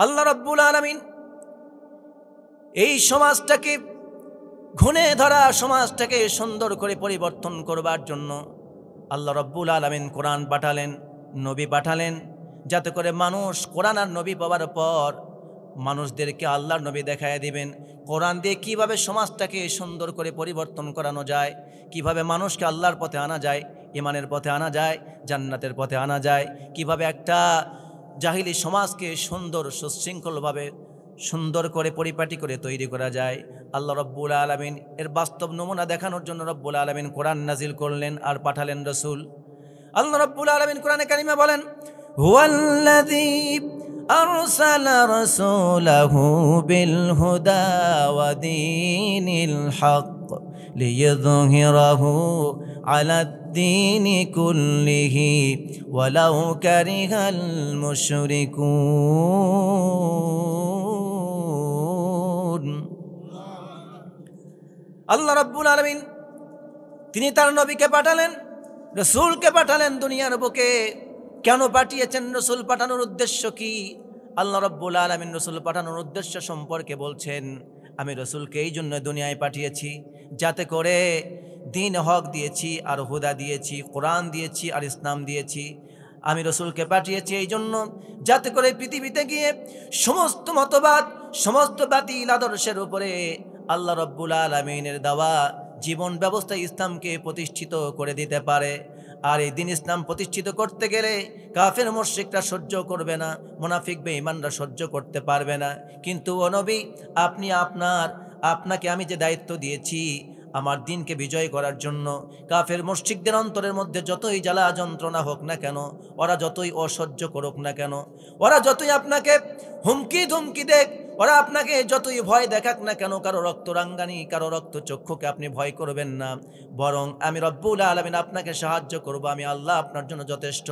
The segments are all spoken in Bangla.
আল্লাহ রাব্বুল আলামিন এই সমাজটাকে ঘুণে ধরা সমাজটাকে সুন্দর করে পরিবর্তন করবার জন্য আল্লাহ রাব্বুল আলামিন কোরআন পাঠালেন, নবী পাঠালেন, যাতে করে মানুষ কোরআন আর নবী পাওয়ার পর মানুষদেরকে আল্লাহর নবী দেখায় দিবেন কোরআন দিয়ে কিভাবে সমাজটাকে সুন্দর করে পরিবর্তন করানো যায়, কিভাবে মানুষকে আল্লাহর পথে আনা যায়, ঈমানের পথে আনা যায়, জান্নাতের পথে আনা যায়, কিভাবে একটা জাহিলি সমাজকে সুন্দর সুশৃঙ্খলভাবে সুন্দর করে পরিপাটি করে তৈরি করা যায়। আল্লাহ রব্বুল আলামিন এর বাস্তব নমুনা দেখানোর জন্য রব্বুল আলামিন কোরআন নাজিল করলেন আর পাঠালেন রসুল। আল্লাহ রব্বুল আলামিন কোরআনে কারিমে বলেন, হুয়াল্লাযী আরসালা রাসূলাহু বিল হুদা ওয়া দীনিল হক লিইয়ুযহিরাহু আলাদ-দীনি কুল্লিহি ওয়ালাউ কারিহাল মুশরিকুন। আল্লাহ রাব্বুল আলামিন তিনি তার নবীকে পাঠালেন, রসুলকে পাঠালেন দুনিয়ার বুকে। কেন পাঠিয়েছেন? রসুল পাঠানোর উদ্দেশ্য কি? আল্লাহ রাব্বুল আলামিন রসুল পাঠানোর উদ্দেশ্য সম্পর্কে বলছেন, আমি রসুলকে এই জন্য দুনিয়ায় পাঠিয়েছি যাতে করে দ্বীন হক দিয়েছি আর হুদা দিয়েছি, কোরআন দিয়েছি আর ইসলাম দিয়েছি। আমি রসুলকে পাঠিয়েছি এই জন্য যাতে করে পৃথিবীতে গিয়ে সমস্ত মতবাদ, সমস্ত বাতিল আদর্শের উপরে আল্লাহ রাব্বুল আলামিনের দেওয়া জীবন ব্যবস্থা ইসলামকে প্রতিষ্ঠিত করে দিতে পারে। আর এই দিন ইসলাম প্রতিষ্ঠিত করতে গেলে কাফের মুশরিকরা সহ্য করবে না, মুনাফিক বেঈমানরা সহ্য করতে পারবে না। কিন্তু ও নবী, আপনাকে আমি যে দায়িত্ব দিয়েছি আমার দিনকে বিজয় করার জন্য, কাফের মুশরিকদের অন্তরের মধ্যে যতই জ্বালা যন্ত্রণা হোক না কেন, ওরা যতই অসহ্য করুক না কেন, ওরা যতই আপনাকে হুমকি ধুমকি দেখ, ওরা আপনাকে যতই ভয় দেখাক না কেন, কারো রক্ত রাঙ্গানি, কারো রক্ত চক্ষুকে আপনি ভয় করবেন না, বরং আমি রব্বুল আলামিন আপনাকে সাহায্য করব। আমি আল্লাহ আপনার জন্য যথেষ্ট।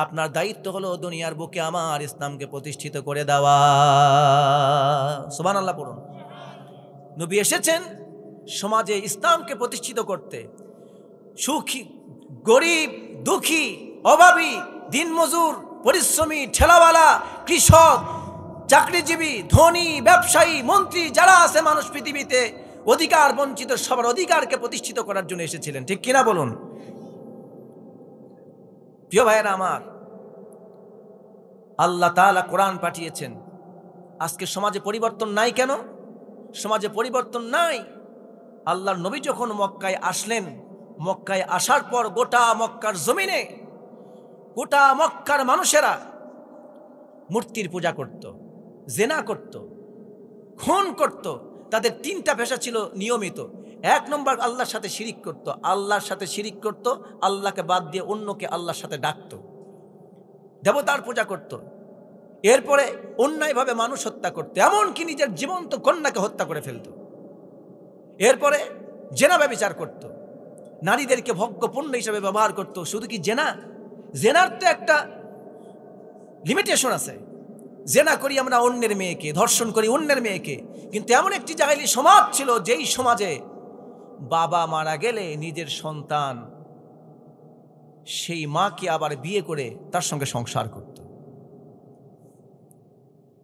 আপনার দায়িত্ব হলো দুনিয়ার বুকে আমার ইসলামকে প্রতিষ্ঠিত করে দেওয়া। সুবহানাল্লাহ পড়ুন। নবী এসেছেন সমাজে ইসলামকে প্রতিষ্ঠিত করতে। সুখী, গরিব, দুঃখী, অভাবী, দিনমজুর, পরিশ্রমী, ঠেলাওয়ালা, কৃষক, চাকরিজীবী, ধনী, ব্যবসায়ী, মন্ত্রী যারা আছে মানুষ পৃথিবীতে, অধিকার বঞ্চিত সবার অধিকারকে প্রতিষ্ঠিত করার জন্য এসেছিলেন। ঠিক কিনা বলুন? প্রিয় ভাইয়েরা আমার, আল্লাহ তাআলা কোরআন পাঠিয়েছেন। আজকে সমাজে পরিবর্তন নাই কেন? সমাজে পরিবর্তন নাই। আল্লাহর নবী যখন মক্কায় আসলেন, মক্কায় আসার পর গোটা মক্কার জমিনে গোটা মক্কার মানুষেরা মূর্তির পূজা করত, জেনা করত, খুন করত। তাদের তিনটা পেশা ছিল নিয়মিত। এক নম্বর আল্লাহর সাথে শিরিক করত, আল্লাহর সাথে শিরিক করত, আল্লাহকে বাদ দিয়ে অন্যকে আল্লাহর সাথে ডাকত, দেবতার পূজা করত। এরপরে অন্যায়ভাবে মানুষ হত্যা করত, এমনকি নিজের জীবন্ত কন্যাকে হত্যা করে ফেলত। এরপরে জেনা ব্যভিচার করত, নারীদেরকে ভোগ্য পণ্য হিসেবে ব্যবহার করত। শুধু কি জেনা? জেনার তো একটা লিমিটেশন আছে। জেনা করি আমরা অন্যের মেয়েকে, ধর্ষণ করি অন্যের মেয়েকে। কিন্তু এমন একটি জাহেলি সমাজ ছিল যেই সমাজে বাবা মারা গেলে নিজের সন্তান সেই মাকে আবার বিয়ে করে তার সঙ্গে সংসার করত।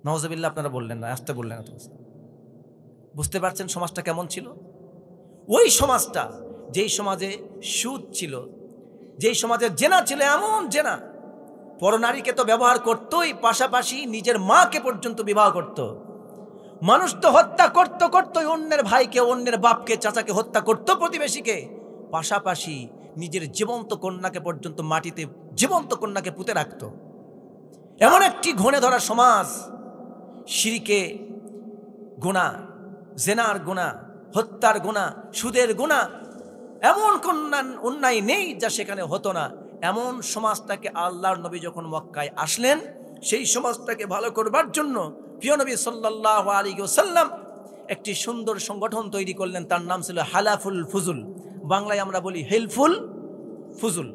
নাউজুবিল্লাহ, আপনারা বললেন না, আসতে বললেন না। বুঝতে পারছেন সমাজটা কেমন ছিল? ওই সমাজটা যেই সমাজে সুদ ছিল, যেই সমাজে জেনা ছিল, এমন জেনা, পরনারীকে তো ব্যবহার করতই, পাশাপাশি নিজের মাকে পর্যন্ত বিবাহ করত। মানুষ তো হত্যা করতই, অন্যের ভাইকে, অন্যের বাপকে, চাচাকে হত্যা করত, প্রতিবেশীকে, পাশাপাশি নিজের জীবন্ত কন্যাকে পর্যন্ত মাটিতে জীবন্ত কন্যাকে পুঁতে রাখত। এমন একটি ঘনে ধরা সমাজ। শিরকে গুনাহ, জেনার গুনাহ, হত্যার গুনাহ, সুদের গুনাহ, এমন অন্যায় নেই যা সেখানে হতো না। এমন সমাজটাকে আল্লাহর নবী যখন মক্কায় আসলেন, সেই সমাজটাকে ভালো করবার জন্য প্রিয় নবী সাল্লাল্লাহু আলাইহি ওয়াসাল্লাম একটি সুন্দর সংগঠন তৈরি করলেন। তার নাম ছিল হালাফুল ফুজুল, বাংলায় আমরা বলি হেলফুল ফুজুল,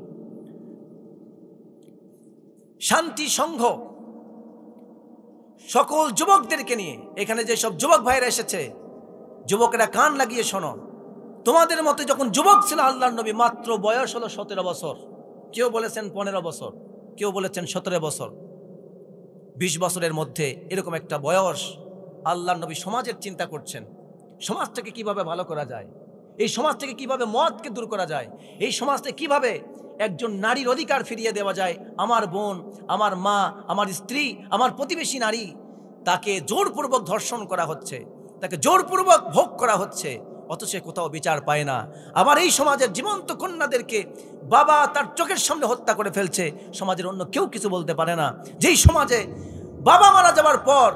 শান্তি সংঘ। সকল যুবকদেরকে নিয়ে, এখানে যে সব যুবক ভাইরা এসেছে, যুবকেরা কান লাগিয়ে শোনো। তোমাদের মতে যখন যুবক ছিল আল্লাহর নবী, মাত্র বয়স হলো 17 বছর, কেউ বলেছেন 15 বছর, কেউ বলেছেন 17 বছর। 20 বছরের মধ্যে এরকম একটা বয়স, আল্লাহর নবী সমাজের চিন্তা করছেন, সমাজটাকে কিভাবে ভালো করা যায়, এই সমাজ থেকে কিভাবে মদকে দূর করা যায়, এই সমাজ থেকে কিভাবে একজন নারীর অধিকার ফিরিয়ে দেওয়া যায়। আমার বোন, আমার মা, আমার স্ত্রী, আমার প্রতিবেশী নারী, তাকে জোরপূর্বক ধর্ষণ করা হচ্ছে, তাকে জোরপূর্বক ভোগ করা হচ্ছে, অথচ সে কোথাও বিচার পায় না। আবার এই সমাজের জীবন্ত কন্যাদেরকে বাবা তার চোখের সামনে হত্যা করে ফেলছে, সমাজের অন্য কেউ কিছু বলতে পারে না। যেই সমাজে বাবা মারা যাওয়ার পর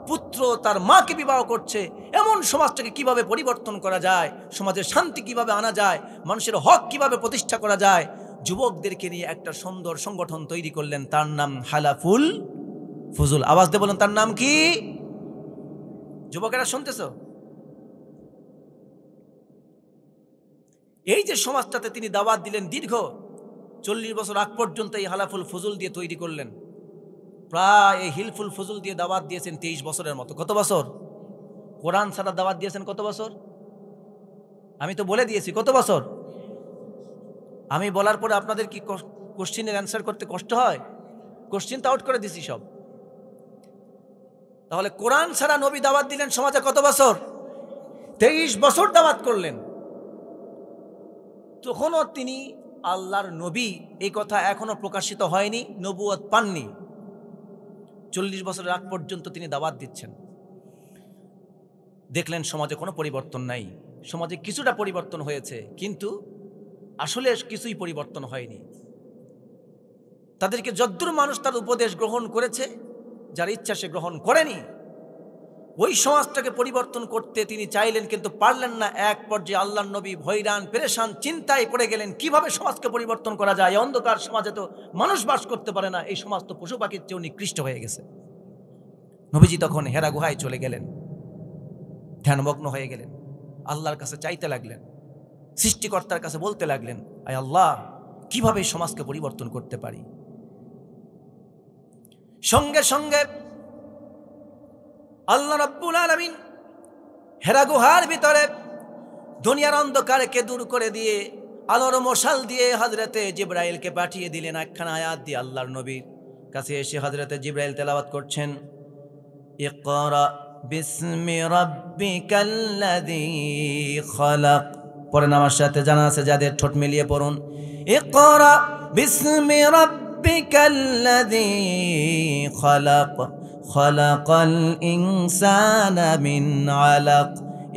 পুত্র তার মাকে বিবাহ করছে, এমন সমাজটাকে কিভাবে পরিবর্তন করা যায়, সমাজের শান্তি কিভাবে আনা যায়, মানুষের হক কিভাবে প্রতিষ্ঠা করা যায়, যুবকদেরকে নিয়ে একটা সুন্দর সংগঠন তৈরি করলেন, তার নাম হালাফুল ফুজুল। আওয়াজ দিয়ে বলেন, তার নাম কি? যুবকেরা শুনতেছ? এই যে সমাজটাতে তিনি দাওয়াত দিলেন, দীর্ঘ 40 বছর আগ পর্যন্ত এই হালাফুল ফুজুল দিয়ে তৈরি করলেন। প্রায় এই হিলফুল ফুজুল দিয়ে দাওয়াত দিয়েছেন 23 বছরের মতো। কত বছর? কোরআন ছাড়া দাওয়াত দিয়েছেন কত বছর? আমি তো বলে দিয়েছি কত বছর। আমি বলার পরে আপনাদের কি কোশ্চিনের অ্যান্সার করতে কষ্ট হয়? কোশ্চিন তো আউট করে দিছি সব। তাহলে কোরআন ছাড়া নবী দাওয়াত দিলেন সমাজে কত বছর? 23 বছর দাওয়াত করলেন। তখনও তিনি আল্লাহর নবী, এই কথা এখনো প্রকাশিত হয়নি, নবুয়ত পাননি। 40 বছরের আগ পর্যন্ত তিনি দাওয়াত দিচ্ছেন। দেখলেন সমাজে কোনো পরিবর্তন নাই। সমাজে কিছুটা পরিবর্তন হয়েছে, কিন্তু আসলে কিছুই পরিবর্তন হয়নি। তাদেরকে যদ্দূর মানুষ তার উপদেশ গ্রহণ করেছে, যার ইচ্ছা সে গ্রহণ করেনি। ওই সমাজটাকে পরিবর্তন করতে তিনি চাইলেন, কিন্তু পারলেন না। এক পর্যায়ে আল্লাহর নবী ভয়রান, পেরেশান, চিন্তায় পড়ে গেলেন, কিভাবে সমাজকে পরিবর্তন করা যায়। এই অন্ধকার সমাজে তো মানুষ বাস করতে পারে না, এই সমাজ তো পশু পাখির চেয়েও নিকৃষ্ট হয়ে গেছে। নবীজি তখন হেরা গুহায় চলে গেলেন, ধ্যানমগ্ন হয়ে গেলেন, আল্লাহর কাছে চাইতে লাগলেন, সৃষ্টিকর্তার কাছে বলতে লাগলেন, আয় আল্লাহ, কিভাবে সমাজকে পরিবর্তন করতে পারি। সঙ্গে সঙ্গে আল্লাহ রাব্বুল আলামিন হেরা গুহার ভিতরে দুনিয়ার অন্ধকারকে দূর করে দিয়ে আলোর মশাল দিয়ে হযরতে জিবরাইলকে পাঠিয়ে দিলেন একখানা আয়াত দিয়ে। আল্লাহর নবীর কাছে এসে হযরতে জিবরাইল তেলাওয়াত করছেন, ইকরা বিসমি রাব্বিকাল্লাযী খালাক। পড়েন আমার সাথে, জানা আছে যাদের, ঠোঁট মিলিয়ে পড়ুন, ইকরা বিসমি রাব্বিকাল্লাযী খালাক খালাকাল ইনসানা মিন আলাক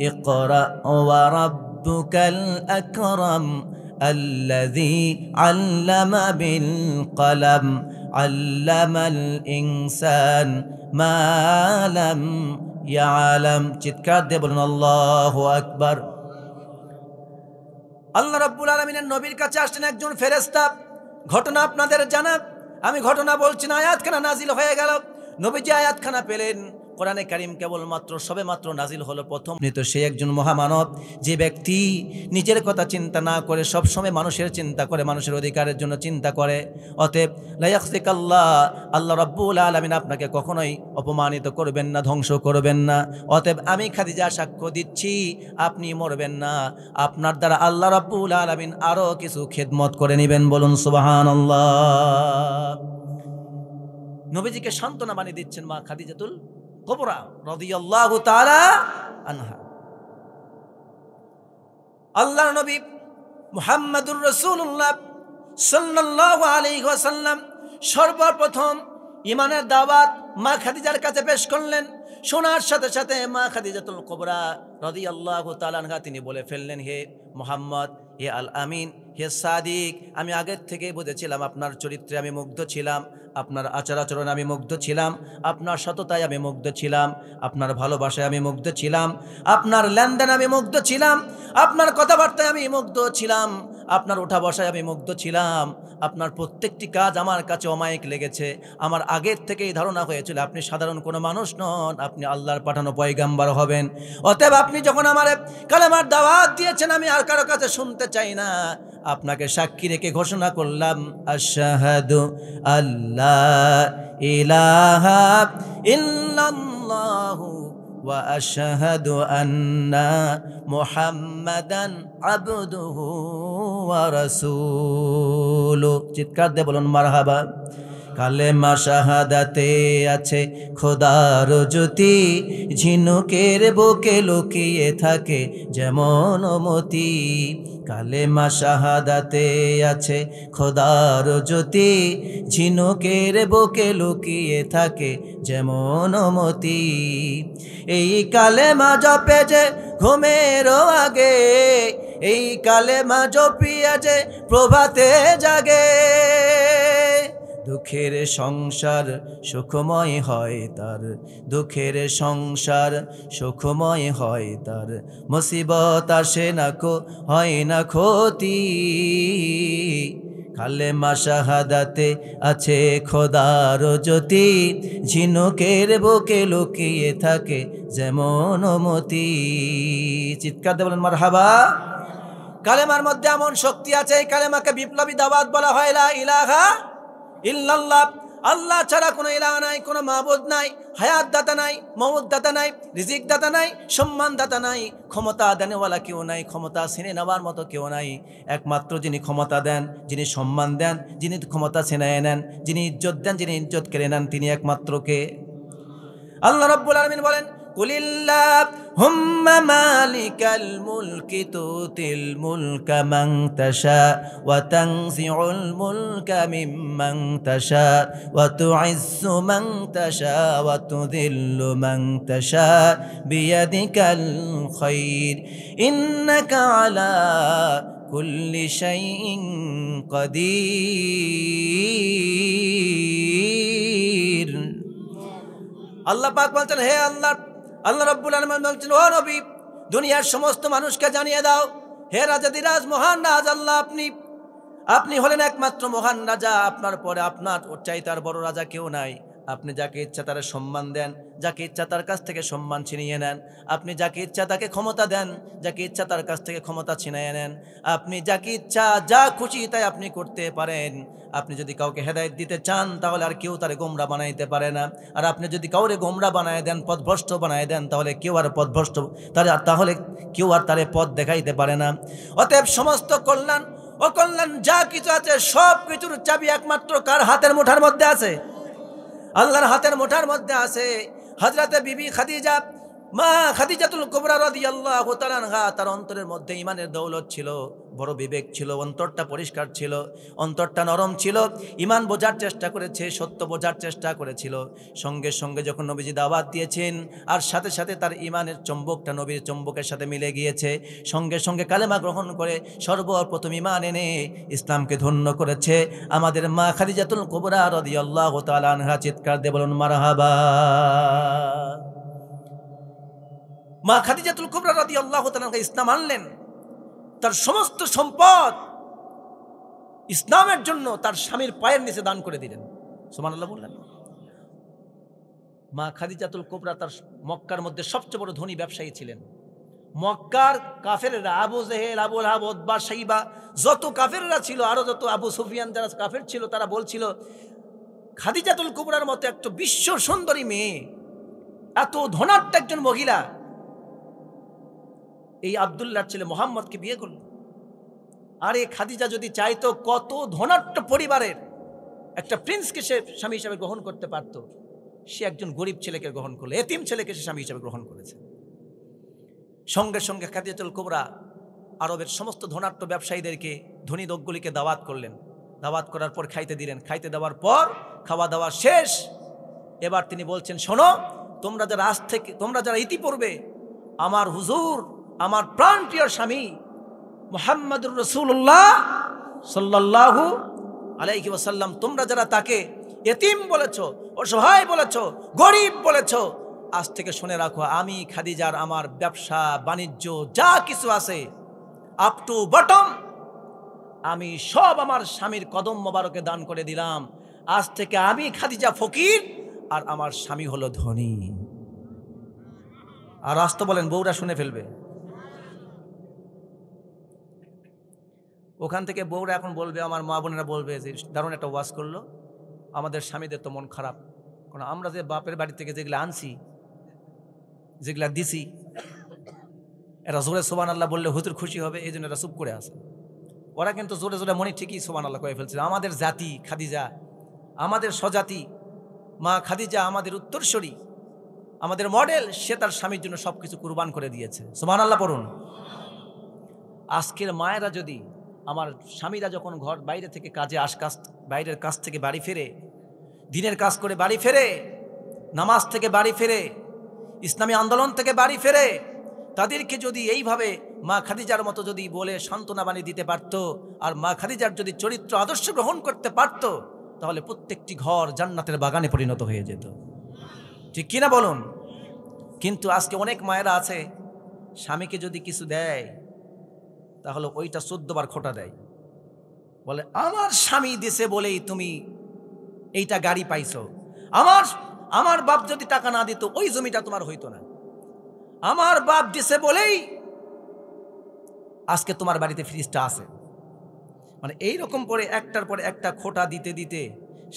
ইকরা ওয়া রাব্বুকাল আকরাম আল্লাযী আল্লামা বিল কলম আল্লামাল ইনসান মা লাম ইয়ালাম। চিৎকার দিয়ে বলুন আল্লাহু আকবার। আল্লাহ রাব্বুল আলামিনের নবীর কাছে আসলেন একজন ফেরেশতা। ঘটনা আপনাদের জানা, আমি ঘটনা বলছি না। আয়াতখানা নাজিল হয়ে গেল। নবীজি আয়াতখানা পেলেন। কোরআনে কারীম কেবলমাত্র সবেমাত্র নাজিল হলো প্রথম। তো সে একজন মহামানব, যে ব্যক্তি নিজের কথা চিন্তা না করে সবসময় মানুষের চিন্তা করে, মানুষের অধিকারের জন্য চিন্তা করে। অতএব লা ইয়াখজিকাল্লাহ, আল্লাহ রাব্বুল আলামিন আপনাকে কখনোই অপমানিত করবেন না, ধ্বংস করবেন না। অতএব আমি খাদিজা সাক্ষ্য দিচ্ছি, আপনি মরবেন না। আপনার দ্বারা আল্লাহ রাব্বুল আলামিন আরো কিছু খেদমত করে নেবেন। বলুন সুবহানাল্লাহ। নবীজিকে সান্ত্বনা বানিয়ে দিচ্ছেন মা খাদিজাতুল কুবরা রাদিয়াল্লাহু তাআলা আনহা। আল্লাহর নবী মুহাম্মদুর রাসূলুল্লাহ সাল্লাল্লাহু আলাইহি ওয়াসাল্লাম সর্বপ্রথম ঈমানের দাওয়াত মা খাদিজার কাছে পেশ করলেন। শোনার সাথে সাথে মা খাদিজাতুল কুবরা রাদিয়াল্লাহু তাআলা আনহা তিনি বলে ফেললেন, হে মুহাম্মদ, হে আল আমিন, হে সাদিক, আমি আগের থেকে বুঝেছিলাম আপনার চরিত্রে আমি মুগ্ধ ছিলাম, আপনার আচার আচরণে আমি মুগ্ধ ছিলাম, আপনার সততায় আমি মুগ্ধ ছিলাম, আপনার ভালোবাসায় আমি মুগ্ধ ছিলাম, আপনার লেনদেনে আমি মুগ্ধ ছিলাম, আপনার কথাবার্তায় আমি মুগ্ধ ছিলাম, আপনার ওঠা বসায় আমি মুগ্ধ ছিলাম। আপনার প্রত্যেকটি কাজ আমার কাছে অমায়িক লেগেছে। আমার আগের থেকেই ধারণা হয়েছিল আপনি সাধারণ কোনো মানুষ নন, আপনি আল্লাহর পাঠানো পয়গাম্বার হবেন। অতএব আপনি যখন আমার কালেমার দাওয়াত দিয়েছেন, আমি আর কারো কাছে শুনতে চাই না। আপনাকে সাক্ষী রেখে ঘোষণা করলাম, আশহাদু আল্লাহ ইলাহা ইল্লাল্লাহু ওয়া আশহাদু আন্না মুহাম্মাদান আবদুহু ওয়া রাসূলুহু। চিৎকার দিয়ে বলুন মারহাবা। কালেমা শাহাদাতে আছে খোদার জ্যোতি, ঝিনুকের বুকে লুকিয়ে থাকে যেমন মতি। কালেমা শাহাদাতে আছে খোদার জ্যোতি, ঝিনুকের বুকে লুকিয়ে থাকে যেমন মতি। এই কালেমা জপে যে ঘুমের আগে, এই কালেমা জপিয়া যে প্রভাতে জাগে, দুঃখের সংসার সুখময় হয় তার, দুঃখের সংসার সুখময় হয় তার। মুসিবত আসে না কো হয় না ক্ষতি, কালেমা শাহাদাতে আছে খোদার জ্যোতি, ঝিনুকের বুকে লুকিয়ে থাকে যেমন মতি। চিৎকার দিয়ে বলেন মারহাবা। কালেমার মধ্যে এমন শক্তি আছে, এই কালেমাকে বিপ্লবী দাওয়াত বলা হয়, লা ইলাহা ইল্লাল্লাহ। আল্লাহ ছাড়া কোনো ইলাহ নাই, কোনো মাবুদ নাই, হায়াত দাতা নাই, মউত দাতা নাই, রিজিক দাতা নাই, সম্মান দাতা নাই, ক্ষমতা দেনেওয়ালা কেউ নাই, ক্ষমতা ছিনে নেওয়ার মতো কেউ নাই। একমাত্র যিনি ক্ষমতা দেন, যিনি সম্মান দেন, যিনি ক্ষমতা ছিনিয়ে নেন, যিনি ইজ্জত দেন, যিনি ইজ্জত কেড়ে নেন, তিনি একমাত্র কে? আল্লাহ রাব্বুল আলামিন বলেন, কুলিল্লাহুম্মা মালিকাল মুলকি তুতিল মুলকা মান তাশা ওয়া তানজিউল মুলকা মিম্মান তাশা ওয়া তুইজ্জু মান তাশা ওয়া তুযিল্লু মান তাশা বিয়াদিকাল খায়র ইন্নাকা আলা কুল্লি শাইইন কাদির। আল্লাহ পাক বলছেন, হে আল্লাহ রাব্বুল আলামিন বলছেন, ও নবী, দুনিয়ার সমস্ত মানুষকে জানিয়ে দাও, হে রাজাদিরাজ মহান রাজ আল্লাহ, আপনি হলেন একমাত্র মহান রাজা, আপনার পরে আপনার চাইতে আর বড় রাজা কেউ নাই। আপনি যাকে ইচ্ছা তার সম্মান দেন, যাকে ইচ্ছা তার কাছ থেকে সম্মান ছিনিয়ে নেন। আপনি যাকে ইচ্ছা তাকে ক্ষমতা দেন, যাকে ইচ্ছা তার কাছ থেকে ক্ষমতা ছিনিয়ে নেন। আপনি যাকে ইচ্ছা যা খুশি তাই আপনি করতে পারেন। আপনি যদি কাউকে হেদায়েত দিতে চান তাহলে আর কেউ তারে গোমরা বানাইতে পারে না। আর আপনি যদি কাউরে গোমরা বানায় দেন, পথভ্রষ্ট বানায় দেন, তাহলে কেউ আর কেউ আর তারে পথ দেখাইতে পারে না। অতএব সমস্ত অকল্যাণ যা কিছু আছে সব কিছুর চাবি একমাত্র কার হাতের মুঠার মধ্যে আছে? আল্লাহর হাতের মুঠার মধ্যে আছে। হযরতে বিবি খাদিজা, মা খাদিজাতুল কুবরা রাদিয়াল্লাহু তাআলা আনহা, তার অন্তরের মধ্যে ঈমানের দৌলত ছিল, বড় বিবেক ছিল, অন্তরটা পরিষ্কার ছিল, অন্তরটা নরম ছিল, ঈমান বোঝার চেষ্টা করেছে, সত্য বোঝার চেষ্টা করেছিল। সঙ্গে সঙ্গে যখন নবীজি দাওয়াত দিয়েছেন, আর সাথে সাথে তার ঈমানের চম্বকটা নবীর চম্বকের সাথে মিলে গিয়েছে, সঙ্গে সঙ্গে কালেমা গ্রহণ করে সর্বপ্রথম ঈমান এনে ইসলামকে ধন্য করেছে আমাদের মা খাদিজাতুল কুবরা রাদিয়াল্লাহু তাআলা আনহা। চিৎকার দিয়ে বলুন মারহাবা। মা খাদিজাতুল কুবরা রাদিয়াল্লাহু তাআলা ইসলাম আনলেন, তার সমস্ত সম্পদ ইসলামের জন্য তার স্বামীর পায়ের নিচে দান করে দিলেন। সুবহানাল্লাহ বললেন। মা খাদিজাতুল কুবরা তার মক্কার মধ্যে সবচেয়ে বড় ধনী ব্যবসায়ী ছিলেন। মক্কার কাফেররা, আবু জেহেল, আবু লাহাব, উতবা, শাইবা, যত কাফেররা ছিল, আরো যত আবু সুফিয়ান যারা কাফের ছিল, তারা বলছিল খাদিজাতুল কুবরার মতো একটা বিশ্ব সুন্দরী মেয়ে, এত ধনাঢ্য একজন মহিলা এই আব্দুল্লাহর ছেলে মোহাম্মদকে বিয়ে করল। আর এই খাদিজা যদি চাইতো, কত ধনাঢ্য পরিবারের একটা প্রিন্সকে সে স্বামী হিসাবে গ্রহণ করতে পারত। সে একজন গরিব ছেলেকে গ্রহণ করলো, এতিম ছেলেকে সে স্বামী হিসাবে গ্রহণ করেছে। সঙ্গে সঙ্গে খাদিজাতুল কুবরা আরবের সমস্ত ধনাঢ্য ব্যবসায়ীদেরকে, ধনী লোকগুলিকে দাওয়াত করলেন। দাওয়াত করার পর খাইতে দিলেন। খাইতে দেওয়ার পর খাওয়া দাওয়া শেষ। এবার তিনি বলছেন, শোনো, তোমরা যারা ইতিপূর্বে আমার হুজুর, আমার প্রাণপ্রিয় স্বামী মুহাম্মদুর রাসূলুল্লাহ সাল্লাল্লাহু আলাইহি ওয়াসাল্লাম, তোমরা যারা তাকে এতিম বলেছো, অসহায় বলেছো, গরিব বলেছো, আজ থেকে শুনে রাখো, আমি খাদিজার আমার ব্যবসা বাণিজ্য যা কিছু আছে আপ টু বটম আমি সব আমার স্বামীর কদম মোবারকে দান করে দিলাম। আজ থেকে আমি খাদিজা ফকির আর আমার স্বামী হলো ধনী। আর আজ তো বলেন বউরা শুনে ফেলবে। ওখান থেকে বউরা এখন বলবে, আমার মা বোনেরা বলবে যে দারুণ একটা ওয়াজ করলো, আমাদের স্বামীদের তো মন খারাপ, কারণ আমরা যে বাপের বাড়ি থেকে যেগুলো আনছি, যেগুলা দিছি, এরা জোরে সুবহানাল্লাহ বললে হুজুর খুশি হবে, এই জন্য এরা চুপ করে আছে। ওরা কিন্তু জোরে জোরে মনে ঠিকই সুবহানাল্লাহ কয়ে ফেলছে। আমাদের জাতি খাদিজা আমাদের স্বজাতি মা খাদিজা আমাদের উত্তরসূরি, আমাদের মডেল, সে তার স্বামীর জন্য সব কিছু কুরবান করে দিয়েছে। সুবহানাল্লাহ পড়ুন। আজকের মায়েরা যদি, আমার স্বামীরা যখন ঘর বাইরে থেকে বাইরের কাজ থেকে বাড়ি ফেরে, দিনের কাজ করে বাড়ি ফেরে, নামাজ থেকে বাড়ি ফেরে, ইসলামী আন্দোলন থেকে বাড়ি ফেরে, তাদেরকে যদি এইভাবে মা খাদিজার মতো যদি বলে সান্ত্বনা বাণী দিতে পারত, আর মা খাদিজার যদি চরিত্র আদর্শ গ্রহণ করতে পারত, তাহলে প্রত্যেকটি ঘর জান্নাতের বাগানে পরিণত হয়ে যেত। ঠিক কিনা বলুন? কিন্তু আজকে অনেক মায়েরা আছে, স্বামীকে যদি কিছু দেয় তাহলে ওইটা 14 বার খোটা দেয়, বলে আমার স্বামী দিছে বলেই তুমি এইটা গাড়ি পাইছো, আমার বাপ যদি টাকা না দিত ওই জমিটা তোমার হইতো না, আমার বাপ দিছে বলেই আজকে তোমার বাড়িতে ফ্রিজটা আছে। মানে এইরকম করে একটার পরে একটা খোটা দিতে দিতে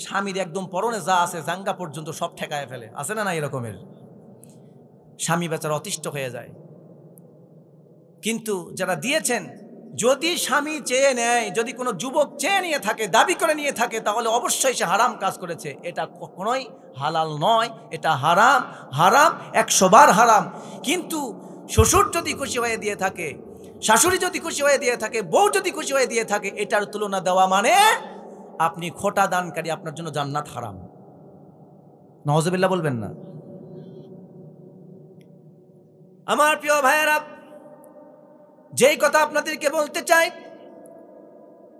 স্বামীর একদম পরনে যা আছে জাঙ্গা পর্যন্ত সব ঠেকায় ফেলে। আছে না না এরকমের? স্বামী বেচারা অতিষ্ঠ হয়ে যায়। কিন্তু যারা দিয়েছেন, যদি স্বামী চেয়ে নেয়, যদি কোনো যুবক চেয়ে নিয়ে থাকে, দাবি করে নিয়ে থাকে, তাহলে অবশ্যই সে হারাম কাজ করেছে। এটা কখনোই হালাল নয়, এটা হারাম, হারাম 100 বার হারাম। কিন্তু শ্বশুর যদি খুশি হয়ে দিয়ে থাকে, শাশুড়ি যদি খুশি হয়ে দিয়ে থাকে, বউ যদি খুশি হয়ে দিয়ে থাকে, এটার তুলনা দেওয়া মানে আপনি খোটা দানকারী, আপনার জন্য জান্নাত হারাম। নাউজুবিল্লাহ বলবেন না? আমার প্রিয় ভাইয়েরা, যেই কথা আপনাদেরকে বলতে চাই,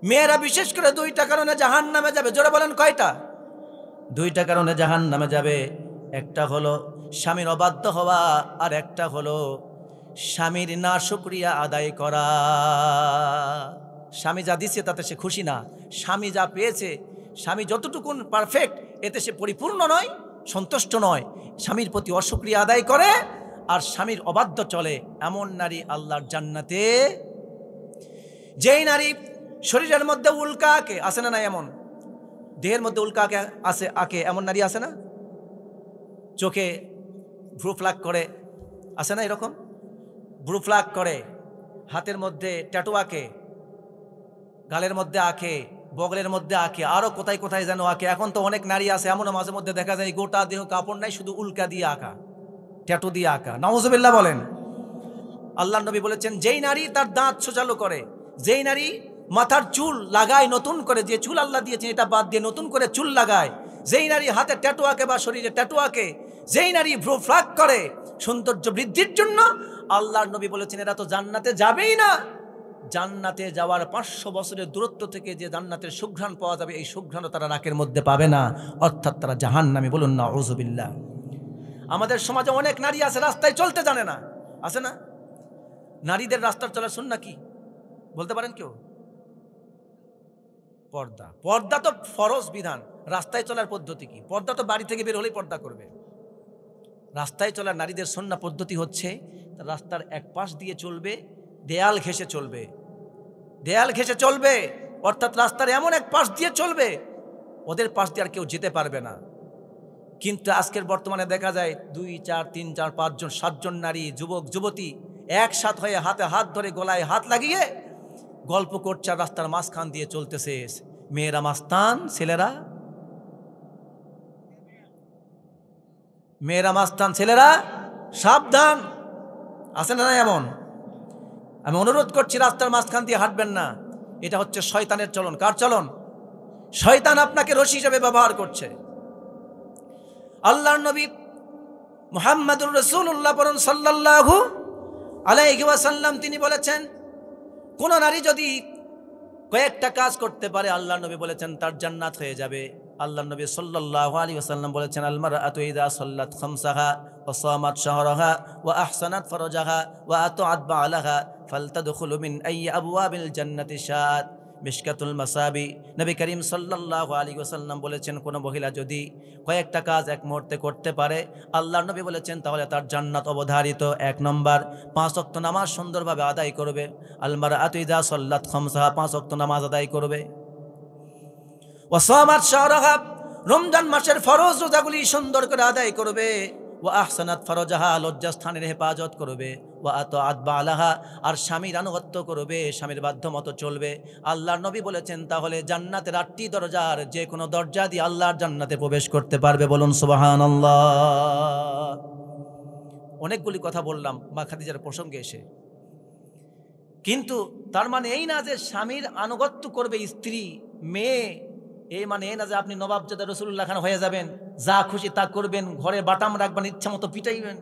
মেয়েরা বিশেষ করে 2টা কারণে জাহান্নামে যাবে। জোরে বলেন কয়টা? 2টা কারণে জাহান্নামে যাবে। একটা হলো স্বামীর অবাধ্য হওয়া, আর একটা হলো স্বামীর নাশুকরিয়া আদায় করা। স্বামী যা দিচ্ছে তাতে সে খুশি না, স্বামী যা পেয়েছে, স্বামী যতটুকু পারফেক্ট, এতে সে পরিপূর্ণ নয়, সন্তুষ্ট নয়, স্বামীর প্রতি অশুকরিয়া আদায় করে আর স্বামীর অবাধ্য চলে। এমন নারী আল্লাহর জান্নাতে, যেই নারী শরীরের মধ্যে উল্কা আঁকে, আছে না? না এমন দেহের মধ্যে উল্কা আঁকে এমন নারী আছে না? চোখে ভ্রু ফ্লাক করে, আছে না এরকম? ভ্রু ফ্লাক করে, হাতের মধ্যে ট্যাটু আঁকে, গালের মধ্যে আঁকে, বগলের মধ্যে আঁকে, আরো কোথায় কোথায় যেন আঁকে। এখন তো অনেক নারী আছে এমনও মাঝে মধ্যে দেখা যায় গোটা দেহ কাপড় নাই, শুধু উল্কা দিয়ে আঁকা, ট্যাটু দিয়ে আঁকা। নাউজুবিল্লাহ বলেন। আল্লাহর নবী বলেছেন, যেই নারী তার দাঁত সোজালো করে, যেই নারী মাথার চুল লাগায় নতুন করে, যে চুল আল্লাহ দিয়েছেন এটা বাদ দিয়ে নতুন করে চুল লাগায়, যেই নারী হাতে ট্যাটু আঁকে বা শরীরে ট্যাটু আঁকে, যেই নারী ভ্রু ফ্লাক করে সৌন্দর্য বৃদ্ধির জন্য, আল্লাহর নবী বলেছেন এরা তো জান্নাতে যাবেই না। জান্নাতে যাওয়ার 500 বছরের দূরত্ব থেকে যে জান্নাতের সুঘ্রাণ পাওয়া যাবে, এই সুঘ্রাণও তারা নাকের মধ্যে পাবে না, অর্থাৎ তারা জাহান্নামী। বলুন না আউযুবিল্লাহ। আমাদের সমাজে অনেক নারী আছে রাস্তায় চলতে জানে না, আছে না? নারীদের রাস্তার চলার সুন্নাহ কি বলতে পারেন কেউ? পর্দা। পর্দা তো ফরজ বিধান। রাস্তায় চলার পদ্ধতি কি? পর্দা তো বাড়ি থেকে বের হলেই পর্দা করবে। রাস্তায় চলার নারীদের সুন্নাহ পদ্ধতি হচ্ছে, রাস্তার এক পাশ দিয়ে চলবে, দেয়াল ঘেঁষে চলবে, দেয়াল ঘেঁষে চলবে, অর্থাৎ রাস্তার এমন এক পাশ দিয়ে চলবে ওদের পাশ দিয়ে আর কেউ যেতে পারবে না। কিন্তু আজকের বর্তমানে দেখা যায় 2, 4, 3, 4, 5 জন 7 জন নারী, যুবক যুবতী একসাথ হয়ে হাতে হাত ধরে গলায় হাত লাগিয়ে গল্প করছে, রাস্তার মাঝখান দিয়ে চলতেছে। মেয়েরা মাস্তান, ছেলেরা ছেলেরা সাবধান। আছে না এমন? আমি অনুরোধ করছি, রাস্তার মাঝখান দিয়ে হাঁটবেন না। এটা হচ্ছে শয়তানের চলন। কার চলন? শয়তান আপনাকে রশি হিসেবে ব্যবহার করছে। আল্লাহর নবী মুহাম্মদুর রাসূলুল্লাহ সাল্লাল্লাহু আলাইহি ওয়াসাল্লাম তিনি বলেছেন, কোন নারী যদি কয়েকটা কাজ করতে পারে, আল্লাহর নবী বলেছেন তার জান্নাত হয়ে যাবে। আল্লাহর নবী সাল্লাল্লাহু আলাইহি ওয়াসাল্লাম বলেছেন, আল মারআতু ইযা সাল্লাত খামসাহা ওয়া সামাত শাহরাহা ওয়া আহসানাত ফারজাহা ওয়া আতাআত বা'লাহা ফালতাদখুলু মিন আইয়ি আবওয়াবিল জান্নাতি শাআত। মিশকাতুল মাসাবি। নবী করিম সাল্লাল্লাহু আলাইহি ওয়াসাল্লাম বলেছেন, কোন মহিলা যদি কয়েকটা কাজ এক মুহূর্তে করতে পারে, আল্লাহর নবী বলেছেন তাহলে তার জান্নাত অবধারিত। 1 নম্বর, 5 ওয়াক্ত নামাজ সুন্দরভাবে আদায় করবে। আল মারআতু ইযা সাল্লাত খামসাহা, 5 ওয়াক্ত নামাজ আদায় করবে। ওয়া সামাত শাহরাহা, রমজান মাসের ফরজ রোজাগুলি সুন্দর করে আদায় করবে। ওয়া আহসানাত ফারজাহা, লজ্জাস্থানের হেফাজত করবে। ওয়া আতাআত বালাহা, আর স্বামীর আনুগত্য করবে, স্বামীর বাধ্য মতো চলবে। আল্লাহর নবী বলেছেন তাহলে জান্নাতের 8টি দরজার যে কোনো দরজা দিয়ে আল্লাহর জান্নাতে প্রবেশ করতে পারবে। বলুন সুবহানাল্লাহ। অনেকগুলি কথা বললাম মা খাদিজার প্রসঙ্গে এসে, কিন্তু তার মানে এই না যে স্বামীর আনুগত্য করবে স্ত্রী মেয়ে, এই মানে এই না যে আপনি নবাবজাদা রাসূলুল্লাহ খান হয়ে যাবেন, যা খুশি তা করবেন, ঘরে বাটাম রাখবেন, ইচ্ছা মতো পিটাইবেন,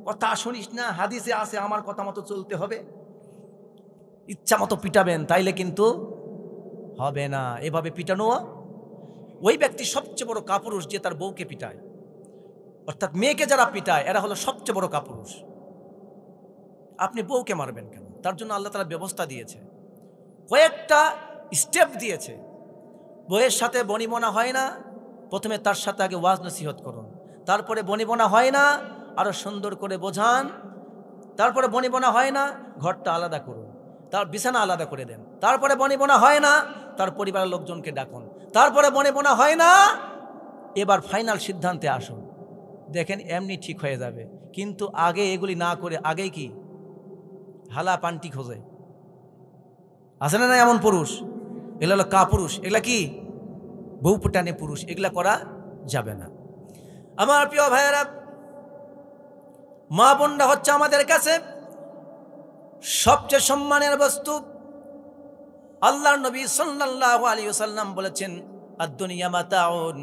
কথা শুনিস না, হাদিসে আছে আমার কথা মতো চলতে হবে, ইচ্ছা মতো পিটাবেন, তাইলে কিন্তু হবে না। এভাবে পিটানো ওই ব্যক্তি সবচেয়ে বড় কাপুরুষ যে তার বউকে পিটায়, অর্থাৎ মেয়েকে যারা পিটায় এরা হলো সবচেয়ে বড় কাপুরুষ। আপনি বউকে মারবেন কেন? তার জন্য আল্লাহ তাআলা ব্যবস্থা দিয়েছে, কয়েকটা স্টেপ দিয়েছে। বউয়ের সাথে বনিবনা হয় না, প্রথমে তার সাথে আগে ওয়াজ নসিহত করুন, তারপরে বনিবনা হয় না আরো সুন্দর করে বোঝান, তারপরে বনিবনা হয় না ঘরটা আলাদা করুন, তার বিছানা আলাদা করে দেন, তারপরে বনিবনা হয় না তার পরিবারের লোকজনকে ডাকুন, তারপরে বনিবনা হয় না এবার ফাইনাল সিদ্ধান্তে আসুন, দেখেন এমনি ঠিক হয়ে যাবে। কিন্তু আগে এগুলি না করে আগেই কি হালা পান্টি খোঁজে, আছে না এমন পুরুষ? এগুলো হলো কাপুরুষ, এগুলা কি বউ পুটানে পুরুষ, এগুলা করা যাবে না। আমার প্রিয় ভাইয়েরা, মা বোনরা হচ্ছে আমাদের কাছে সবচেয়ে সম্মানের বস্তু। আল্লাহর নবী সাল্লাল্লাহু আলাইহি ওয়াসাল্লাম বলেছেন, আদ-দুনিয়া মাতাউন,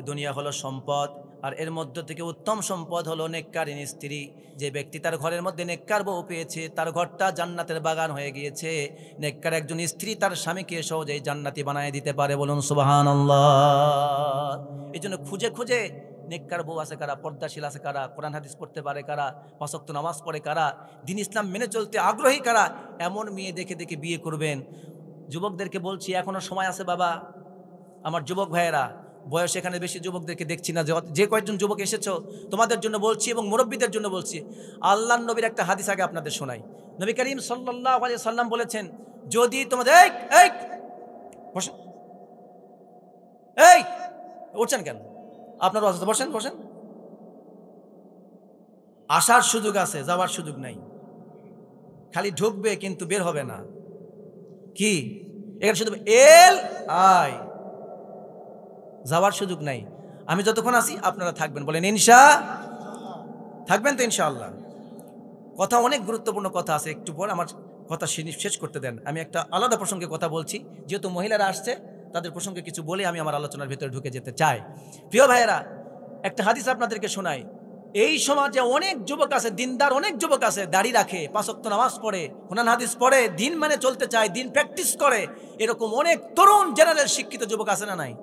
দুনিয়া হলো সম্পদ, আর এর মধ্য থেকে উত্তম সম্পদ হলো নেককারিনী স্ত্রী। যে ব্যক্তি তার ঘরের মধ্যে নেককার বউ পেয়েছে তার ঘরটা জান্নাতের বাগান হয়ে গিয়েছে। নেককার একজন স্ত্রী তার স্বামীকে সহজেই জান্নাতি বানায় দিতে পারে। বলুন সুবহানাল্লাহ। এই জন্য খুঁজে খুঁজে নেককার বউ আছে কারা, পর্দাশীল আছে কারা, কোরআন হাদিস পড়তে পারে কারা, 5 ওয়াক্ত নামাজ পড়ে কারা, দ্বীন ইসলাম মেনে চলতে আগ্রহী কারা, এমন মেয়ে দেখে দেখে বিয়ে করবেন। যুবকদেরকে বলছি এখনো সময় আছে বাবা, আমার যুবক ভাইয়েরা, বয়স এখানে বেশি যুবকদেরকে দেখছি না, যে কয়েকজন যুবক এসেছো তোমাদের জন্য বলছি এবং মুরব্বীদের জন্য বলছি। আল্লাহর নবীর একটা হাদিস আগে আপনাদের শোনাই। নবী করিম সাল্লাল্লাহু আলাইহি সাল্লাম বলেছেন, যদি তোমাদের বসেন, এই উঠছেন কেন? আপনার অবস্থা বসেন বসেন। আসার সুযোগ আছে, যাওয়ার সুযোগ নাই। খালি ঢুকবে কিন্তু বের হবে না। কি এখানে শুধু এল আই, যাওয়ার সুযোগ নাই। আমি যতক্ষণ আছি আপনারা থাকবেন, বলেন থাকবেন তো ইনশাআল্লাহ। কথা অনেক গুরুত্বপূর্ণ কথা আছে, একটু পর আমার কথা শেষ করতে দেন। আমি একটা আলাদা প্রসঙ্গে কথা বলছি, যেহেতু মহিলারা আসছে তাদের প্রসঙ্গে কিছু বলে আমি আমার আলোচনার ভিতরে ঢুকে যেতে চাই। প্রিয় ভাইয়েরা, একটা হাদিস আপনাদেরকে শোনাই। এই সমাজে অনেক যুবক আছে, দিনদার অনেক যুবক আছে, দাড়ি রাখে, 5 ওয়াক্ত নামাজ পড়ে, কোরআন হাদিস পড়ে, দিন মানে চলতে চায়, দিন প্র্যাকটিস করে, এরকম অনেক তরুণ জেনারেল শিক্ষিত যুবক আছে না নাই?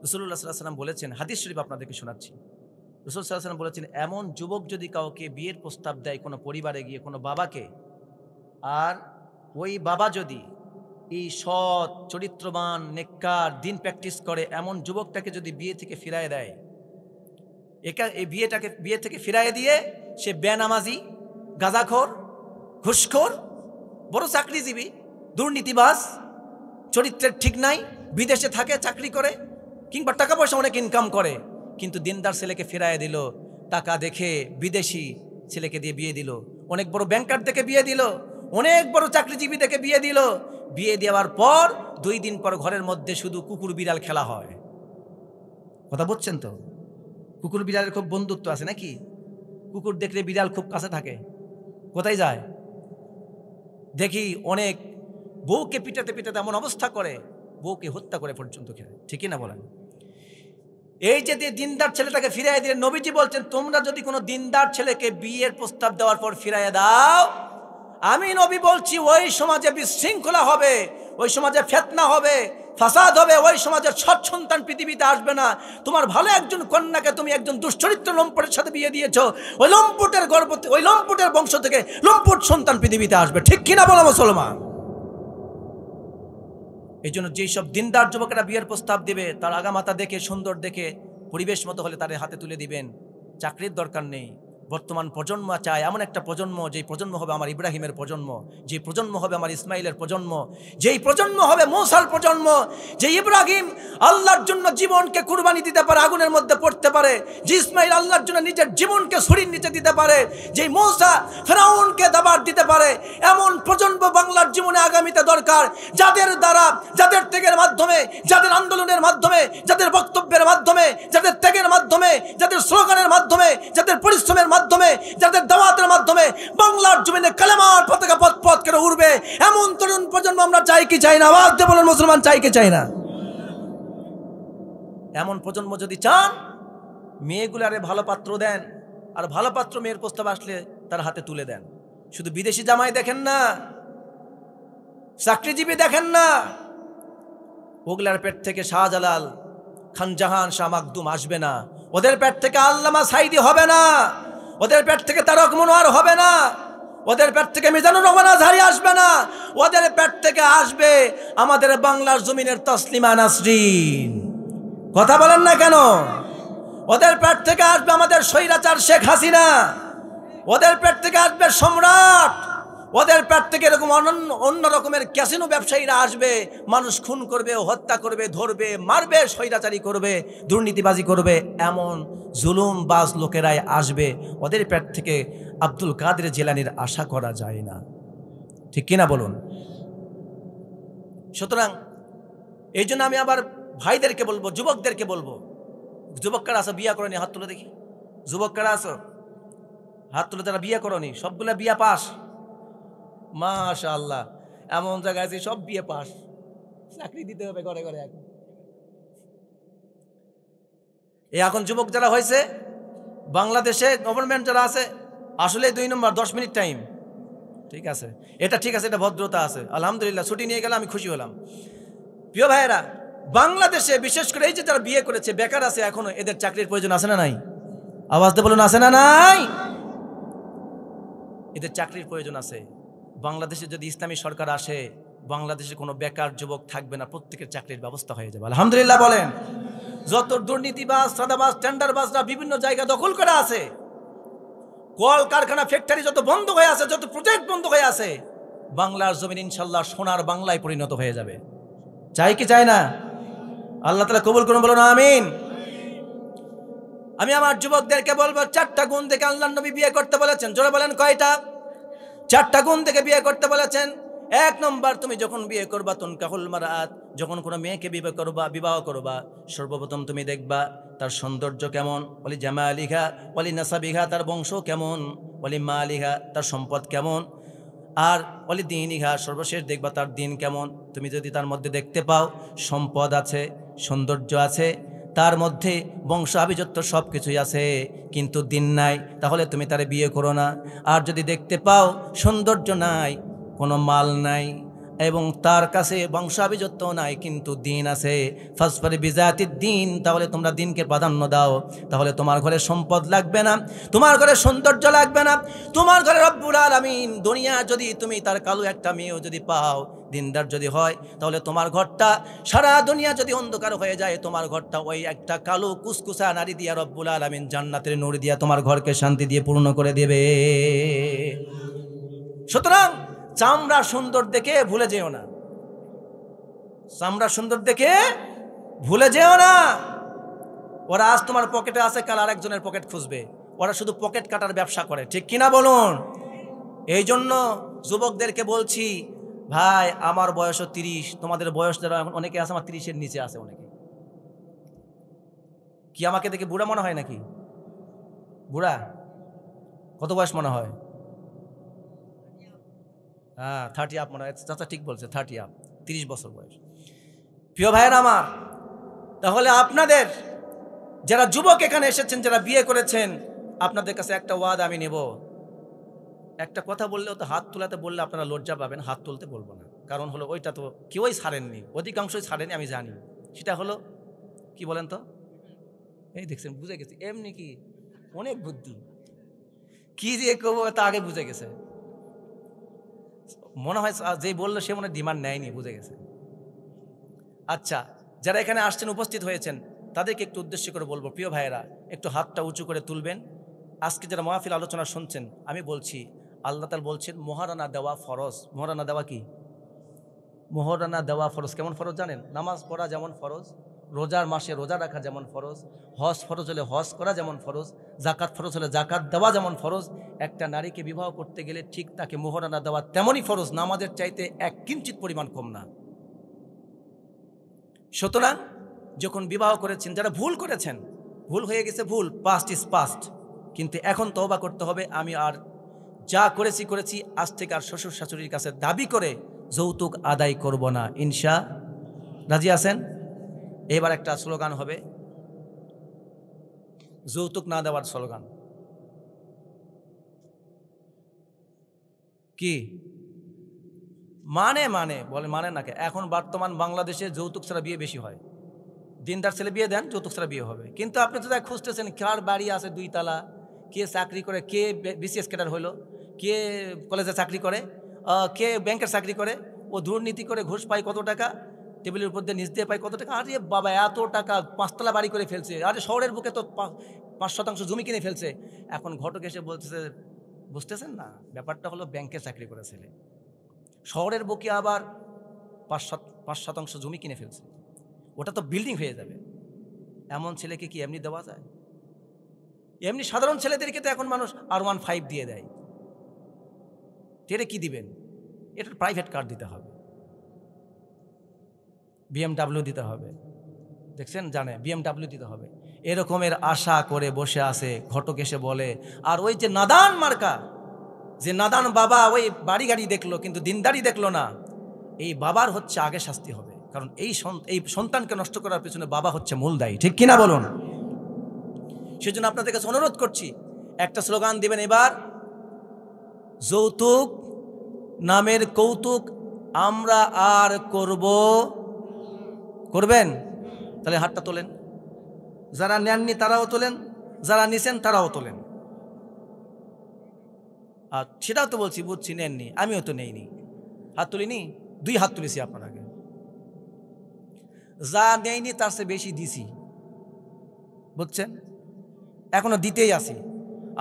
রাসূলুল্লাহ সাল্লাল্লাহু আলাইহি ওয়াসাল্লাম বলেছেন, হাদিস শরীফ আপনাদেরকে শোনাচ্ছি। রাসূল সাল্লাল্লাহু আলাইহি ওয়াসাল্লাম বলেছেন, এমন যুবক যদি কাউকে বিয়ের প্রস্তাব দেয় কোনো পরিবারে গিয়ে কোনো বাবাকে, আর ওই বাবা যদি এই সৎ চরিত্রবান নেককার দিন প্র্যাকটিস করে এমন যুবকটাকে যদি বিয়ে থেকে ফিরায় দেয়, এই বিয়ে থেকে ফিরায় দিয়ে সে বেনামাজি, গাঁজাখোর, ঘুষখোর, বড় চাকরিজীবী, দুর্নীতিবাজ, চরিত্রের ঠিক নাই, বিদেশে থাকে, চাকরি করে, কিংবা টাকা পয়সা অনেক ইনকাম করে, কিন্তু দিনদার ছেলেকে ফিরায় দিল, টাকা দেখে বিদেশি ছেলেকে দিয়ে বিয়ে দিল, অনেক বড় ব্যাংকার থেকে বিয়ে দিল, অনেক বড় চাকরিজীবী থেকে বিয়ে দিল। বিয়ে দেওয়ার পর 2 দিন পর ঘরের মধ্যে শুধু কুকুর বিড়াল খেলা হয়। কথা বুঝছেন তো? কুকুর বিড়ালের খুব বন্ধুত্ব আছে নাকি? কুকুর দেখলে বিড়াল খুব কাছে থাকে, কোথায় যায় দেখি অনেক বউকে পিটাতে পিটাতে এমন অবস্থা করে, বউকে হত্যা করে পর্যন্ত খেলে। ঠিকই না বলেন? এই যে দিনদার ছেলেটাকে ফিরাইয়া দিলেন, নবীজি বলছেন, তোমরা যদি কোনো দিনদার ছেলেকে বিয়ের প্রস্তাব দেওয়ার পর ফিরাইয়া দাও, আমি নবী বলছি ওই সমাজে বিশৃঙ্খলা হবে, ওই সমাজে ফিতনা হবে, ফাসাদ হবে, ওই সমাজের সৎ সন্তান পৃথিবীতে আসবে না। তোমার ভালো একজন কন্যাকে তুমি একজন দুশ্চরিত্র লম্পটের সাথে বিয়ে দিয়েছো, ওই লম্পটের গর্ভতে, ওই লম্পটের বংশ থেকে লম্পট সন্তান পৃথিবীতে আসবে। ঠিক কিনা বলো মুসলমান? এই জন্য যেই সব দিনদার যুবকেরা বিয়ের প্রস্তাব দিবে, তার আগামাতা দেখে, সুন্দর দেখে, পরিবেশ মতো হলে তাদের হাতে তুলে দিবেন। চাকরির দরকার নেই, বর্তমান প্রজন্ম চায় এমন একটা প্রজন্ম, যেই প্রজন্ম হবে আমার ইব্রাহিমের প্রজন্ম, যেই প্রজন্ম হবে আমার ইসমাইলের প্রজন্ম, যেই প্রজন্ম হবে মূসার প্রজন্ম, যে ইব্রাহিম আল্লাহর জন্য জীবনকে কুরবানি দিতে পারে, আগুনের মধ্যে পড়তে পারে, যে ইসমাইল আল্লাহর জন্য নিজের জীবনকে ছুরির নিচে দিতে পারে, যেই মূসা ফেরাউনকে দাবার দিতে পারে। এমন প্রজন্ম বাংলার জীবনে আগামীতে দরকার, যাদের দ্বারা, যাদের ত্যাগের মাধ্যমে, যাদের আন্দোলনের মাধ্যমে, যাদের বক্তব্যের মাধ্যমে, যাদের ত্যাগের মাধ্যমে, যাদের স্লোগানের মাধ্যমে, যাদের পরিশ্রমের মাধ্যমে, যাদের দাওয়াতের মাধ্যমে বাংলার জমিনে কালেমার পতাকা পথ পথ করে উড়বে, এমন তরুণ প্রজন্ম আমরা চাই কি চাই না? আওয়াজ দিয়ে বলেন মুসলমান, চাই কি চাই না? এমন প্রজন্ম যদি চান, মেয়েগুলারে ভালো পাত্র দেন, আর ভালো পাত্র মেয়ের প্রস্তাব আসলে তার হাতে তুলে দেন। শুধু বিদেশি জামাই দেখেন না, চাকরিজীবী দেখেন না। ওগুলার পেট থেকে শাহজালাল, খানজাহান, শাহ মাকদুম আসবে না। ওদের পেট থেকে আল্লামা সাইদি হবে না। ওদের পেট থেকে তারক মনোয়ার হবে না। ওদের পেট থেকে মিজানুর রহমান আজহারি আসবে না। ওদের পেট থেকে আসবে আমাদের বাংলার জমিনের তসলিমা নাসরিন। কথা বলেন না কেন? ওদের পেট থেকে আসবে আমাদের স্বৈরাচার শেখ হাসিনা। ওদের পেট থেকে আসবে সম্রাট। ওদের পেট থেকে এরকম অন্য রকমের ক্যাসিনো ব্যবসায়ীরা আসবে, মানুষ খুন করবে, হত্যা করবে, ধরবে, মারবে, স্বৈরাচারী করবে, দুর্নীতিবাজি করবে, এমন জুলুমবাজ লোকেরাই আসবে। ওদের পেট থেকে আব্দুল কাদের জিলানীর আশা করা যায় না, ঠিক কিনা বলুন? সুতরাং এই জন্য আমি আবার ভাইদেরকে বলবো, যুবকদেরকে বলবো, যুবকরা আসো বিয়া করনি, হাত তুলে দেখি। যুবকরা আসো, হাত তুলে, যারা বিয়ে করনি, সবগুলা বিয়া পাস, মাশাআল্লাহ। এমন জায়গায় আছে সব বিয়ে পাস, চাকরি দিতে হবে ঘরে ঘরে। এখন যুবক যারা হয়েছে বাংলাদেশে, গভর্নমেন্ট যারা আছে, আসলে 2 নম্বর 10 মিনিট টাইম, ঠিক আছে, এটা ঠিক আছে, এটা ভদ্রতা আছে, আলহামদুলিল্লাহ। ছুটি নিয়ে গেলে আমি খুশি হলাম। প্রিয় ভাইয়েরা, বাংলাদেশে বিশেষ করে এই যে যারা বিয়ে করেছে, বেকার আছে এখনো, এদের চাকরির প্রয়োজন আছে না নাই? আওয়াজ দিয়ে বলুন, আছে না নাই? এদের চাকরির প্রয়োজন আছে। বাংলাদেশে যদি ইসলামী সরকার আসে, বাংলাদেশে কোনো বেকার যুবক থাকবে না, প্রত্যেকের চাকরির ব্যবস্থা হয়ে যাবে, আলহামদুলিল্লাহ বলেন। যত দুর্নীতিবাজ, সাদাবাজ, টেন্ডারবাজরা বিভিন্ন জায়গা দখল করে আছে, কল কারখানা, ফ্যাক্টরি যত বন্ধ হয়ে আছে, যত প্রজেক্ট বন্ধ হয়ে আছে, বাংলার জমিন ইনশাল্লাহ সোনার বাংলায় পরিণত হয়ে যাবে। চাই কি চাই না? আল্লাহ তাআলা কবুল করুন, বলুন আমিন। আমি আমার যুবকদেরকে বলবো, 4টা গুণ দেখে আল্লাহর নবী বিয়ে করতে বলেছেন। জোরে বলেন, কয়টা? 4টা গুণ দেখে বিয়ে করতে বলেছেন। 1 নম্বর, তুমি যখন বিয়ে করবা, তুনকাহুল মারাত, যখন কোনো মেয়েকে বিবাহ করবা, সর্বপ্রথম তুমি দেখবা তার সৌন্দর্য কেমন, ওলি জামালিহা ওলি নাসাবিহা, তার বংশ কেমন, ওলি মালিহা, তার সম্পদ কেমন, আর ওলি দীনিহা, সর্বশেষ দেখবা তার দিন কেমন। তুমি যদি তার মধ্যে দেখতে পাও সম্পদ আছে, সৌন্দর্য আছে, তার মধ্যে বংশ আভিজাত্য সব কিছুই আছে, কিন্তু দিন নাই, তাহলে তুমি তারে বিয়ে করো না। আর যদি দেখতে পাও সৌন্দর্য নাই, কোনো মাল নাই, এবং তার কাছে বংশ আভিজাত্য নাই, কিন্তু দিন আছে, ফাসফারি বিজাতিদ দিন, তাহলে তোমরা দিনকে প্রাধান্য দাও। তাহলে তোমার ঘরে সম্পদ লাগবে না, তোমার ঘরে সৌন্দর্য লাগবে না, তোমার ঘরে রব্বুল আলামিন দুনিয়া যদি তুমি তার কালো একটা মেয়েও যদি পাও, দিনদার যদি হয়, তাহলে তোমার ঘরটা, সারা দুনিয়া যদি অন্ধকার হয়ে যায়, তোমার ঘরটা ওই একটা কালো কুসকুসা নারী দিয়া রব্বুল আলামিন জান্নাতের নূর দিয়া তোমার ঘরকে শান্তি দিয়ে পূর্ণ করে দেবে। সুতরাং চামড়া সুন্দর দেখে ভুলে যেও না, চামড়া সুন্দর দেখে ভুলে যেও না। ওরা আজ তোমার পকেটে আছে, কাল আরেকজনের পকেট খুঁজবে। ওরা শুধু পকেট কাটার ব্যবসা করে, ঠিক কিনা বলুন? এই জন্য যুবকদেরকে বলছি, ভাই আমার বয়স 30, তোমাদের বয়স যারা অনেকে আছে আমার 30-এর নিচে আছে অনেকে। কি আমাকে দেখে বুড়া মনে হয় নাকি? বুড়া কত বয়স মনে হয়? হ্যাঁ, 30 আপ মনে হয়। চাচা ঠিক বলছে, 30 আপ, 30 বছর বয়স। প্রিয় ভাইয়েরা আমার, তাহলে আপনাদের যারা যুবক এখানে এসেছেন, যারা বিয়ে করেছেন, আপনাদের কাছে একটা ওয়াদা আমি নেব। একটা কথা বললেও তো হাত তোলাতে বললে আপনারা লজ্জা পাবেন, হাত তুলতে বলবো না। কারণ হলো ওইটা তো কেউই ছাড়েননি, অধিকাংশই ছাড়েনি, আমি জানি। সেটা হলো কি বলেন তো? এই দেখছেন, বুঝে গেছি। এমনি কি অনেক বুদ্ধি, কি দিয়ে করবো তা আগে বুঝে গেছে। মনে হয় যে বললো সে মনে ডিমান্ড নেয়নি, বুঝে গেছে। আচ্ছা, যারা এখানে আসছেন, উপস্থিত হয়েছেন, তাদেরকে একটু উদ্দেশ্য করে বলবো, প্রিয় ভাইয়েরা, একটু হাতটা উঁচু করে তুলবেন। আজকে যারা মাহফিল আলোচনা শুনছেন, আমি বলছি আল্লাহ তাআলা বলছেন মোহরানা দেওয়া ফরজ। মোহরানা দেওয়া কি? মোহরানা দেওয়া ফরজ। কেমন ফরজ জানেন? নামাজ পড়া যেমন ফরজ, রোজার মাসে রোজা রাখা যেমন ফরজ, হজ ফরজ হলে হজ করা যেমন ফরজ, জাকাত ফরজ হলে জাকাত দেওয়া যেমন ফরজ, একটা নারীকে বিবাহ করতে গেলে ঠিক তাকে মোহরানা দেওয়া তেমনই ফরজ, নামাজের চাইতে এক কিঞ্চিত পরিমাণ কম না। সুতরাং যখন বিবাহ করেছেন, যারা ভুল করেছেন, ভুল হয়ে গেছে, ভুল, পাস্ট ইজ পাস্ট, কিন্তু এখন তওবা করতে হবে। আমি আর যা করেছি, আজ থেকে আর শ্বশুর শাশুড়ির কাছে দাবি করে যৌতুক আদায় করব না। ইনশা রাজি আছেন? এবার একটা স্লোগান হবে, যৌতুক না দেওয়ার স্লোগান। কি মানে? বলে মানে নাকি? এখন বর্তমান বাংলাদেশে যৌতুক ছাড়া বিয়ে বেশি হয়। দিনদার ছেলে বিয়ে দেন, যৌতুক ছাড়া বিয়ে হবে। কিন্তু আপনি তো খুঁজতেছেন কার বাড়ি আছে 2 তালা, কে চাকরি করে, কে বিসিএস ক্যাডার হলো, কে কলেজে চাকরি করে, কে ব্যাংকের চাকরি করে, ও দুর্নীতি করে ঘুষ পায় কত টাকা, টেবিলের উপর দিয়ে নিচ দিয়ে পায় কত টাকা। আরে বাবা, এত টাকা, 5 তলা বাড়ি করে ফেলছে। আরে শহরের বুকে তো 5% জমি কিনে ফেলছে। এখন ঘটক এসে বলতেছে, বুঝতেছেন না, ব্যাপারটা হলো ব্যাংকের চাকরি করে ছেলে, শহরের বুকে আবার 5% জমি কিনে ফেলছে, ওটা তো বিল্ডিং হয়ে যাবে। এমন ছেলেকে কি এমনি দেওয়া যায়? এমনি সাধারণ ছেলেদেরকে তো এখন মানুষ R15 দিয়ে দেয়। এটা কি দিবেন? এটা প্রাইভেট কার দিতে হবে, BMW দিতে হবে। দেখছেন, জানে BMW দিতে হবে। এরকমের আশা করে বসে আছে। ঘটক এসে বলে, আর ওই যে নাদান মার্কা, যে নাদান বাবা ওই বাড়ি গাড়ি দেখলো কিন্তু দিনদারি দেখলো না, এই বাবার হচ্ছে আগে শাস্তি হবে। কারণ এই সন্তানকে নষ্ট করার পেছনে বাবা হচ্ছে মূল দায়ী। ঠিক কিনা বলুন? সেজন্য আপনাদের কাছে অনুরোধ করছি, একটা স্লোগান দিবেন এবার, যৌতুক নামের কৌতুক আমরা আর করবেন? তাহলে হাতটা তোলেন। যারা নেননি তারাও তোলেন, যারা নিছেন তারাও তোলেন। আর সেটাও তো বলছি, বুঝছি নেননি, আমিও তো নেইনি, হাত তুলিনি, 2 হাত তুলেছি আপনার আগে। যা নেইনি তার চেয়ে বেশি দিছি, বুঝছেন? এখনো দিতেই আসি।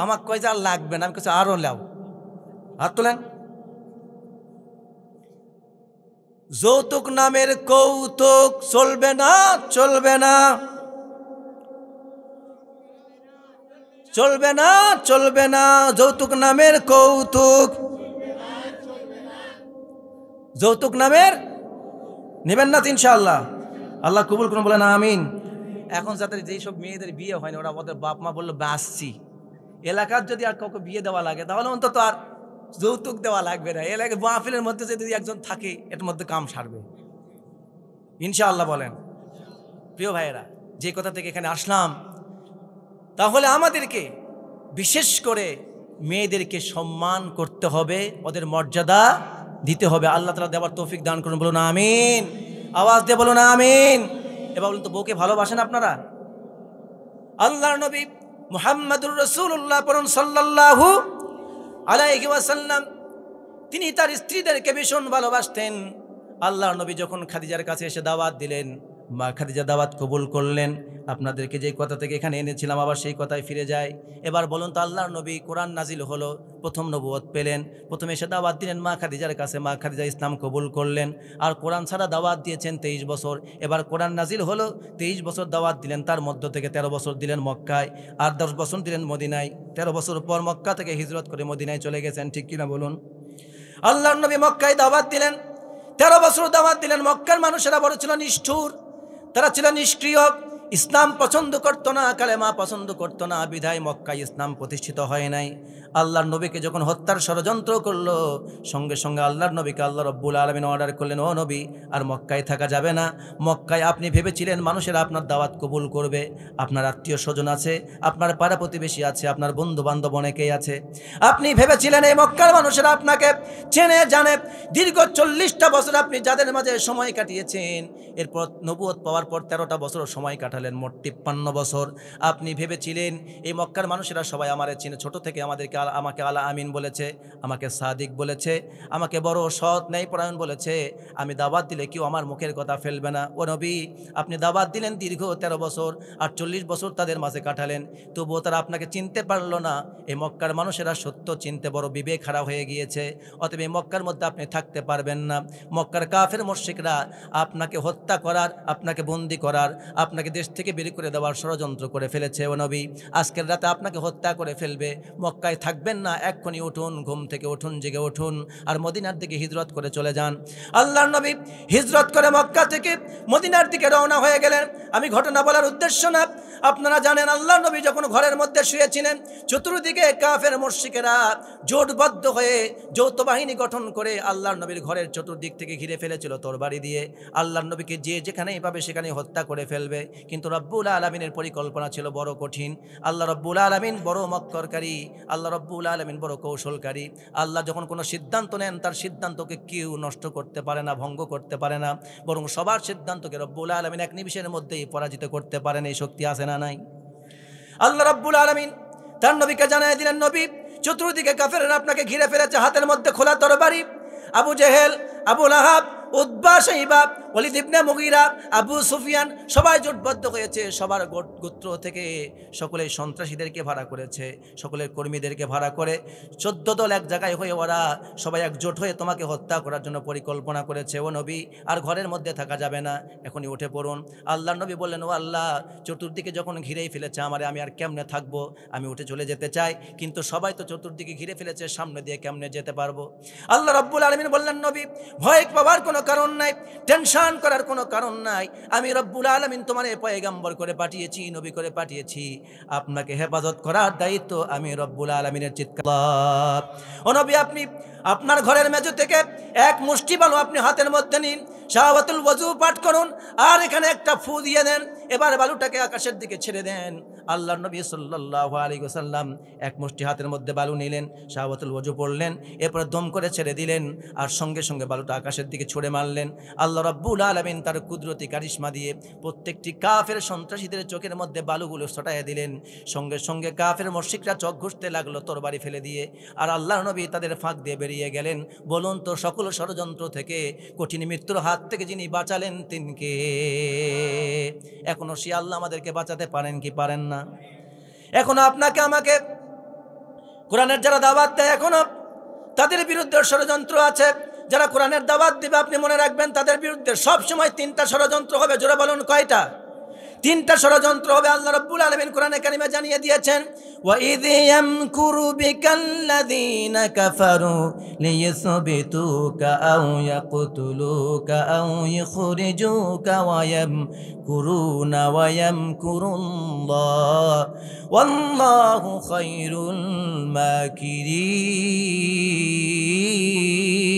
আমার কয় যা লাগবে না, আমি কাছে আরো লাও। হাত তোলেন। যৌতুক নামের কৌতুক চলবে না, চলবে না, চলবে না, চলবে না। যৌতুক নামের কৌতুক, যৌতুক নামের নেবেন না ইনশাআল্লাহ। আল্লাহ কবুল করুন, বলেন আমিন। এখন যাদের যেই সব মেয়েদের বিয়ে হয় না, ওরা ওদের বাপ মা বললো বাসছি, এলাকার যদি আর কাউকে বিয়ে দেওয়া লাগে তাহলে অন্তত আর যৌতুক দেওয়া লাগবে না। এলাকায় মাহফিলের মধ্যে যদি একজন থাকে, এর মধ্যে কাম সারবে ইনশাআল্লাহ। বলেন প্রিয় ভাইয়েরা, যে কথা থেকে এখানে আসলাম, তাহলে আমাদেরকে বিশেষ করে মেয়েদেরকে সম্মান করতে হবে, ওদের মর্যাদা দিতে হবে। আল্লাহ তাআলা দেওয়ার তৌফিক দান করুন, বলুন আমিন। আওয়াজ দিয়ে বলুন আমিন। এবার বলুন তো, বউকে ভালোবাসেন আপনারা? আল্লাহর নবী মুহাম্মদুর রাসূলুল্লাহ পড়ুন সাল্লাল্লাহু আলাইহি ওয়াসাল্লাম, তিনি তার স্ত্রীদেরকে ভীষণ ভালোবাসতেন। আল্লাহর নবী যখন খাদিজার কাছে এসে দাওয়াত দিলেন, মা খাদিজা দাওয়াত কবুল করলেন। আপনাদেরকে যে কথা থেকে এখানে এনেছিলাম আবার সেই কথায় ফিরে যায়। এবার বলুন তো, আল্লাহর নবী কোরআন নাজিল হলো, প্রথম নবুয়ত পেলেন, প্রথমে এসে দাওয়াত দিলেন মা খাদিজার কাছে, মা খাদিজা ইসলাম কবুল করলেন। আর কোরআন ছাড়া দাওয়াত দিয়েছেন 23 বছর। এবার কোরআন নাজিল হলো, 23 বছর দাওয়াত দিলেন, তার মধ্য থেকে 13 বছর দিলেন মক্কায়, আর 10 বছর দিলেন মদিনায়। 13 বছর পর মক্কা থেকে হিজরত করে মদিনায় চলে গেছেন। ঠিক কিনা বলুন? আল্লাহর নবী মক্কায় দাওয়াত দিলেন, 13 বছর দাওয়াত দিলেন। মক্কার মানুষেরা বড় ছিল নিষ্ঠুর, তারা ছিল নিষ্ক্রিয়, ইসলাম পছন্দ করতো না, কালেমা পছন্দ করতো না, বিধায় মক্কায় ইসলাম প্রতিষ্ঠিত হয় নাই। আল্লাহর নবীকে যখন হত্যার ষড়যন্ত্র করলো, সঙ্গে সঙ্গে আল্লাহর নবীকে আল্লাহ রব্বুল আলামিন অর্ডার করলেন, ও নবী, আর মক্কায় থাকা যাবে না। মক্কায় আপনি ভেবেছিলেন মানুষেরা আপনার দাওয়াত কবুল করবে, আপনার আত্মীয় স্বজন আছে, আপনার পাড়া প্রতিবেশী আছে, আপনার বন্ধু বান্ধব অনেকেই আছে, আপনি ভেবেছিলেন এই মক্কার মানুষেরা আপনাকে চেনে জানে। দীর্ঘ 40টা বছর আপনি যাদের মাঝে সময় কাটিয়েছেন, এরপর নবুয়ত পাওয়ার পর 13টা বছর সময় কাটান কাটালেন মোট 53 বছর। আপনি ভেবেছিলেন এই মক্কার মানুষেরা সবাই আমারে চিনে, ছোট থেকে আমাকে আলা আমিন বলেছে, আমাকে সাদিক বলেছে, আমাকে বড় সৎ ন্যায়পরায়ণ বলেছে, আমি দাওয়াত দিলে কেউ আমার মুখের কথা ফেলবে না। ও নবী, আপনি দাওয়াত দিলেন দীর্ঘ 13 বছর, 48 বছর তাদের মাঝে কাটালেন, তবুও তারা আপনাকে চিনতে পারলো না। এই মক্কার মানুষেরা সত্য চিনতে বড় বিবেক হারা হয়ে গিয়েছে। অতএব এই মক্কার মধ্যে আপনি থাকতে পারবেন না। মক্কার কাফের মুশরিকরা আপনাকে হত্যা করার, আপনাকে বন্দী করার, আপনাকে দেশ থেকে বের করে দেওয়ার ষড়যন্ত্র করে ফেলেছে। ও নবী, আজকের রাতে আপনাকে হত্যা করে ফেলবে। মক্কায় থাকবেন না, এক্ষুনি উঠুন, ঘুম থেকে উঠুন, জেগে উঠুন, আর মদিনার দিকে হিজরত করে চলে যান। আল্লাহর নবী হিজরত করে মক্কা থেকে মদিনার দিকে রওনা হয়ে গেলেন। আমি ঘটনা বলার উদ্দেশ্য না, আপনারা জানেন আল্লাহর নবী যখন ঘরের মধ্যে শুয়েছিলেন, চতুর্দিকে কাফের মুশরিকেরা জোটবদ্ধ হয়ে যৌথ বাহিনী গঠন করে আল্লাহর নবীর ঘরের চতুর্দিক থেকে ঘিরে ফেলেছিল তরবারি দিয়ে। আল্লাহর নবীকে যে যেখানেই পাবে সেখানেই হত্যা করে ফেলবে। কিন্তু রব্বুল আলামিনের পরিকল্পনা ছিল বড় কঠিন। আল্লাহ রব্বুল আলামিন বড় মক্করকারী, আল্লাহ রব্বুল আলামিন বড় কৌশলকারী। আল্লাহ যখন কোনো সিদ্ধান্ত নেন, তার সিদ্ধান্তকে কেউ নষ্ট করতে পারে না, ভঙ্গ করতে পারে না, বরং সবার সিদ্ধান্তকে রব্বুল আলামিন এক নিমিষের মধ্যেই পরাজিত করতে পারেন। এই শক্তি আছে না নাই? আল্লাহ রব্বুল আলামিন তার নবীকে জানিয়ে দিলেন, নবী, চতুর্দিকে কাফেররা আপনাকে ঘিরে ফেলেছে, হাতের মধ্যে খোলা তরবারি। আবু জেহেল, আবু লাহাব, উতবা, শাইবা, ওয়ালিদ ইবনে মুগীরা, আবু সুফিয়ান সবাই জোটবদ্ধ হয়েছে। সবার গোত্র থেকে সকলেই সন্ত্রাসীদেরকে ভাড়া করেছে, সকলের কর্মীদেরকে ভাড়া করে 14 দল এক জায়গায় হয়ে ওরা সবাই একজোট হয়ে তোমাকে হত্যা করার জন্য পরিকল্পনা করেছে। ও নবী, আর ঘরের মধ্যে থাকা যাবে না, এখনই উঠে পড়ুন। আল্লাহর নবী বললেন, ও আল্লাহ, চতুর্দিকে যখন ঘিরেই ফেলেছে আমি আর কেমনে থাকবো? আমি উঠে চলে যেতে চাই, কিন্তু সবাই তো চতুর্দিকে ঘিরে ফেলেছে, সামনে দিয়ে কেমনে যেতে পারবো? আল্লাহ রাব্বুল আলামিন বললেন, নবী, ভয় পাওয়ার কোনো কারণ নাই, টেনশন করার কোনো কারণ নাই। আমি রব্বুল আলামিন তোমার পয়গম্বর করে পাঠিয়েছি, নবী করে পাঠিয়েছি, আপনাকে হেফাজত করার দায়িত্ব আমি রব্বুল আলামিনের। চিৎকার! ও নবী, আপনি আপনার ঘরের মেঝে থেকে এক মুষ্টি বালু আপনি হাতের মধ্যে নিন, শাহাওয়াতুল ওযু পাঠ করুন, আর এখানে একটা ফু দিয়ে দেন। এবার বালুটাকে আকাশের দিকে ছেড়ে দেন। আল্লাহর নবী সাল্লাল্লাহু আলাইহি ওয়াসাল্লাম এক মুষ্টি হাতের মধ্যে বালু নিলেন, শাহাওয়াতুল ওযু পড়লেন, এরপর দম করে ছেড়ে দিলেন, আর সঙ্গে সঙ্গে বালুটা আকাশের দিকে ছুঁড়ে মারলেন। আল্লাহ রাব্বুল আলামিন তার কুদরতি কারিশমা দিয়ে প্রত্যেকটি কাফের সন্ত্রাসীদের চোখের মধ্যে বালুগুলো ছটাইয়া দিলেন। সঙ্গে সঙ্গে কাফের মুশরিকরা চোখ ঘুষতে লাগলো তরবারি ফেলে দিয়ে, আর আল্লাহর নবী তাদের ফাঁক দিয়ে বেরিয়ে গেলেন। বলুন তো, সকল ষড়যন্ত্র থেকে, কঠিন মৃত্যুর হাত থেকে যিনি বাঁচালেন তিনকে, এখনো সে আল্লাহ আমাদেরকে বাঁচাতে পারেন কি পারেন না? এখনো আপনাকে আমাকে কোরআনের যারা দাওয়াত দেয়, এখনো তাদের বিরুদ্ধে ষড়যন্ত্র আছে। যারা কোরআনের দাওয়াত দিবে, আপনি মনে রাখবেন, তাদের বিরুদ্ধে সবসময় 3টা ষড়যন্ত্র হবে। জোরে বলুন, কয়টা? 3টা ষড়যন্ত্র হবে। আল্লাহ রাব্বুল আলামিন কোরআনে কারিমে জানিয়ে দিয়েছেন, ওয়া ইয ইয়ামকুরু বিকাল্লাযীনা কাফারু লিয়াসবিতুকা আও ইয়াকতুলুকা আও ইখরিজুকা ওয়া ইয়ামকুরুনা ওয়া ইয়ামকুরুল্লাহ ওয়াল্লাহু খায়রুল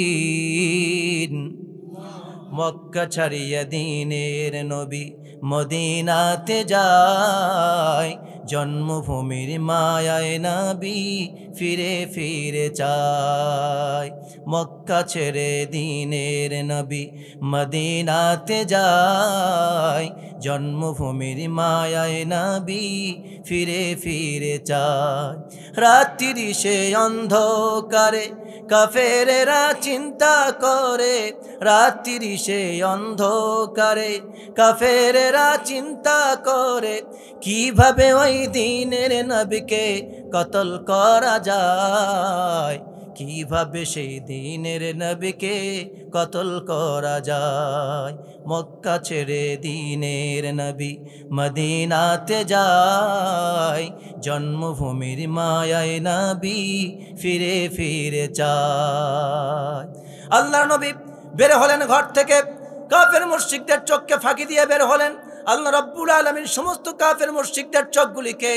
মাকিরিন। মক্কা ছাড়িয়া দিনের নবী মদিনাতে যায়, জন্মভূমির মায়ায় নবী ফিরে ফিরে চায়। মক্কা ছেড়ে দিনের নবী মদিনাতে যায়, জন্মভূমির মায়ায় নবী ফিরে ফিরে চায়। রাত্রির সে অন্ধকারে কাফেরেরা চিন্তা করে, রাত্রির সে অন্ধকারে কাফেরেরা চিন্তা করে, কিভাবে ওই দিনের নবীকে কতল করা যায়, কিভাবে সেই দিনের নবীকে কতল করা যায়। মক্কা ছেড়ে দিনের নবী মদিনাতে যায়, জন্মভূমির মায়ায় নবী ফিরে ফিরে চায়। আল্লাহর নবী বের হলেন ঘর থেকে, কাফের মুশরিকদের চোখকে ফাঁকি দিয়ে বের হলেন। আল্লাহ রাব্বুল আলামিন সমস্ত কাফের মুশরিকদের চোখগুলিকে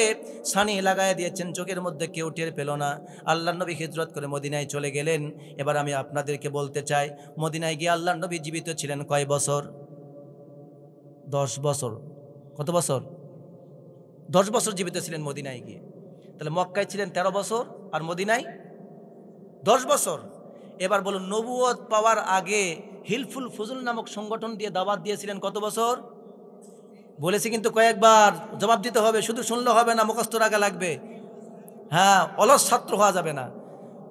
ছানি লাগায় দিয়েছেন, চোখের মধ্যে কেউ টের পেল না। আল্লাহর নবী হিজরত করে মদিনায় চলে গেলেন। এবার আমি আপনাদেরকে বলতে চাই, মদিনায় গিয়ে আল্লাহর নবী জীবিত ছিলেন কয় বছর? 10 বছর। কত বছর? 10 বছর জীবিত ছিলেন মদিনায় গিয়ে। তাহলে মক্কায় ছিলেন 13 বছর, আর মদিনায় 10 বছর। এবার বলুন, নবুয়ত পাওয়ার আগে হিলফুল ফুজুল নামক সংগঠন দিয়ে দাওয়াত দিয়েছিলেন কত বছর? বলেছি কিন্তু কয়েকবার, জবাব দিতে হবে, শুধু শুনলে হবে না, মুখস্থ রাখা লাগবে। হ্যাঁ, অলস ছাত্র হওয়া যাবে না।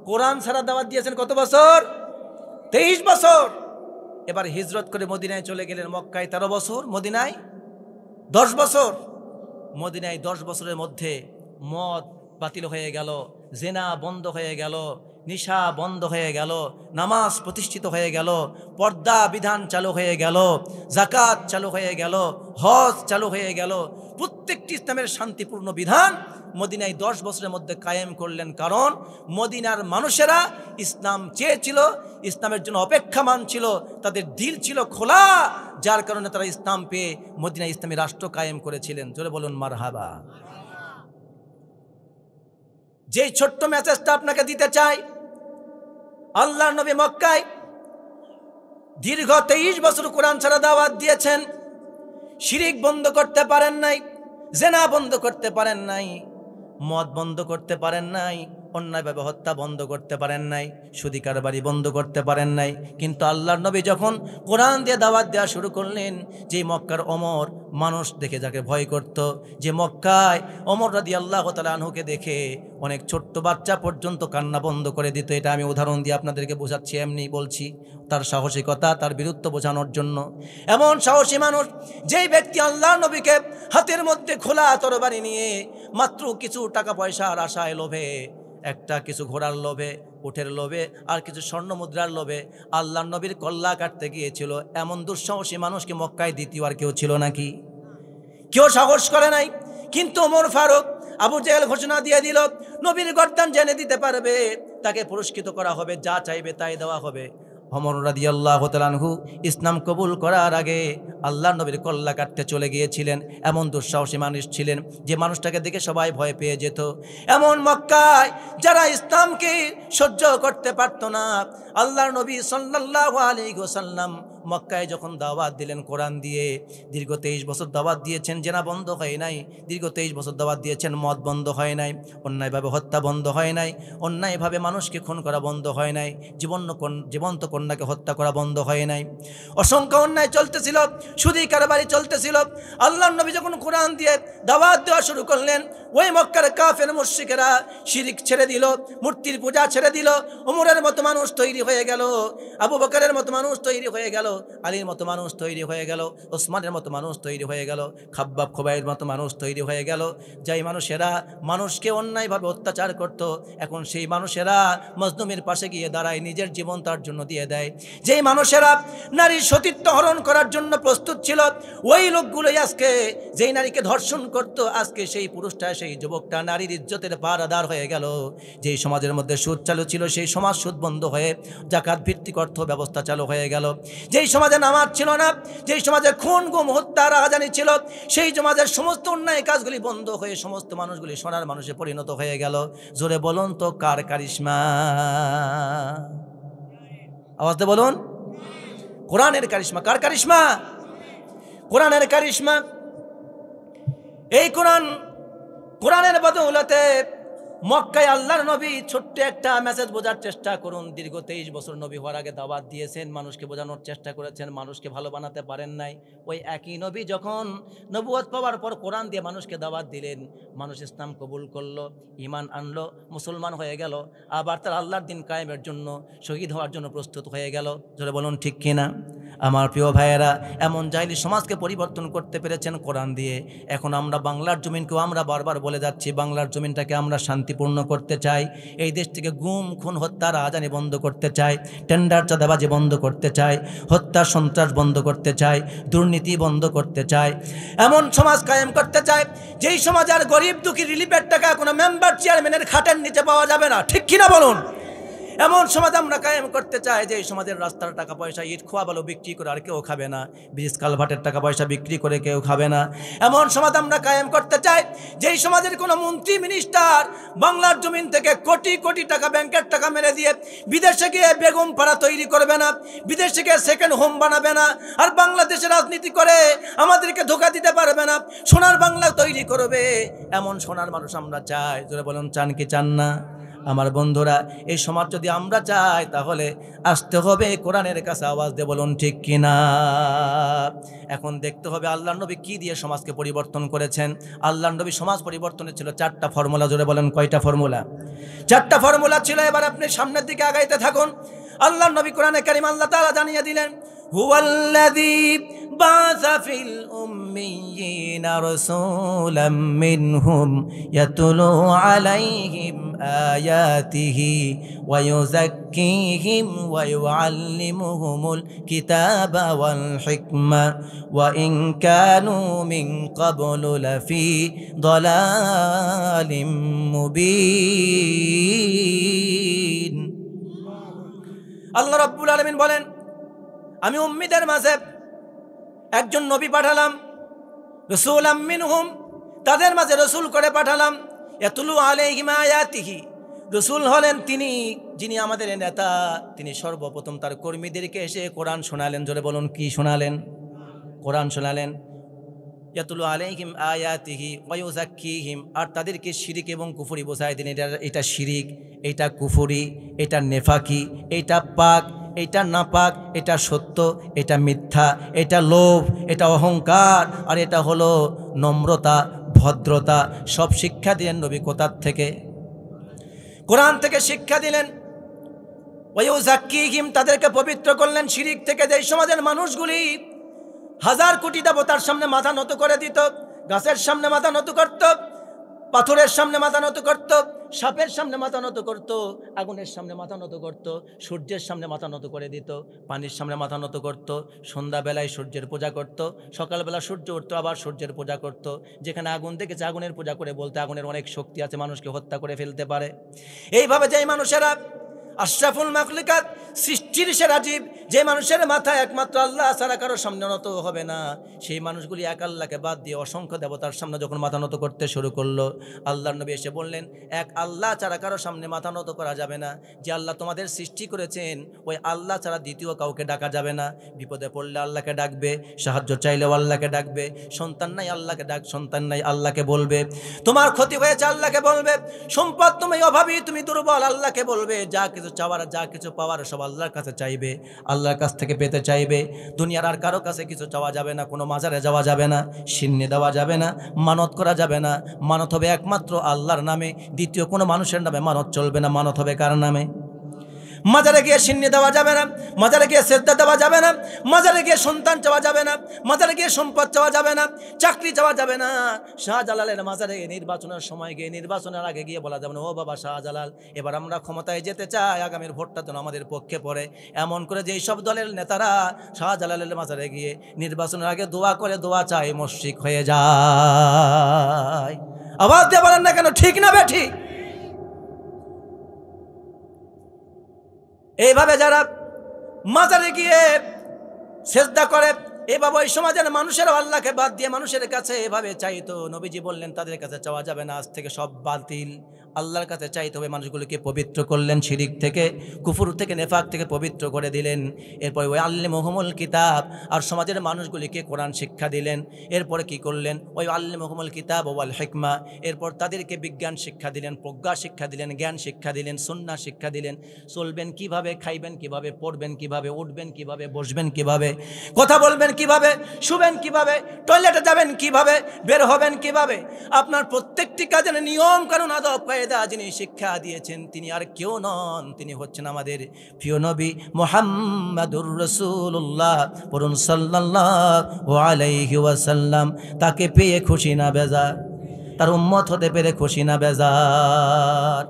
কোরআন ছাড়া দাওয়াত দিয়েছেন কত বছর? 23 বছর। এবার হিজরত করে মদিনায় চলে গেলেন। মক্কায় 13 বছর, মদিনায় 10 বছর। মদিনায় 10 বছরের মধ্যে মদ বাতিল হয়ে গেল, জেনা বন্ধ হয়ে গেল, নিশা বন্ধ হয়ে গেল, নামাজ প্রতিষ্ঠিত হয়ে গেল, পর্দা বিধান চালু হয়ে গেল, জাকাত চালু হয়ে গেল, হজ চালু হয়ে গেল। প্রত্যেকটি ইসলামের শান্তিপূর্ণ বিধান মদিনায় 10 বছরের মধ্যে কায়েম করলেন। কারণ মদিনার মানুষেরা ইসলাম চেয়েছিল, ইসলামের জন্য অপেক্ষামান ছিল, তাদের দিল ছিল খোলা, যার কারণে তারা ইসলাম পেয়ে মদিনায় ইসলামী রাষ্ট্র কায়েম করেছিলেন। জোরে বলুন মারহাবা। যেই ছোট্ট মেসেজটা আপনাকে দিতে চাই, আল্লাহর নবী মক্কায় দীর্ঘ 23 বছর কোরআন ছাড়া দাওয়াত দিয়েছেন। শিরিক বন্ধ করতে পারেন নাই, জেনা বন্ধ করতে পারেন নাই, মদ বন্ধ করতে পারেন নাই, অন্যায়ভাবে হত্যা বন্ধ করতে পারেন নাই, সুদী কারবারি বন্ধ করতে পারেন নাই। কিন্তু আল্লাহর নবী যখন কোরআন দিয়ে দাওয়াত দেওয়া শুরু করলেন, যে মক্কার ওমর মানুষ দেখে যাকে ভয় করত, যে মক্কায় ওমর রাদিয়াল্লাহু তাআলা আনহুকে দেখে অনেক ছোট্ট বাচ্চা পর্যন্ত কান্না বন্ধ করে দিত। এটা আমি উদাহরণ দিয়ে আপনাদেরকে বোঝাচ্ছি, এমনি বলছি তার সাহসিকতা, তার বীরত্ব বোঝানোর জন্য। এমন সাহসী মানুষ, যেই ব্যক্তি আল্লাহর নবীকে হাতের মধ্যে খোলা তরবারি নিয়ে মাত্র কিছু টাকা পয়সার আশায় লোভে, একটা কিছু ঘোড়ার লোভে, উটের লোভে, আর কিছু স্বর্ণ মুদ্রার লোভে আল্লাহর নবীর কল্লা কাটতে গিয়েছিল, এমন দুঃসাহসী মানুষ কি মক্কায় দ্বিতীয় আর কেউ ছিল নাকি? কেউ সাহস করে নাই। কিন্তু ওমর ফারুক, আবু জেহেল ঘোষণা দিয়ে দিল, নবীর গর্দান জেনে দিতে পারবে তাকে পুরস্কৃত করা হবে, যা চাইবে তাই দেওয়া হবে। ওমর রাদিয়াল্লাহু তাআলা আনহু ইসলাম কবুল করার আগে আল্লাহর নবীর কল্লা কাটতে চলে গিয়েছিলেন। এমন দুঃসাহসী মানুষ ছিলেন, যে মানুষটাকে দেখে সবাই ভয় পেয়ে যেত। এমন মক্কায় যারা ইসলামকে সহ্য করতে পারত না, আল্লাহর নবী সাল্লাল্লাহু আলাইহি ওয়াসাল্লাম মক্কায় যখন দাওয়াত দিলেন কোরআন দিয়ে, দীর্ঘ 23 বছর দাওয়াত দিয়েছেন, জেনা বন্ধ হয় নাই। দীর্ঘ 23 বছর দাওয়াত দিয়েছেন, মদ বন্ধ হয় নাই, অন্যায়ভাবে হত্যা বন্ধ হয় নাই, অন্যায়ভাবে মানুষকে খুন করা বন্ধ হয় নাই, জীবন্ত কন্যাকে হত্যা করা বন্ধ হয় নাই। অসংখ্য অন্যায় চলতেছিল, সুদী কারবারি চলতেছিল। আল্লাহর নবী যখন কোরআন দিয়ে দাওয়াত দেওয়া শুরু করলেন, ওই মক্কার কাফের মুশরিকেরা শিরিক ছেড়ে দিল, মূর্তির পূজা ছেড়ে দিল। ওমরের মতো মানুষ তৈরি হয়ে গেল, আবু বকরের মতো মানুষ তৈরি হয়ে গেল, আলীর মতো মানুষ তৈরি হয়ে গেল, ওসমানের মতো মানুষ তৈরি হয়ে গেল, খাব্বাব খোবাইয়ের মতো মানুষ তৈরি হয়ে গেল। যেই মানুষেরা মানুষকে অন্যায়ভাবে অত্যাচার করত, এখন সেই মানুষেরা মজলুমের পাশে গিয়ে দাঁড়ায়, নিজের জীবন তার জন্য দিয়ে দেয়। যেই মানুষেরা নারীর সতীত্ব হরণ করার জন্য প্রস্তুত ছিল, ওই লোকগুলোই আজকে, যেই নারীকে ধর্ষণ করত, আজকে সেই পুরুষটা, সেই যুবকটা নারীর ইজ্জতের পাহারাদার হয়ে গেল। যেই সমাজের মধ্যে সুদ চালু ছিল, সেই সমাজ সুদ বন্ধ হয়ে জাকাত ভিত্তিক অর্থ ব্যবস্থা চালু হয়ে গেল। যেই সমাজে নামাজ ছিল না, যেই সমাজে খুন গুম হত্যা রাহাজানি ছিল, সেই সমাজের সমস্ত অন্যায় কাজগুলি বন্ধ হয়ে সমস্ত মানুষগুলি সোনার মানুষে পরিণত হয়ে গেল। জোরে বলুন তো কার কারিশমা? আওয়াজে বলুন, কোরআনের কারিশমা। কার কারিশমা? কোরআনের কারিশমা। এই কোরআনের বদৌলতে মক্কায় আল্লাহর নবী, ছোট্ট একটা মেসেজ বোঝার চেষ্টা করুন। দীর্ঘ 23 বছর নবী হওয়ার আগে দাওয়াত দিয়েছেন, মানুষকে বোঝানোর চেষ্টা করেছেন, মানুষকে ভালো বানাতে পারেন নাই। ওই একই নবী যখন নবুয়ত পাওয়ার পর কোরআন দিয়ে মানুষকে দাওয়াত দিলেন, মানুষ ইসলাম কবুল করলো, ঈমান আনলো, মুসলমান হয়ে গেল, আবার তার আল্লাহর দিন কায়েমের জন্য শহীদ হওয়ার জন্য প্রস্তুত হয়ে গেল। জোরে বলুন ঠিক কিনা? আমার প্রিয় ভাইয়েরা, এমন জাহিলি সমাজকে পরিবর্তন করতে পেরেছেন কোরআন দিয়ে। এখন আমরা বাংলার জমিনকেও আমরা বারবার বলে যাচ্ছি, বাংলার জমিনটাকে আমরা শান্তিপূর্ণ করতে চাই। এই দেশ থেকে গুম খুন হত্যা রাহাজানি বন্ধ করতে চাই, টেন্ডার চাঁদাবাজি বন্ধ করতে চাই, হত্যা সন্ত্রাস বন্ধ করতে চাই, দুর্নীতি বন্ধ করতে চাই, এমন সমাজ কায়েম করতে চাই যেই সমাজের গরিব দুঃখী রিলিফের টাকা কোনো মেম্বার চেয়ারম্যানের খাটের নিচে পাওয়া যাবে না। ঠিক কিনা বলুন? এমন সমাজ আমরা কায়েম করতে চাই যে সমাজের রাস্তার টাকা পয়সা, ইট খোয়া ভালো বিক্রি করে আর কেউ খাবে না, ব্রিজ কালভার্টের টাকা পয়সা বিক্রি করে কেউ খাবে না। এমন সমাজ আমরা কায়েম করতে চাই যেই সমাজের কোনো মন্ত্রী মিনিস্টার বাংলার জমিন থেকে কোটি কোটি টাকা ব্যাংকের টাকা মেরে দিয়ে বিদেশে গিয়ে বেগম পাড়া তৈরি করবে না, বিদেশে গিয়ে সেকেন্ড হোম বানাবে না, আর বাংলাদেশে রাজনীতি করে আমাদেরকে ধোঁকা দিতে পারবে না, সোনার বাংলা তৈরি করবে। এমন সোনার মানুষ আমরা চাই। জোরে বলুন, চান কি চান না? আমার বন্ধুরা, এই সমাজ যদি আমরা চাই তাহলে আসতে হবে কোরআনের কাছে, আওয়াজ দিয়ে বলুন ঠিক কিনা। এখন দেখতে হবে আল্লাহর নবী কি দিয়ে সমাজকে পরিবর্তন করেছেন। আল্লাহর নবী সমাজ পরিবর্তনের ছিল 4টা ফর্মুলা। জোরে বলেন কয়টা ফর্মুলা? 4টা ফর্মুলা ছিল। এবার আপনি সামনের দিকে আগাইতে থাকুন। আল্লাহর নবী কোরআনে কারীম আল্লাহ তাআলা জানিয়ে দিলেন, হুয়াল্লাযী বা'সা ফিল উম্মিয়িনা রাসূলাম মিনহুম ইয়াতলু আলাইহিম আয়াতিহি ওয়া ইউযাক্কিহিম ওয়া ইউআল্লিমুহুমুল কিতাবা ওয়াল হিকমা ওয়া ইন কানু মিন ক্বাবলু লাফি দালালিম মুবিন। আল্লাহ রাব্বুল আলামিন বলেন, আমি উম্মীদের মাঝে একজন নবী পাঠালাম, রাসূলাম মিনহুম, তাদের মাঝে রসুল করে পাঠালাম, ইয়াতলু আলাইহিম আয়াতিহি, রসুল হলেন তিনি যিনি আমাদের নেতা, তিনি সর্বপ্রথম তার কর্মীদেরকে এসে কোরআন শোনালেন। জোরে বলুন কি শোনালেন? কোরআন শোনালেন। ইয়াতলু আলাইহিম আয়াতিহি ওয়া ইউযাক্কিহিম, আর তাদেরকে শিরিক এবং কুফরি বোঝায় দিন। এটা শিরিক, এটা কুফরি, এটা নেফাকি, এটা পাক, এটা নাপাক, এটা সত্য, এটা মিথ্যা, এটা লোভ, এটা অহংকার, আর এটা হলো নম্রতা, ভদ্রতা। সব শিক্ষা দিলেন নবী কোথার থেকে? কোরআন থেকে শিক্ষা দিলেন। ওয়া ইউযাক্কিহিম, তাদেরকে পবিত্র করলেন শিরিক থেকে। যেই সমাজের মানুষগুলি হাজার কোটি দেবতার সামনে মাথা নত করে দিত, গাছের সামনে মাথা নত করত, পাথরের সামনে মাথা নত করত, সাপের সামনে মাথা নত করত, আগুনের সামনে মাথা নত করত, সূর্যের সামনে মাথা নত করে দিত, পানির সামনে মাথা নত করত, সন্ধ্যাবেলায় সূর্যের পূজা করত, সকালবেলা সূর্য উঠতো আবার সূর্যের পূজা করত। যেখানে আগুন দেখেছে আগুনের পূজা করে, বলতে আগুনের অনেক শক্তি আছে, মানুষকে হত্যা করে ফেলতে পারে। এইভাবে যেই মানুষেরা আশরাফুল মাখলুকাত, সৃষ্টির সেরা জীব, যে মানুষের মাথায় একমাত্র আল্লাহ ছাড়া কারো সামনে নত হবে না, সেই মানুষগুলি এক আল্লাহকে বাদ দিয়ে অসংখ্য দেবতার সামনে যখন মাথা নত করতে শুরু করলো, আল্লাহর নবী এসে বললেন, এক আল্লাহ ছাড়া কারো সামনে মাথা নত করা যাবে না। যে আল্লাহ তোমাদের সৃষ্টি করেছেন, ওই আল্লাহ ছাড়া দ্বিতীয় কাউকে ডাকা যাবে না। বিপদে পড়লে আল্লাহকে ডাকবে, সাহায্য চাইলেও আল্লাহকে ডাকবে, সন্তান নাই আল্লাহকে সন্তান নাই আল্লাহকে বলবে, তোমার ক্ষতি হয়েছে আল্লাহকে বলবে, সম্পদ তুমি অভাবী, তুমি দুর্বল, আল্লাহকে বলবে, যা কিছু চাওয়ার, যা কিছু পাওয়ার সব আল্লাহর কাছে চাইবে, আল্লাহর কাছ থেকে পেতে চাইবে। দুনিয়ার আর কারো কাছে কিছু চাওয়া যাবে না, কোনো মাজারে যাওয়া যাবে না, সিন্নি দেওয়া যাবে না, মানত করা যাবে না। মানত হবে একমাত্র আল্লাহর নামে, দ্বিতীয় কোনো মানুষের নামে মানত চলবে না। মানত হবে কার নামে? মাজারে গিয়ে সিন্নি দেওয়া যাবে না, মাজারে গিয়ে সেজদা দেওয়া যাবে না, মাজারে গিয়ে সন্তান চাওয়া যাবে না, মাজারে গিয়ে সম্পদ চাওয়া যাবে না, চাকরি চাওয়া যাবে না। শাহজালালের মাজারে নির্বাচনের সময় গিয়ে, নির্বাচনের আগে গিয়ে বলা যাবে না, ও বাবা শাহজালাল, এবার আমরা ক্ষমতায় যেতে চাই, আগামীর ভোটটা যেন আমাদের পক্ষে পড়ে। এমন করে যেই সব দলের নেতারা শাহজালালের মাজারে গিয়ে নির্বাচনের আগে দোয়া করে, দোয়া চায়, মুশরিক হয়ে যায়। আওয়াজ দিয়ে বলেন না কেন, ঠিক না বেঠিক? এইভাবে যারা মাজারে গিয়ে সেজদা করে, এভাবে ওই সমাজের মানুষেরা আল্লাহকে বাদ দিয়ে মানুষের কাছে এভাবে চাইতো, নবীজি বললেন তাদের কাছে চাওয়া যাবে না, আজ থেকে সব বাতিল, আল্লাহর কাছে চাইতে হবে। মানুষগুলোকে পবিত্র করলেন শিরিক থেকে, কুফর থেকে, নেফাক থেকে পবিত্র করে দিলেন। এরপরে ওই আল্লিমুহুমুল কিতাব, আর সমাজের মানুষগুলিকে কোরআন শিক্ষা দিলেন। এরপরে কি করলেন? ওই আল্লিমুহুমুল কিতাব ওয়াল হিকমা, এরপর তাদেরকে বিজ্ঞান শিক্ষা দিলেন, প্রজ্ঞা শিক্ষা দিলেন, জ্ঞান শিক্ষা দিলেন, সুন্নাহ শিক্ষা দিলেন। চলবেন কিভাবে, খাইবেন কিভাবে, পড়বেন কিভাবে, উঠবেন কিভাবে, বসবেন কিভাবে, কথা বলবেন কিভাবে, শুবেন কিভাবে, টয়লেটে যাবেন কিভাবে, বের হবেন কিভাবে, আপনার প্রত্যেকটি কাজের নিয়ম কানুন আদব কায়দা যিনি শিক্ষা দিয়েছেন, তিনি আর কেউ নন, তিনি হচ্ছেন আমাদের প্রিয় নবী মুহাম্মাদুর রাসূলুল্লাহ। পড়ুন সাল্লাল্লাহু আলাইহি ওয়াসাল্লাম। তাকে পেয়ে খুশি না বেজার? তার উম্মত হতে পেরে খুশি না বেজার?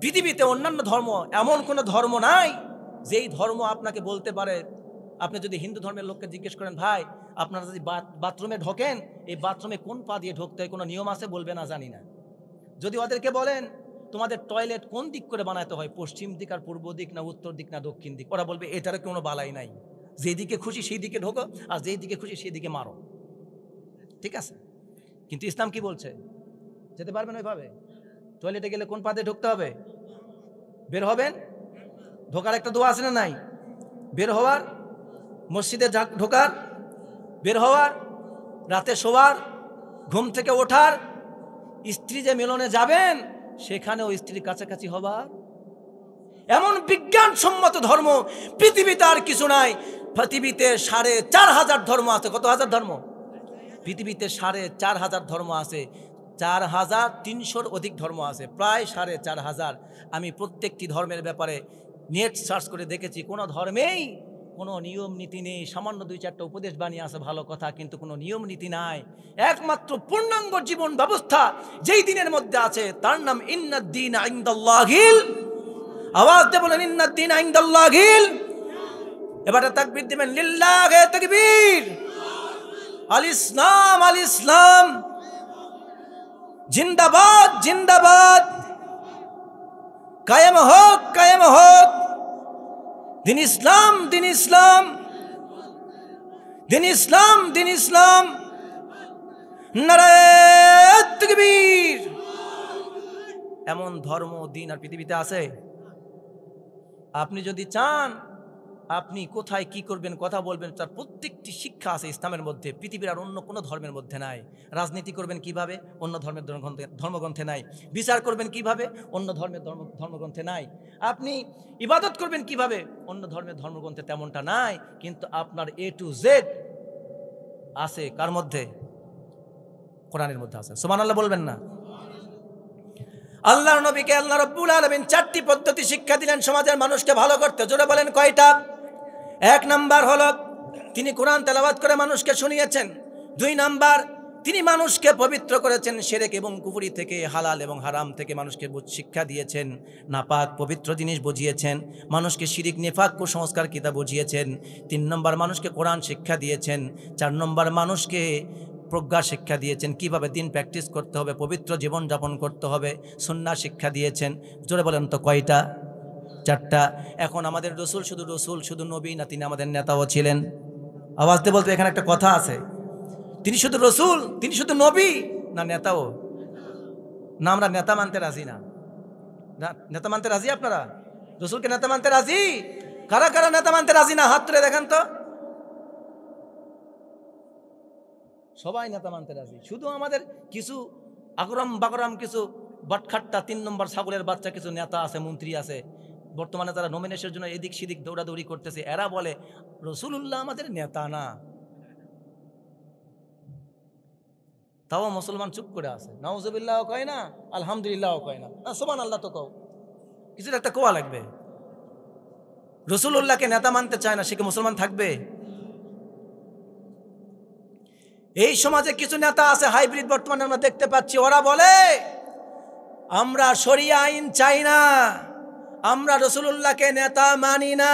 পৃথিবীতে অন্যান্য ধর্ম, এমন কোনো ধর্ম নাই যেই ধর্ম আপনাকে বলতে পারে, আপনি যদি হিন্দু ধর্মের লোককে জিজ্ঞেস করেন, ভাই আপনারা যদি বাথরুমে ঢোকেন, এই বাথরুমে কোন পা দিয়ে ঢুকতে হয়, কোনো নিয়ম আছে? বলবে না, জানি না। যদি ওদেরকে বলেন তোমাদের টয়লেট কোন দিক করে বানাতে হয়, পশ্চিম দিক আর পূর্ব দিক না উত্তর দিক না দক্ষিণ দিক, ওরা বলবে এটার কোনো বালাই নাই, যেদিকে খুশি সেই দিকে ঢোকো, আর যেই দিকে খুশি সেই দিকে মারো। ঠিক আছে, কিন্তু ইসলাম কি বলছে? যেতে পারবেন ওইভাবে? টয়লেটে গেলে কোন পা দিয়ে ঢুকতে হবে? বের হবেন, ঢোকার একটা দোয়া আছে না নাই? বের হওয়ার, মসজিদে ঢোকার, বের হওয়ার, রাতে শোয়ার, ঘুম থেকে ওঠার, স্ত্রী যে মিলনে যাবেন সেখানেও স্ত্রীর কাছাকাছি হবার এমন বিজ্ঞানসম্মত ধর্ম পৃথিবীতে আর কিছু নাই। পৃথিবীতে 4,500 ধর্ম আছে। কত হাজার ধর্ম? পৃথিবীতে 4,500 ধর্ম আছে। 4,300-র অধিক ধর্ম আছে, প্রায় 4,500। আমি প্রত্যেকটি ধর্মের ব্যাপারে নেট সার্চ করে দেখেছি, কোনো ধর্মেই কোনো নিয়ম নীতি নেই। সামান্য 2-4টা উপদেশ বাণী আছে, ভালো কথা, কিন্তু কোনো নিয়ম নীতি নাই। একমাত্র পূর্ণাঙ্গ জীবন ব্যবস্থা যেই দিনের মধ্যে আছে তার নাম ইন্নাদ-দীন ইনদাল্লাহিল। আওয়াজ দিয়ে বলেন ইন্নাদ-দীন ইনদাল্লাহিল। এবারে তাকবীর দিবেন, লিল্লাহি তাকবীর, আল ইসলাম, আল ইসলাম, জিন্দাবাদ, জিন্দাবাদ, কায়েম হোক, কায়েম হোক দিন ইসলাম, দিন ইসলাম, দিন ইসলাম, দিন ইসলাম, নারায়ে তাকবীর। এমন ধর্ম দিন আর পৃথিবীতে আছে? আপনি যদি চান আপনি কোথায় কি করবেন, কথা বলবেন, তার প্রত্যেকটি শিক্ষা আছে ইসলামের মধ্যে। পৃথিবীর আর অন্য কোনো ধর্মের মধ্যে নাই। রাজনীতি করবেন কিভাবে, অন্য ধর্মের ধর্মগ্রন্থে নাই। বিচার করবেন কিভাবে, অন্য ধর্মের ধর্মগ্রন্থে নাই। আপনি ইবাদত করবেন কিভাবে, অন্য ধর্মের ধর্মগ্রন্থে তেমনটা নাই। কিন্তু আপনার A to Z আছে কার মধ্যে? কোরআনের মধ্যে আছে। সুবহানাল্লাহ বলবেন না? আল্লাহর নবীকে আল্লাহ রাব্বুল আলামিন 4টি পদ্ধতি শিক্ষা দিলেন সমাজের মানুষকে ভালো করতে। জোরে বলেন কয়টা? 1 নাম্বার হলো তিনি কোরআন তেলাওয়াত করে মানুষকে শুনিয়েছেন। 2 নাম্বার তিনি মানুষকে পবিত্র করেছেন শিরক এবং কুফরি থেকে, হালাল এবং হারাম থেকে মানুষকে শিক্ষা দিয়েছেন। নাপাক পবিত্র জিনিস বুঝিয়েছেন, মানুষকে শিরিক নিফাক কুসংস্কার কিতাব বুঝিয়েছেন। 3 নম্বর মানুষকে কোরআন শিক্ষা দিয়েছেন। 4 নম্বর মানুষকে প্রজ্ঞা শিক্ষা দিয়েছেন, কিভাবে দিন প্র্যাকটিস করতে হবে, পবিত্র জীবনযাপন করতে হবে, সুন্নাহ শিক্ষা দিয়েছেন। জোরে বলেন তো কয়টা? 4টা। এখন আমাদের রসুল শুধু নবী না, তিনি আমাদের নেতাও ছিলেন। আওয়াজ দিয়ে বলতে এখানে একটা কথা আছে, তিনি শুধু রসুল, তিনি শুধু নবী না নেতাও? না, আমরা নেতা মানতে রাজি না। নেতা মানতে রাজি আপনারা? রসুলকে নেতা মানতে রাজি? কারা কারা নেতা মানতে রাজি না? হাত তুলে দেখান তো। সবাই নেতা মানতে রাজি, শুধু আমাদের কিছু আগরম বাগরম কিছু বটখাট্টা 3 নম্বর ছাগলের বাচ্চা কিছু নেতা আছে, মন্ত্রী আছে বর্তমানে, তারা নমিনেশনের জন্য এদিক সেদিক দৌড়াদৌড়ি করতেছে। এরা বলে রসুলুল্লাহ আমাদের নেতা না। তাও মুসলমান চুপ করে আছে। নাউজুবিল্লাহ কয় না, আলহামদুলিল্লাহ কয় না, সুবহানাল্লাহ তো কও, কিছু একটা কোয়া লাগবে। রসুলুল্লাহকে নেতা মানতে চায় না, সে কি মুসলমান থাকবে? এই সমাজে কিছু নেতা আছে হাইব্রিড, বর্তমানে আমরা দেখতে পাচ্ছি। ওরা বলে আমরা শরিয়া আইন চাই না, আমরা রসুলুল্লাহকে নেতা মানি না।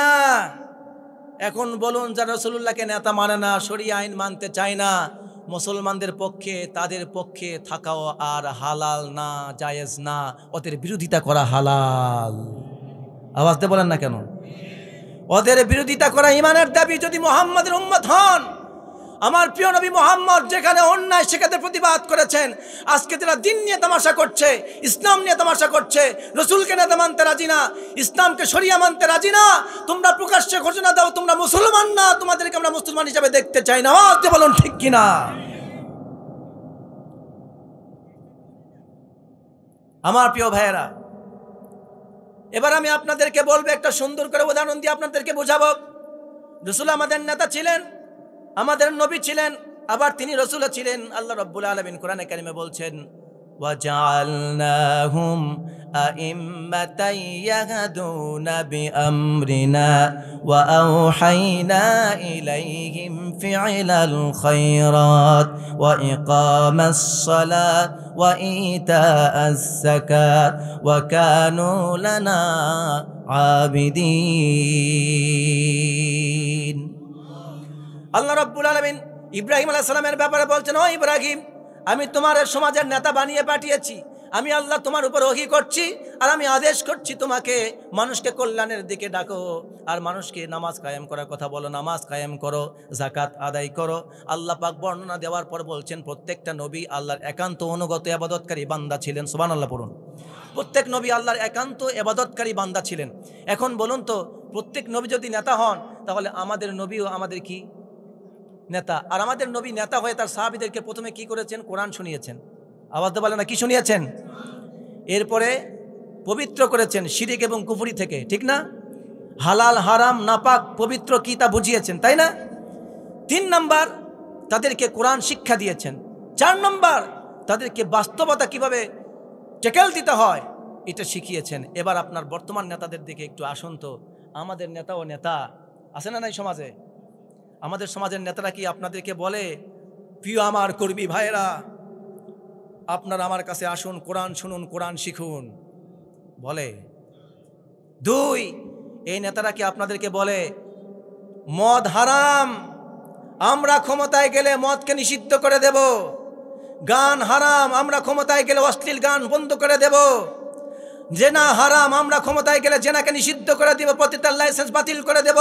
এখন বলুন, যারা রসুলুল্লাহকে নেতা মানে না, শরিয়া আইন মানতে চায় না, মুসলমানদের পক্ষে তাদের পক্ষে থাকাও আর হালাল না, জায়েজ না, ওদের বিরোধিতা করা হালাল। আওয়াজ দিয়ে বলেন না কেন? ওদের বিরোধিতা করা ইমানের দাবি। যদি মুহাম্মাদের উম্মত হন, আমার প্রিয় নবী মুহাম্মদ যেখানে অন্যায় সেখানে প্রতিবাদ করেছেন। আজকে যারা দিন নিয়ে তামাশা করছে, ইসলাম নিয়ে তামাশা করছে, রসুলকে নেতা মানতে রাজি না, ইসলামকে শরিয়া মানতে রাজি না, তোমরা প্রকাশ্যে ঘোষণা দাও তোমরা মুসলমান না, তোমাদেরকে আমরা মুসলমান হিসেবে দেখতে চাই না। আওয়াজ দিয়ে বলুন ঠিক কিনা? আমার প্রিয় ভাইয়েরা, এবার আমি আপনাদেরকে বলবো, একটা সুন্দর করে উদাহরণ দিয়ে আপনাদেরকে বোঝাবো। রসুল আমাদের নেতা ছিলেন, আমাদের নবী ছিলেন, আবার তিনি রসুলও ছিলেন। আল্লাহ রাব্বুল আলামিন কোরআনে কারিমে বলছেন, ওয়াজআলনাহুম আইম্মাতান ইয়াহদুনা বিআমরিনা ওয়া আওহাইনা ইলাইহিম ফি'লাল খায়রাত ওয়া ইকামাস সালাত ওয়া ইতাআস যাকাত ওয়া কানু লানা আবিদিন। আল্লাহ রাব্বুল আলামিন ইব্রাহিম আলাইহিস সালামের ব্যাপারে বলছেন, ও ইব্রাহিম, আমি তোমার সমাজের নেতা বানিয়ে পাঠিয়েছি। আমি আল্লাহ তোমার উপর ওহী করছি, আর আমি আদেশ করছি তোমাকে মানুষকে কল্যাণের দিকে ডাকো, আর মানুষকে নামাজ কায়েম করার কথা বলো, নামাজ কায়েম করো, যাকাত আদায় করো। আল্লাহ পাক বর্ণনা দেওয়ার পর বলছেন, প্রত্যেকটা নবী আল্লাহর একান্ত অনুগত ইবাদতকারী বান্দা ছিলেন। সুবহানাল্লাহ পড়ুন। প্রত্যেক নবী আল্লাহর একান্ত ইবাদতকারী বান্দা ছিলেন। এখন বলুন তো, প্রত্যেক নবী যদি নেতা হন, তাহলে আমাদের নবীও আমাদের কি নেতা? আর আমাদের নবী নেতা হয়ে তার সাহাবীদেরকে প্রথমে কি করেছেন? কোরআন শুনিয়েছেন। আওয়াজ দিয়ে বলেন না, কি শুনিয়েছেন? এরপরে পবিত্র করেছেন শিরিক এবং কুফরি থেকে, ঠিক না? হালাল হারাম নাপাক পবিত্র কি তা বুঝিয়েছেন, তাই না? 3 নম্বর তাদেরকে কোরআন শিক্ষা দিয়েছেন। 4 নম্বর তাদেরকে বাস্তবতা কিভাবে টেকেল দিতে হয় এটা শিখিয়েছেন। এবার আপনার বর্তমান নেতাদের দিকে একটু আসুন তো। আমাদের নেতা ও নেতা আছে না নাই সমাজে? আমাদের সমাজের নেতারা কি আপনাদেরকে বলে, প্রিয় আমার কর্মী ভাইয়েরা, আপনারা আমার কাছে আসুন, কোরআন শুনুন, কোরআন শিখুন? বলে? 2, এই নেতারা কি আপনাদেরকে বলে মদ হারাম, আমরা ক্ষমতায় গেলে মদকে নিষিদ্ধ করে দেব? গান হারাম, আমরা ক্ষমতায় গেলে অশ্লীল গান বন্ধ করে দেব? জেনা হারাম, আমরা ক্ষমতায় গেলে জেনাকে নিষিদ্ধ করে দেব, প্রতিটার লাইসেন্স বাতিল করে দেব?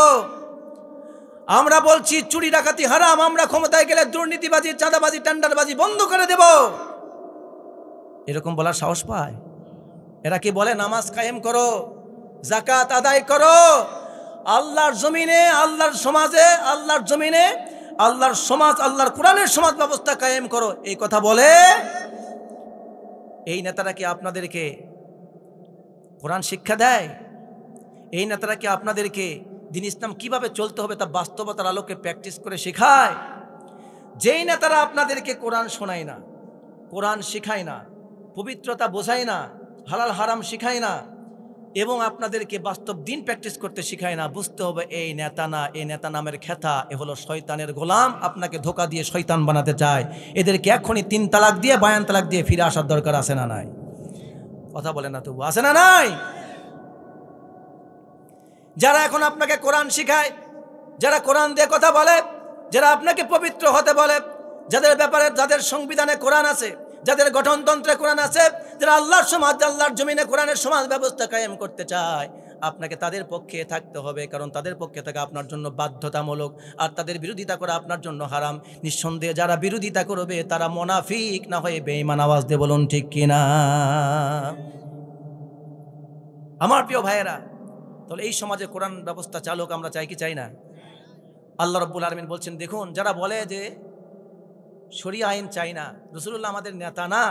আমরা বলছি চুরি ডাকাতি হারাম, আমরা ক্ষমতায় গেলে দুর্নীতিবাজি চাঁদাবাজি টেন্ডারবাজি বন্ধ করে দেব? এরকম বলার সাহস পায়? এরা কি বলে নামাজ কায়েম করো, যাকাত আদায় করো, আল্লাহর জমিনে আল্লাহর সমাজে আল্লাহর জমিনে আল্লাহর সমাজ আল্লাহর কোরআনের সমাজ ব্যবস্থা কায়েম করো, এই কথা বলে? এই নেতারা কি আপনাদেরকে কোরআন শিক্ষা দেয়? এই নেতারা কি আপনাদেরকে দিন ইসলাম কিভাবে চলতে হবে তা বাস্তবতার আলোকে প্র্যাকটিস করে শেখায়? যেই নেতারা আপনাদেরকে কোরআন শোনায় না, কোরআন শেখায় না, পবিত্রতা বোঝায় না, হালাল হারাম শিখায় না এবং আপনাদেরকে বাস্তব দিন প্র্যাকটিস করতে শিখায় না, বুঝতে হবে এই নেতা না, এই নেতা নামের খেতা, এ হলো শয়তানের গোলাম, আপনাকে ধোকা দিয়ে শয়তান বানাতে চায়। এদেরকে এখনই 3 তালাক দিয়ে বায়ান তালাক দিয়ে ফিরে আসার দরকার আছে না নাই? কথা বলে না তবু, আছে না নাই? যারা এখন আপনাকে কোরআন শিখায়, যারা কোরআন দিয়ে কথা বলে, যারা আপনাকে পবিত্র হতে বলে, যাদের ব্যাপারে যাদের সংবিধানে কোরআন আছে, যাদের গঠনতন্ত্রে কোরআন আছে, যারা আল্লাহর সমাজ আল্লাহর জমিনে কোরআনের সমাজ ব্যবস্থা কায়েম করতে চায়, আপনাকে তাদের পক্ষে থাকতে হবে, কারণ তাদের পক্ষে থাকা আপনার জন্য বাধ্যতামূলক, আর তাদের বিরোধিতা করা আপনার জন্য হারাম। নিঃসন্দেহে যারা বিরোধিতা করবে তারা মুনাফিক না হয়ে বেঈমান। আওয়াজ দিয়ে বলুন ঠিক কিনা? আমার প্রিয় ভাইয়েরা, তাহলে এই সমাজে কোরআন ব্যবস্থা চালক আমরা চাই কি চাই না? আল্লাহ রাব্বুল আলামিন বলছেন, দেখুন যারা বলে যে শরিয়া আইন চাই না, রাসূলুল্লাহ আমাদের নেতা না,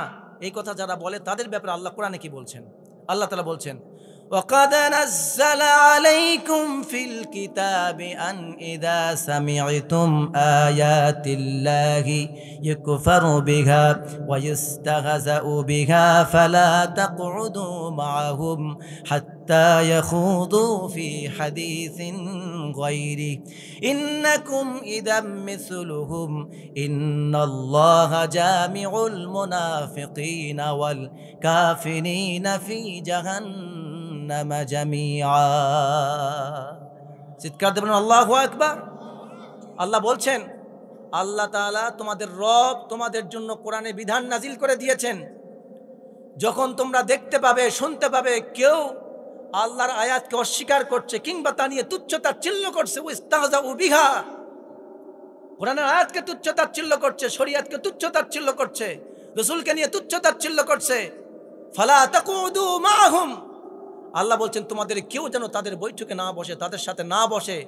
এই কথা যারা বলে তাদের ব্যাপারে আল্লাহ কোরআনে কি বলছেন? আল্লাহ তাআলা বলছেন, وَقَدْ نَزَّلَ عَلَيْكُمْ فِي الْكِتَابِ أَنْ إِذَا سَمِعْتُمْ آيَاتِ اللَّهِ يُكْفَرُ بِهَا وَيُسْتَهْزَأُ بِهَا فَلَا تَقْعُدُوا مَعَهُمْ حَتَّى يَخُوضُوا فِي حَدِيثٍ غَيْرِهِ إِنَّكُمْ إِذًا مِثْلُهُمْ إِنَّ اللَّهَ جَامِعُ الْمُنَافِقِينَ وَالْكَافِرِينَ فِي جَهَنَّمَ جَمِيعًا। চিৎকার দেবেন আল্লাহু আকবার। আল্লাহ বলছেন, আল্লাহ তাআলা তোমাদের রব তোমাদের জন্য কোরআনে বিধান নাজিল করে দিয়েছেন। যখন তোমরা দেখতে পাবে, শুনতে পাবে কেউ আল্লাহর আয়াতকে অস্বীকার করছে কিংবা তা নিয়ে তুচ্ছতাচ্ছিল্য করছে, ইস্তাহজাউ বিহা, কোরআনের আয়াতকে তুচ্ছতাচ্ছিল্য করছে, শরীয়তকে তুচ্ছতাচ্ছিল্য করছে, রাসূলকে নিয়ে তুচ্ছতাচ্ছিল্য করছে, ফালা তাকুদু মাআহুম, আল্লাহ বলছেন তোমাদের কেউ যেন তাদের বৈঠকে না বসে, তাদের সাথে না বসে,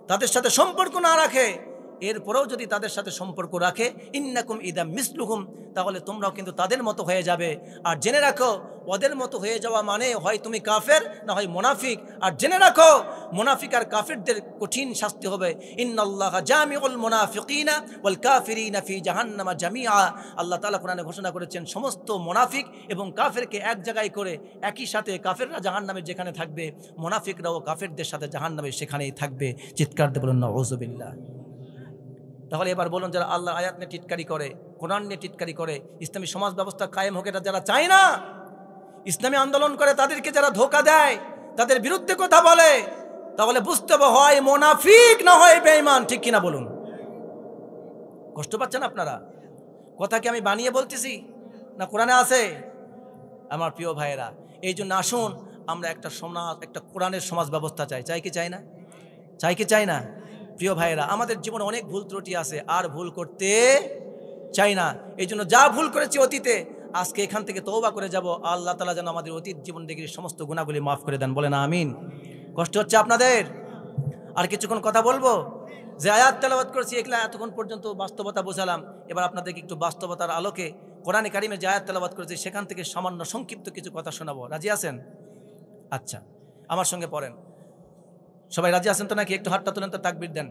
তাদের সাথে সম্পর্ক না রাখে। এরপরেও যদি তাদের সাথে সম্পর্ক রাখে, ইন্নাকুম ইদা মিসলুহুম, তাহলে তোমরাও কিন্তু তাদের মতো হয়ে যাবে। আর জেনে রাখো, ওদের মতো হয়ে যাওয়া মানে হয় তুমি কাফের না হয় মুনাফিক। আর জেনে রাখো, মুনাফিক আর কাফেরদের কঠিন শাস্তি হবে। ইন্নাল্লাহা জামিউল মুনাফিকিনা ওয়াল কাফিরিনা ফি জাহান্নামা জামিআ। আল্লাহ তাআলা কোরআনে ঘোষণা করেছেন সমস্ত মুনাফিক এবং কাফেরকে এক জায়গায় করে একই সাথে, কাফেররা জাহান্নামে যেখানে থাকবে, মুনাফিকরাও কাফেরদের সাথে জাহান্নামে সেখানেই থাকবে। চিৎকার দিয়ে বলুন নাউযুবিল্লাহ। তাহলে এবার বলুন, যারা আল্লাহর আয়াত নিয়ে টিটকারি করে, কোরআন নিয়ে টিটকারি করে, ইসলামী সমাজ ব্যবস্থা কায়েম হোক এটা যারা চায় না, ইসলামী আন্দোলন করে তাদেরকে যারা ধোঁকা দেয়, তাদের বিরুদ্ধে কথা বলে, তাহলে বুঝতে হবে হয় মুনাফিক না হয় বেঈমান। ঠিক কিনা বলুন? কষ্ট পাচ্ছেন আপনারা? কথা কি আমি বানিয়ে বলতেছি না কোরআনে আছে? আমার প্রিয় ভাইয়েরা, এই জন্য আসুন আমরা একটা সমাজ, একটা কোরআনের সমাজ ব্যবস্থা চাই। চাই কি চাই না? চাই কি চাই না? প্রিয় ভাইয়েরা, আমাদের জীবনে অনেক ভুল ত্রুটি আছে, আর ভুল করতে চাই না। এই জন্য যা ভুল করেছি অতীতে, আজকে এখান থেকে তওবা করে যাব। আল্লাহ তাআলা যেন আমাদের অতীত জীবন থেকে সমস্ত গুনাহগুলি মাফ করে দেন। বলেন আমিন। কষ্ট হচ্ছে আপনাদের? আর কিছুক্ষণ কথা বলবো। যে আয়াত তেলাওয়াত করেছি এগুলা এতক্ষণ পর্যন্ত বাস্তবতা বোঝালাম, এবার আপনাদেরকে একটু বাস্তবতার আলোকে কোরআনে কারিমে যে আয়াত তেলাওয়াত করেছি সেখান থেকে সামান্য সংক্ষিপ্ত কিছু কথা শোনাবো। রাজি আছেন? আচ্ছা, আমার সঙ্গে পড়েন। সবাই রাজি আছেন তো নাকি? একটু হাতটা তুলেন তো, তাকবীর দেন।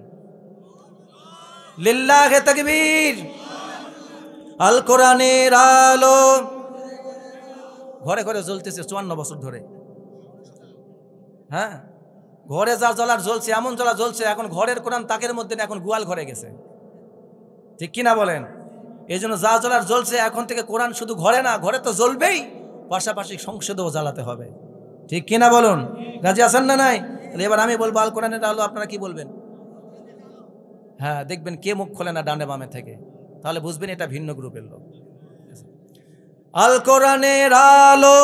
লিল্লাহে তাকবীর। আল কোরআনের আলো ঘরে ঘরে জ্বলতেছে 54 বছর ধরে। হ্যাঁ, ঘরে যা জ্বলার জ্বলছে, এমন জ্বলা জ্বলছে, এখন ঘরের কোরআন তাকের মধ্যে না, এখন গোয়াল ঘরে গেছে। ঠিক কিনা বলেন? এই জন্য যা জ্বলার জ্বলছে, এখন থেকে কোরআন শুধু ঘরে না, ঘরে তো জ্বলবেই, পাশাপাশি সংসদেও জ্বালাতে হবে। ঠিক কিনা বলুন? রাজি আছেন না নাই? এবার আমি বলবো আল কোরআনের আলো, আপনারা কি বলবেন? হ্যাঁ, দেখবেন কে মুখ খোলে না ডানে বামে থেকে, তাহলে বুঝবেন এটা ভিন্ন গ্রুপের লোক। আল কোরআনের আলো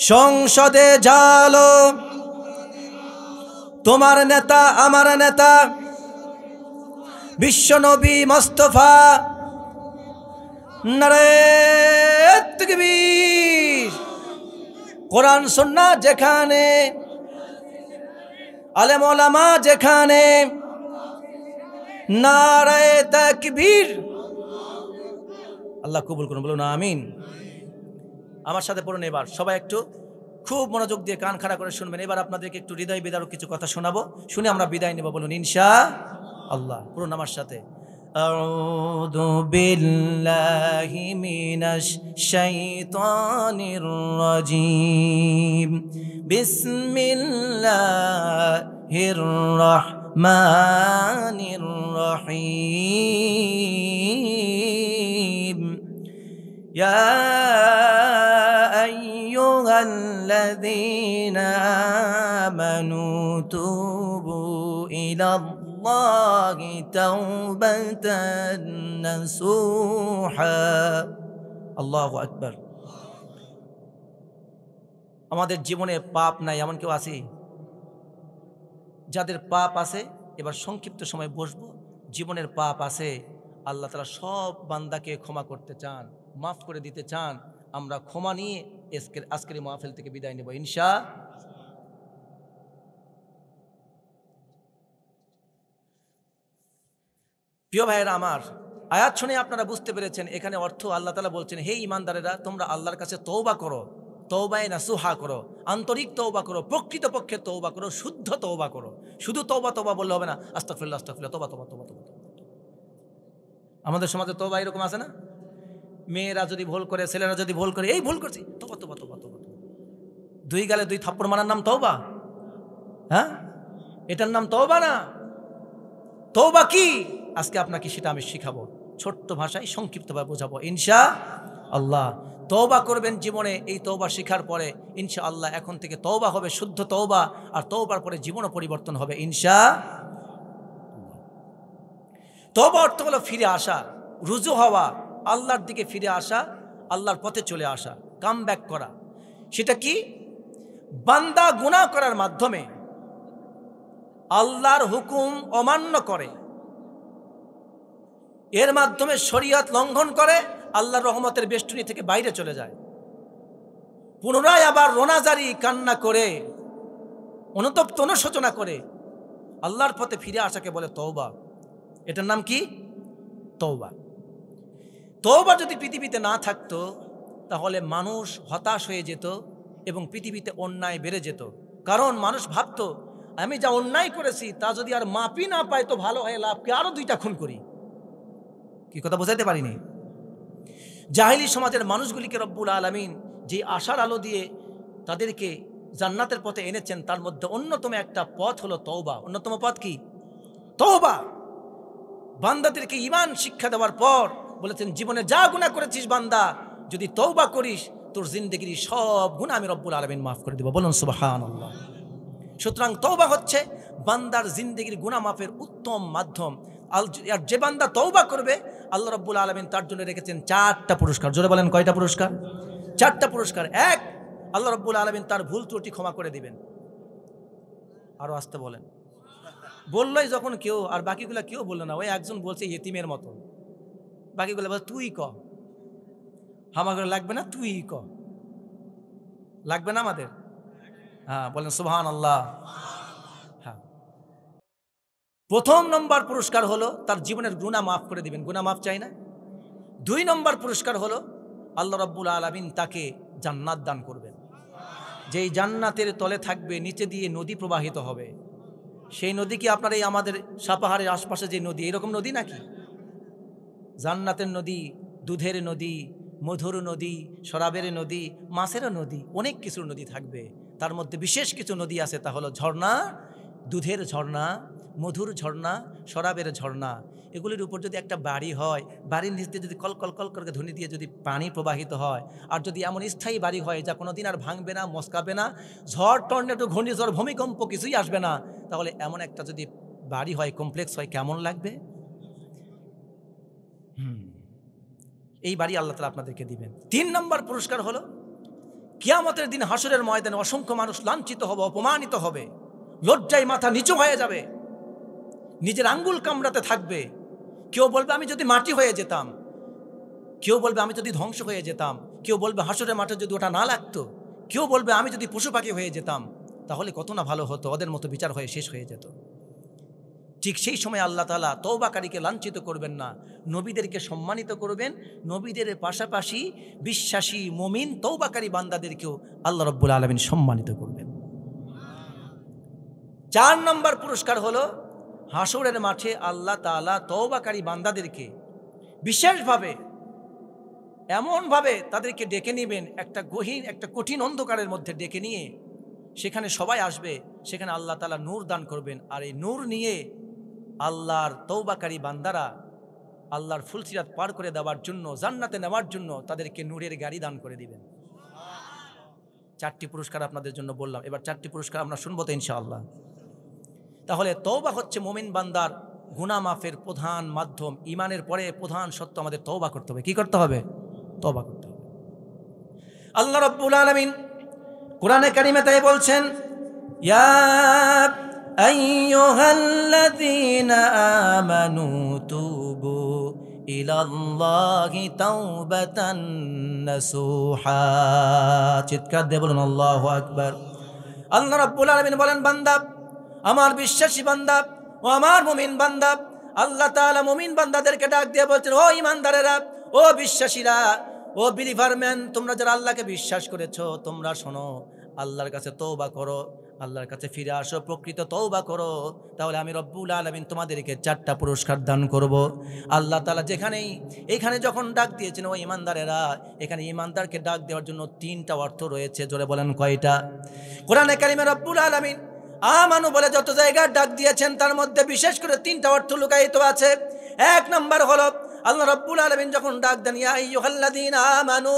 সংসদে জালো, তোমার নেতা আমার নেতা বিশ্বনবী মুস্তাফা, নারে তাকবীর। কোরআন সুন্নাহ যেখানে, আলেম ওলামা যেখানে, নারে তাকবীর। আল্লাহ কবুল করুন, বলুন আমিন। আমার সাথে পড়ুন এবার সবাই, একটু খুব মনোযোগ দিয়ে কান খাড়া করে শুনবেন। এবার আপনাদেরকে একটু হৃদয় বিদারক কিছু কথা শোনাবো, শুনে আমরা বিদায় নেব। বলুন ইনশাআল্লাহ। পড়ুন আমার সাথে। আউযু বিল্লাহি মিনাশ শাইতানির রাজীম। বিসমিল্লাহির রাহমানির রহিম। ইয়া الذين آمنوا توبوا إلى الله توبة نصوحا। আল্লাহু আকবার। আমাদের জীবনে পাপ নাই এমন কেউ আছে? যাদের পাপ আছে, এবার সংক্ষিপ্ত সময় বসবো। জীবনের পাপ আছে, আল্লাহ তাআলা সব বান্দাকে ক্ষমা করতে চান, মাফ করে দিতে চান। আমরা ক্ষমা নিয়ে আজকের মাহফিল থেকে বিদায় নেব ইনশাআল্লাহ। প্রিয় ভাইয়েরা আমার, আয়াত শুনে আপনারা বুঝতে পেরেছেন এখানে অর্থ আল্লাহ তাআলা বলছেন, হে ঈমানদারেরা, তোমরা আল্লাহর কাছে তওবা করো, তওবায়ে নাসুহা করো, আন্তরিক তওবা করো, প্রকৃতপক্ষে তওবা করো, শুদ্ধ তওবা করো। শুধু তওবা তওবা বললে হবে না, আস্তাগফিরুল্লাহ আস্তাগফিরুল্লাহ, তওবা তওবা তওবা তওবা। আমাদের সমাজে তওবা এরকম আছে না? মেয়েরা যদি ভুল করে, ছেলেরা যদি ভুল করে, এই ভুল করছি, তওবা তওবা তওবা তওবা। দুই গালে দুই থাপ্পড় মারার নাম তওবা? হ্যাঁ, এটার নাম তওবা না। তওবা কি? আজকে আপনাকে সেটা আমি শিখাবো, ছোট্ট ভাষায় সংক্ষিপ্তভাবে বোঝাবো ইনশাআল্লাহ। তওবা করবেন জীবনে, এই তওবা শিখার পরে ইনশাআল্লাহ এখন থেকে তওবা হবে শুদ্ধ তওবা, আর তওবার পরে জীবনও পরিবর্তন হবে ইনশাআল্লাহ। তওবা অর্থ হলো ফিরে আসা, রুজু হওয়া, আল্লাহর দিকে ফিরে আসা, আল্লাহর পথে চলে আসা, কাম ব্যাক করা। সেটা কি? বান্দা গুনাহ করার মাধ্যমে আল্লাহর হুকুম অমান্য করে, এর মাধ্যমে শরীয়ত লঙ্ঘন করে, আল্লাহর রহমতের বেষ্টনী থেকে বাইরে চলে যায়, পুনরায় আবার রোনাজারি কান্না করে, অনুতপ্ত অনুশোচনা করে আল্লাহর পথে ফিরে আসাকে বলে তওবা। এটার নাম কি? তওবা। তওবা যদি পৃথিবীতে না থাকতো তাহলে মানুষ হতাশ হয়ে যেত এবং পৃথিবীতে অন্যায় বেড়ে যেত। কারণ মানুষ ভাবতো, আমি যা অন্যায় করেছি তা যদি আর মাপই না পাই তো ভালো হয়ে লাভ কি, আরো 2টা খুন করি। কি কথা বোঝাতে পারিনি? জাহেলি সমাজের মানুষগুলিকে রব্বুল আলামিন যে আশার আলো দিয়ে তাদেরকে জান্নাতের পথে এনেছেন, তার মধ্যে অন্যতম একটা পথ হলো তওবা। অন্যতম পথ কি? তওবা। বান্দাদেরকে ঈমান শিক্ষা দেওয়ার পর বলেছেন, জীবনে যা গুনাহ করেছিস বান্দা, যদি তওবা করিস তোর জিন্দেগির সব গুনাহ আমি রব্বুল আলামিন মাফ করে দেব। বলুন সুবহানাল্লাহ। সুতরাং তওবা হচ্ছে বান্দার জিন্দেগির গুনাহ মাফের উত্তম মাধ্যম। আর যে বান্দা তওবা করবে, আল্লাহ রব্বুল আলামিন তার জন্য রেখেছেন 4টা পুরস্কার। জোরে বলেন কয়টা পুরস্কার? 4টা পুরস্কার। এক, আল্লাহ রব্বুল আলামিন তার ভুল ত্রুটি ক্ষমা করে দিবেন। আরো আসতে বলেন। বললই যখন কেউ, আর বাকিগুলা কেউ বললো না, ওই একজন বলছে ইতিমের মতো, বাকিগুলো বলে তুই ক, আমাদের লাগবে না, তুই ক। লাগবে না আমাদের? হ্যাঁ, বলেন সুবহানাল্লাহ। হ্যাঁ, প্রথম নম্বর পুরস্কার হলো তার জীবনের গুনাহ মাফ করে দিবেন। গুনাহ মাফ চাই না? 2 নম্বর পুরস্কার হলো আল্লাহ রাব্বুল আলামিন তাকে জান্নাত দান করবেন, যেই জান্নাতের তলে থাকবে, নিচে দিয়ে নদী প্রবাহিত হবে। সেই নদী কি আপনার এই আমাদের সাপাহারের আশপাশে যে নদী, এরকম নদী নাকি? জান্নাতের নদী, দুধের নদী, মধুর নদী, শরাবের নদী, মাছের নদী, অনেক কিছুর নদী থাকবে। তার মধ্যে বিশেষ কিছু নদী আছে, তা হলো ঝর্ণা, দুধের ঝর্ণা, মধুর ঝর্ণা, শরাবের ঝর্ণা। এগুলির উপর যদি একটা বাড়ি হয়, বাড়ির নিচ দিয়ে যদি কল কল কল করে ধ্বনি দিয়ে যদি পানি প্রবাহিত হয়, আর যদি এমন স্থায়ী বাড়ি হয় যা কোনোদিন আর ভাঙবে না, মস্কাবে না, ঝড় টর্নেডো ঘূর্ণিঝড় ভূমিকম্প কিছুই আসবে না, তাহলে এমন একটা যদি বাড়ি হয়, কমপ্লেক্স হয়, কেমন লাগবে? এই বাড়ি আল্লাহ তাআলা আপনাদেরকে দিবেন। 3 নম্বর পুরস্কার হলো কিয়ামতের দিন হাসরের ময়দানে অসংখ্য মানুষ লাঞ্ছিত হবে, অপমানিত হবে, লজ্জায় মাথা নিচু হয়ে যাবে, নিজের আঙ্গুল কামড়াতে থাকবে। কেউ বলবে আমি যদি মাটি হয়ে যেতাম, কেউ বলবে আমি যদি ধ্বংস হয়ে যেতাম, কেউ বলবে হাসরের মাঠে যদি ওটা না লাগতো, কেউ বলবে আমি যদি পশু পাখি হয়ে যেতাম, তাহলে কত না ভালো হতো, ওদের মতো বিচার হয়ে শেষ হয়ে যেত। ঠিক সেই সময় আল্লাহ তাআলা তওবাকারীকে লাঞ্ছিত করবেন না, নবীদেরকে সম্মানিত করবেন। নবীদের পাশাপাশি বিশ্বাসী মুমিন তওবাকারী বান্দাদেরকেও আল্লাহ রাব্বুল আলামিন সম্মানিত করবেন। 4 নম্বর পুরস্কার হলো হাসরের মাঠে আল্লাহ তাআলা তওবাকারী বান্দাদেরকে বিশেষভাবে এমনভাবে তাদেরকে ডেকে নেবেন, একটা গহীন, একটা কঠিন অন্ধকারের মধ্যে ডেকে নিয়ে সেখানে সবাই আসবে, সেখানে আল্লাহ তাআলা নূর দান করবেন। আর এই নূর নিয়ে আল্লাহর তওবাকারী বান্দারা আল্লাহর ফুলসিরাত পার করে দেওয়ার জন্য, জান্নাতে নেওয়ার জন্য তাদেরকে নূরের গাড়ি দান করে দিবেন। 4টি পুরস্কার আপনাদের জন্য বললাম, এবার 4টি পুরস্কার আমরা শুনবো তো ইনশাআল্লাহ। তাহলে তওবা হচ্ছে মুমিন বান্দার গুনাহ মাফের প্রধান মাধ্যম। ঈমানের পরে প্রধান সত্য আমাদের তওবা করতে হবে। কি করতে হবে? তওবা করতে হবে। আল্লাহ রাব্বুল আলামিন কোরআনে কারিমে তাই বলছেন, ইয়া আইয়ুহাল্লাযীনা আমানু তুবু ইলাল্লাহি তাওবাতান নাসুহা। চিৎকার দিয়ে বলুন আল্লাহু আকবার। আল্লাহ রাব্বুল আলামিন বলেন, বান্দা, আমার বিশ্বাসী বান্দা ও আমার মুমিন বান্দা, আল্লাহ তাআলা মুমিন বান্দাদেরকে ডাক দিয়ে বলছেন, ও ঈমানদারেরা, ও বিশ্বাসীরা, ও বিলিভারম্যান, তোমরা যারা আল্লাহকে বিশ্বাস করেছো, তোমরা শোনো, আল্লাহর কাছে তওবা করো, আল্লাহর কাছে ফিরে আসো, প্রকৃত তওবা করো, তাহলে আমি রব্বুল আলামিন তোমাদেরকে 4টা পুরস্কার দান করব। আল্লাহ তাআলা এখানে যখন ডাক দিয়েছেন, ও ঈমানদারেরা, এখানে ঈমানদারকে ডাক দেওয়ার জন্য 3টা অর্থ রয়েছে। জোরে বলেন কয়টা? কোরআনে কারিমে রব্বুল আলামিন আমানু বলে যত জায়গায় ডাক দিয়েছেন, তার মধ্যে বিশেষ করে 3টা অর্থ লুকায়িত আছে। 1 নম্বর হলো আল্লাহ রাব্বুল আলামিন যখন ডাক দেন, ইয়া আইয়ুহাল্লাযীনা আমানু,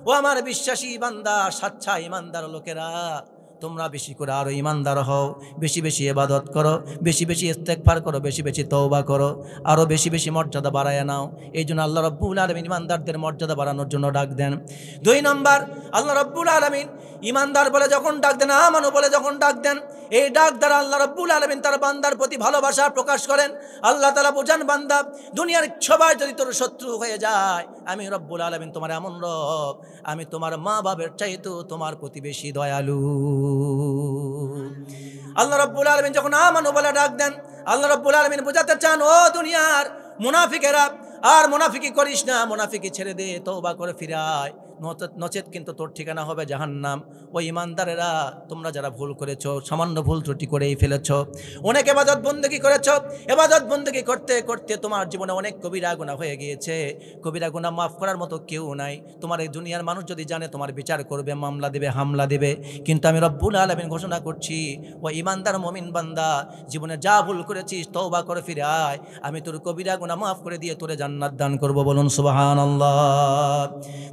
ও আমার বিশ্বাসী বান্দা, সাচ্চা ঈমানদার লোকেরা, তোমরা বেশি করে আরো ঈমানদার হও, বেশি বেশি ইবাদত করো, বেশি বেশি ইস্তেগফার করো, বেশি বেশি তওবা করো, আরো বেশি বেশি মর্যাদা বাড়ায় নাও। এই জন্য আল্লাহ রাব্বুল আলামিন ঈমানদারদের মর্যাদা বাড়ানোর জন্য ডাক দেন। 2 নম্বর, আল্লাহ রাব্বুল আলামিন ঈমানদার বলে যখন ডাক দেন, আমানু বলে যখন ডাক দেন, এই ডাক দ্বারা আল্লাহ রাব্বুল আলামিন তার বান্দার প্রতি ভালোবাসা প্রকাশ করেন। আল্লাহ তাআলা বোঝান, বান্দা, দুনিয়ার সবাই যদি তোর শত্রু হয়ে যায়, আমি রব্বুল আলামিন তোমার এমন রব, আমি তোমার মা বাবার চাইতেও তোমার প্রতি বেশি দয়ালু। আল্লাহ রাব্বুল আলামিন যখন আমানু বলে ডাক দেন, আল্লাহ রাব্বুল আলামিন বোঝাতে চান, ও দুনিয়ার মুনাফিকেরা, আর মুনাফিকি করিস না, মুনাফিকি ছেড়ে দে, তওবা করে ফিরে আয়, নচেত কিন্তু তোর ঠিকানা হবে জাহান্নাম। ও ঈমানদারেরা, তোমরা যারা ভুল করেছো, সামান্য ভুল ত্রুটি করেই ফেলেছো, অনেক ইবাদত বন্দেগী করেছো, ইবাদত বন্দেগী করতে করতে তোমার জীবনে অনেক কবিরা গুনাহ হয়ে গিয়েছে। কবিরা গুনাহ মাফ করার মতো কেউ নাই। তোমার এই দুনিয়ার মানুষ যদি জানে, তোমার বিচার করবে, মামলা দেবে, হামলা দেবে। কিন্তু আমি রব্বুল আলামিন ঘোষণা করছি, ও ঈমানদার মুমিন বান্দা, জীবনে যা ভুল করেছিস, তওবা করে ফিরে আয়, আমি তোর কবিরা গুনাহ মাফ করে দিয়ে তোরে জান্নাত দান করব। বলুন সুবহানাল্লাহ।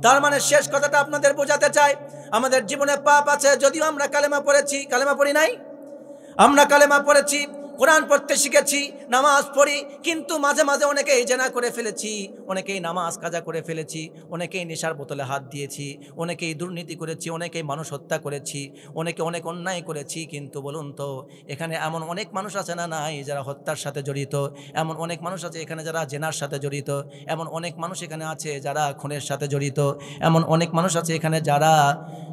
তার মানে শেষ কথাটা আপনাদের বোঝাতে চাই, আমাদের জীবনে পাপ আছে, যদিও আমরা কালেমা পড়েছি, কালেমা পড়ি নাই, আমরা কালেমা পড়েছি, কোরআন পড়তে শিখেছি, নামাজ পড়ি, কিন্তু মাঝে মাঝে অনেকেই জেনা করে ফেলেছি, অনেকেই নামাজ কাজা করে ফেলেছি, অনেকেই নেশার বোতলে হাত দিয়েছি, অনেকেই দুর্নীতি করেছি, অনেকেই মানুষ হত্যা করেছি, অনেকে অনেক অন্যায় করেছি। কিন্তু বলুন তো, এখানে এমন অনেক মানুষ আছে না নাই যারা হত্যার সাথে জড়িত? এমন অনেক মানুষ আছে এখানে যারা জেনার সাথে জড়িত, এমন অনেক মানুষ এখানে আছে যারা খুনের সাথে জড়িত, এমন অনেক মানুষ আছে এখানে যারা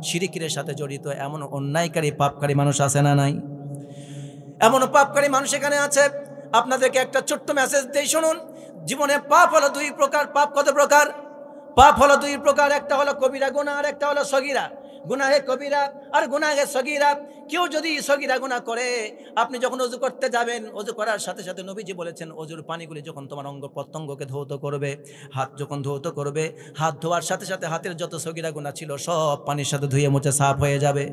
শিরকের সাথে জড়িত, এমন অন্যায়কারী পাপকারী মানুষ আছে না নাই? এমন পাপকারী মানুষ এখানে আছে। আপনাদেরকে একটা ছোট্ট মেসেজ দেই, শুনুন। জীবনে পাপ হলো দুই প্রকার। পাপ কত প্রকার? পাপ হলো দুই প্রকার, একটা হলো কবিরা গুনাহ আর একটা হলো সগীরা। গুনাহে কবিরা আর গুনাহে সগীরা। কেউ যদি সগীরা গুনাহ করে, আপনি যখন ওযু করতে যাবেন, ওযু করার সাথে সাথে নবীজি বলেছেন ওযুর পানিগুলি যখন তোমার অঙ্গ প্রত্যঙ্গকে ধৌত করবে, হাত যখন ধৌত করবে, হাত ধোয়ার সাথে সাথে হাতের যত সগীরা গুনাহ ছিল সব পানির সাথে ধুয়ে মুছে সাফ হয়ে যাবে।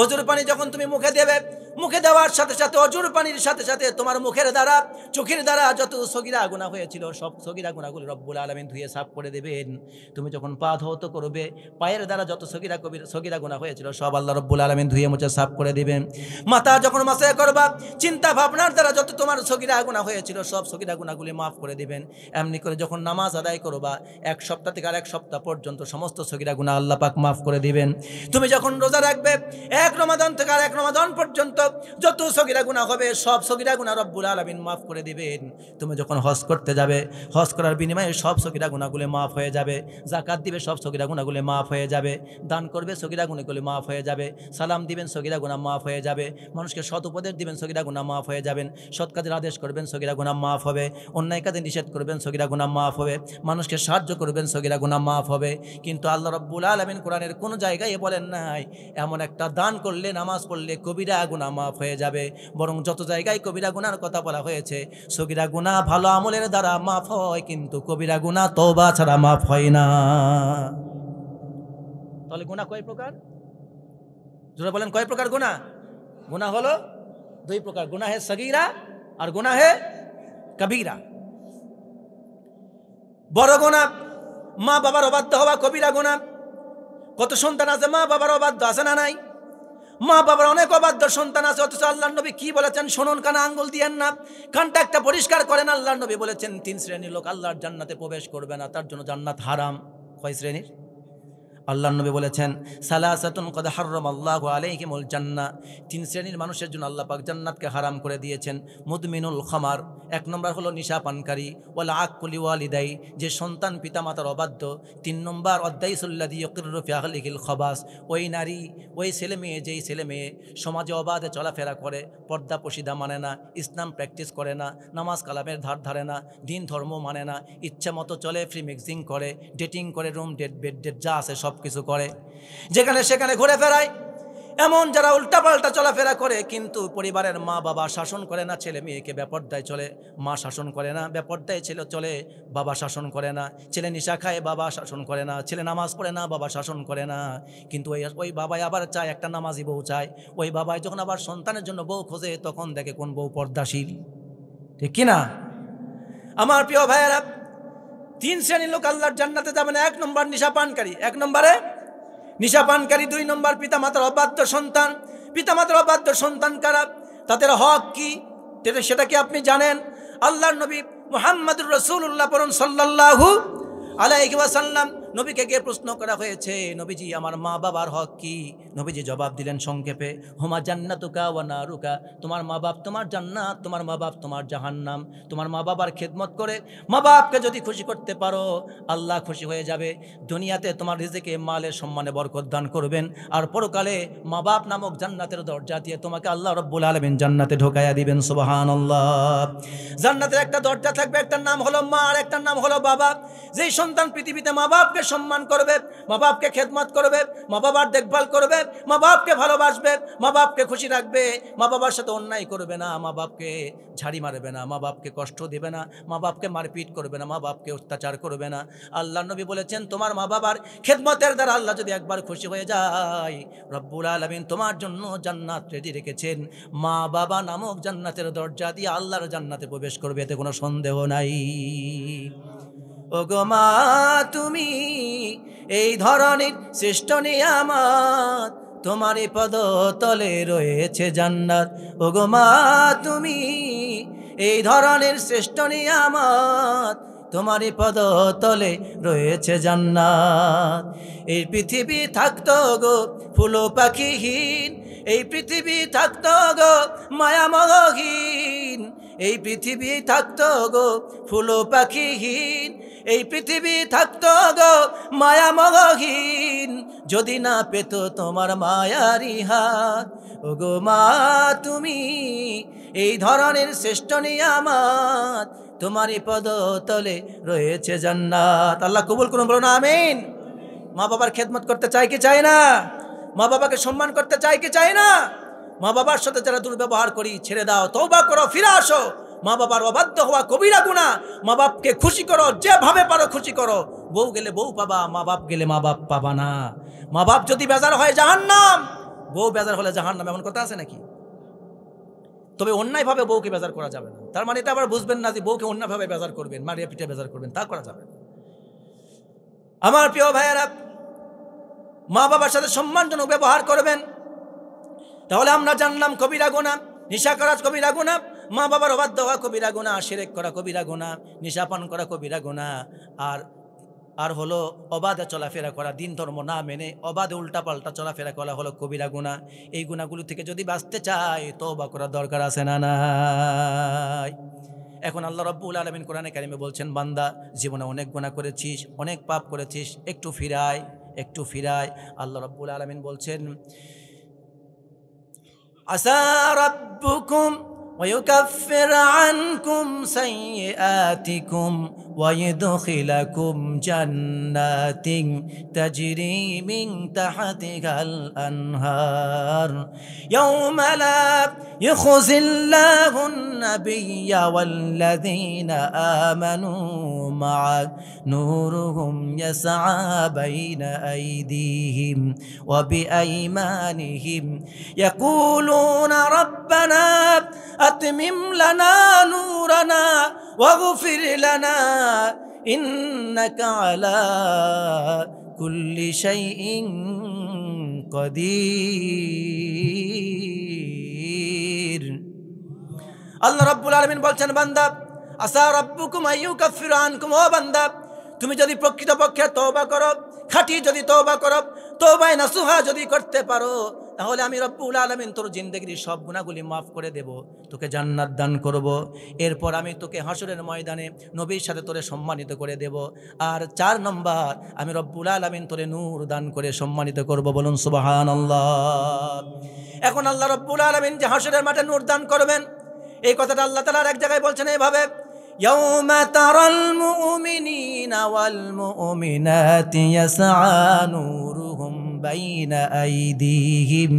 অজুর পানি যখন তুমি মুখে দেবে, মুখে দেওয়ার সাথে সাথে অজুর পানির সাথে সাথে তোমার মুখের দ্বারা, চোখের দ্বারা যত সগীরা গুনাহ হয়েছিল সব সগীরা গুনাহগুলো রব্বুল আলামিন ধুয়ে সাফ করে দেবেন। তুমি যখন পা ধৌত করবে, পায়ের দ্বারা যত সগীরা গুনাহ হয়েছিল সব আল্লাহ রব্বুল আলামিন ধুয়ে মুছে সাফ করে দিবেন। মাথা যখন মাসায় করবা, চিন্তা ভাবনার দ্বারা যত তোমার সগীরা গুনাহ হয়েছিল সব সগীরা গুনাহগুলি মাফ করে দিবেন। এমনি করে যখন নামাজ আদায় করবা, এক সপ্তাহ থেকে আর এক সপ্তাহ পর্যন্ত সমস্ত সগীরা গুনাহ আল্লাহ পাক মাফ করে দিবেন। তুমি যখন রোজা রাখবে, এক রমাদান থেকে আর এক রমাদান পর্যন্ত যত সগীরা গুনাহ হবে সব সগীরা গুনাহ রব্বুল আলামিন মাফ করে দিবেন। তুমি যখন হজ করতে যাবে, হজ করার বিনিময়ে সব সগীরা গুনাহগুলো মাফ হয়ে যাবে। যাকাত দিবে, সব সগীরা গুনাহগুলো মাফ হয়ে যাবে। দান করবে, সগীরা গুনাহগুলো মাফ হয়ে যাবে। সালাম দিবেন, সগীরা গুনাহ মাফ হয়ে যাবে। মানুষকে সৎ উপদেশ দিবেন, সগীরা গুনাহ মাফ হয়ে যাবেন। সৎ কাজের আদেশ করবেন, সগীরা গুনাহ মাফ হবে। অন্যায় কাজে নিষেধ করবেন, সগীরা গুনাহ মাফ হবে। মানুষকে সাহায্য করবেন, সগীরা গুনাহ মাফ হবে। কিন্তু আল্লাহ রাব্বুল আলামিন কোরআনের কোনো জায়গায় বলেন নাই এমন একটা দান করলে, নামাজ পড়লে কবিরা গুনাহ মাফ হয়ে যাবে। বরং যত জায়গায় কবিরা গুনার কথা বলা হয়েছে, সগীরা গুনাহ ভালো আমলের দ্বারা মাফ হয়, কিন্তু কবিরা গুনাহ তওবা ছাড়া মাফ হয় না। তাহলে গুনাহ কয় প্রকার? যারা বলেন কয় প্রকার গুনাহ? গুনাহ হলো দুই প্রকার, গুনাহে সগীরা আর গুনাহে কবিরা। বড় গুনাহ মা বাবার অবাধ্য হওয়া কবিরা গুনাহ। কত সন্তান আছে মা বাবার অবাধ্য, আছে না নাই? মা বাবার অনেক অবাধ্য সন্তান আছে, অথচ আল্লাহর নবী কি বলেছেন শুনুন, কানে আঙ্গুল দিয়েন না, কানটা একটা পরিষ্কার করেন। আল্লাহর নবী বলেছেন 3 শ্রেণীর লোক আল্লাহর জান্নাতে প্রবেশ করবে না, তার জন্য জান্নাত হারাম। কয় শ্রেণীর? আল্লাহর নবী বলেছেন সালাসাতুন কদ হারামাল্লাহু আলাইহিমুল জান্নাহ, 3 শ্রেণীর মানুষের জন্য আল্লাহ পাক জান্নাতকে হারাম করে দিয়েছেন। মুদমিনুল খামার, 1 নম্বর হলো নিশা পানকারী। ওয়াল আকুলি ওয়ালিদাই, যে সন্তান পিতামাতার অবাধ্য। 3 নম্বর ওয়াদাইসুল্লাযী ইয়াকিররু ফি আহলিহিল খাবাস, ওই নারী, ওই ছেলে মেয়ে, যেই ছেলে মেয়ে সমাজে অবাধে চলাফেরা করে, পর্দা পশিদা মানে না, ইসলাম প্র্যাকটিস করে না, নামাজ কালামের ধার ধারে না, দিন ধর্ম মানে না, ইচ্ছা মতো চলে, ফ্রি মিক্সিং করে, ডেটিং করে, রুম ডেট, বেড ডেট যা আছে সব কিছু করে, যেখানে সেখানে ঘুরে ফেরায়। এমন যারা উল্টাপাল্টা চলাফেরা করে, কিন্তু পরিবারের মা বাবা শাসন করে না, ছেলে মেয়েকে বেপরদায় চলে, মা শাসন করে না, বেপরদায় ছেলে চলে, বাবা শাসন করে না, ছেলে নিশা খায়, বাবা শাসন করে না, ছেলে নামাজ পড়ে না, বাবা শাসন করে না। কিন্তু ওই বাবাই আবার চায় একটা নামাজি বউ চায়। ওই বাবাই যখন আবার সন্তানের জন্য বউ খোঁজে, তখন দেখে কোন বউ পর্দাশীল। ঠিক কিনা আমার প্রিয় ভাইয়েরা? 3 শ্রেণীর লোক আল্লাহর জান্নাতে যাবে না। 1 নম্বর নিশা পানকারী, 1 নম্বরে নিশা পানকারী। 2 নম্বর পিতামাতার অবাধ্য সন্তান। পিতামাতার অবাধ্য সন্তান কারা? তাদের হক কি সেটা কি আপনি জানেন? আল্লাহর নবী মুহাম্মদুর রাসূলুল্লাহ পড়ুন সাল্লাল্লাহু আলাইহি ওয়াসাল্লাম। নবীকে গিয়ে প্রশ্ন করা হয়েছে, নবীজি আমার মা বাবার হক কি? নবীজি জবাব দিলেন সংক্ষেপে, হুমা জান্নাতুকা ওয়া নারুকা, তোমার মা বাপ তোমার জান্নাত, তোমার মা বাপ তোমার জাহান্নাম। তোমার মা বাবার খেদমত করে মা বাপকে যদি খুশি করতে পারো, আল্লাহ খুশি হয়ে যাবে। দুনিয়াতে তোমার রিজিকে মালে সম্মানে বরকত দান করবেন, আর পরকালে মা বাপ নামক জান্নাতের দরজা দিয়ে তোমাকে আল্লাহ রাব্বুল আলামিন জান্নাতে ঢোকায়া দিবেন। সুবহানাল্লাহ। জান্নাতের একটা দরজা থাকবে, একটার নাম হলো মা আর একটার নাম হলো বাবা। যেই সন্তান পৃথিবীতে মা বাপকে সম্মান করবে, মা বাপকে খেদমত করবে, মা বাবার দেখভাল করবে, মা বাপকে ভালোবাসবে, মা বাপকে খুশি রাখবে, মা বাবার সাথে অন্যায় করবে না, মা বাপকে ঝাড়ি মারবে না, মা বাপকে কষ্ট দেবে না, মা বাপকে মারপিট করবে না, মা বাপকে অত্যাচার করবে না। আল্লাহ নবী বলেছেন তোমার মা বাবার খেদমতের দ্বারা আল্লাহ যদি একবার খুশি হয়ে যায়, রব্বুল আলামিন তোমার জন্য জান্নাত রেডি রেখেছেন। মা বাবা নামক জান্নাতের দরজা দিয়ে আল্লাহর জান্নাতে প্রবেশ করবে, এতে কোনো সন্দেহ নাই। ওগো মা তুমি এই ধরনের শ্রেষ্ঠ নিয়ামত, তোমারই পদতলে রয়েছে জান্নাত। ওগো মা তুমি এই ধরনের শ্রেষ্ঠ নিয়ামত, তোমারই পদতলে রয়েছে জান্নাত। এই পৃথিবী থাকতো গো ফুল পাখিহীন, এই পৃথিবী থাকতো গো মায়ামোহহীন, এই পৃথিবী থাকতো গো ফুল পাখিহীন, এই পৃথিবী থাকতো গো মায়ামোহহীন, যদি না পেত তোমার মায়ারি হাত। ওগো মা তুমি এই ধরনের শ্রেষ্ঠ নিয়ামত, তোমারই পদতলে রয়েছে জান্নাত। আল্লাহ কবুল করুন, বলুন আমিন। মা বাবার খেদমত করতে চাই কি চাই না? মা বাবাকে সম্মান করতে চাই কি চাই না? মা বাবার সাথে যারা দুর্ব্যবহার করি ছেড়ে দাও, তওবা করো, ফিরে আসো। মা বাবার অবাধ্য হওয়া কবিরা গুনাহ। মা বাপকে খুশি করো, যেভাবে পারো খুশি করো। বউ গেলে বউ পাবা, মা বাপ গেলে মা বাপ পাবা না। মা বাপ যদি বেজার হয় জাহান্নাম, বউ বেজার হলে জাহান্নাম, এমন কথা আছে নাকি? তবে অন্যায়ভাবে বউকে বেজার করা যাবে না। তার মানে এটা আবার বুঝবেন না যে বউকে অন্যায়ভাবে বেজার করবেন, মারিয়া পিঠে বেজার করবেন, তা করা যাবে না। আমার প্রিয় ভাইয়েরা, মা বাবার সাথে সম্মানজনক ব্যবহার করবেন, তাহলে আমরা জানলাম কবিরা গুনাহ, নিশা করা কবিরা গুনাহ, মা বাবার অবাধ্য হওয়া কবিরা গুনাহ, শিরক করা কবিরা গুনাহ, নিশাপান করা কবিরা গুনাহ, আর হলো অবাধে চলাফেরা করা, দিন ধর্ম না মেনে অবাধে উল্টাপাল্টা চলাফেরা করা হলো কবিরা গুনাহ। এই গুনাহগুলো থেকে যদি বাঁচতে চাই তওবা করা দরকার আছে না নাই? এখন আল্লাহ রাব্বুল আলামিন কোরআনে কারিমে বলছেন, বান্দা জীবনে অনেক গুনাহ করেছিস, অনেক পাপ করেছিস, একটু ফিরায়, একটু ফিরায়। আল্লাহ রাব্বুল আলামিন বলছেন, আসা রাব্বুকুম ويكفر عنكم سيئاتكم ويدخلكم جنات تجري من تحتها الأنهار يوم لا يخزي الله النبي والذين آمنوا معه نورهم يسعى بين أيديهم وبأيمانهم يقولون ربنا أتمم لنا نورنا واغفر لنا إنك على كل شيء قدير। আল্লাহ রাব্বুল আলামিন বলছেন, বান্দা আসা রাব্বুকুম আইয়ুকাফিরু আনকুম, ও বান্দা তুমি যদি প্রকৃতপক্ষে তওবা করো, খাঁটি যদি তওবা করো, তওবায়ে নাসুহা যদি করতে পারো, তাহলে আমি রব্বুল আলামিন তোর জিন্দেগির সব গুনাহগুলি মাফ করে দেব, তোকে জান্নাত দান করব। এরপর আমি তোকে হাসরের ময়দানে নবীর সাথে তোরে সম্মানিত করে দেব। আর 4 নম্বর, আমি রব্বুল আলামিন তোরে নূর দান করে সম্মানিত করব। বলুন সুবহানাল্লাহ। এখন আল্লাহ রব্বুল আলামিন যে হাসরের মাঠে নূর দান করবেন, এই কথাটা আল্লাহ তাআলা এক জায়গায় বলছেন এইভাবে, ইয়াউমা তারাল মুমিনিনা ওয়াল মুমিনাতি ইয়াসআ নূরুহুম বাইনা আইদিহিম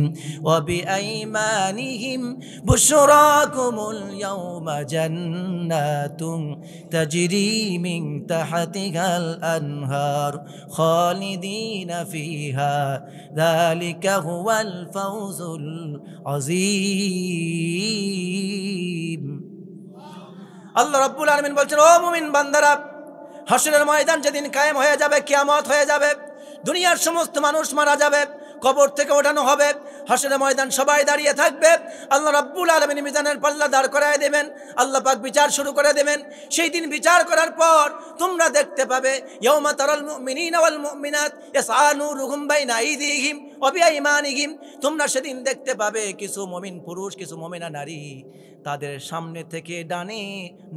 ওয়া বিআইমানিহিম বুশরাকুমুল ইয়াউমা জান্নাতুন তাজরি মিন তাহতিহাল আনহার খালিদিনা ফিহা যালিকা হুয়াল ফাওজুল আযীম। আল্লাহ রাব্বুল আলামিন বলছেন, ও মুমিন বান্দারা, হাসরের ময়দান যেদিন কায়েম হয়ে যাবে, কিয়ামত হয়ে যাবে, দুনিয়ার সমস্ত মানুষ মারা যাবে, কবর থেকে ওঠানো হবে, হাসরের ময়দান সবাই দাঁড়িয়ে থাকবে। আল্লাহ রাব্বুল আলামিন মিজানের পাল্লা দাঁড় করায় দেবেন, আল্লাহ পাক বিচার শুরু করে দেবেন। সেই দিন বিচার করার পর তোমরা দেখতে পাবে, ইয়াউমা তারাল মুমিনিনা ওয়াল মুমিনাত ইয়াসআ নূরুহুম বাইনা আইদিহিম ওয়া বিআইমানিহিম, তোমরা সেদিন দেখতে পাবে কিছু মুমিন পুরুষ, কিছু মুমিনা নারী, তাদের সামনে থেকে ডানে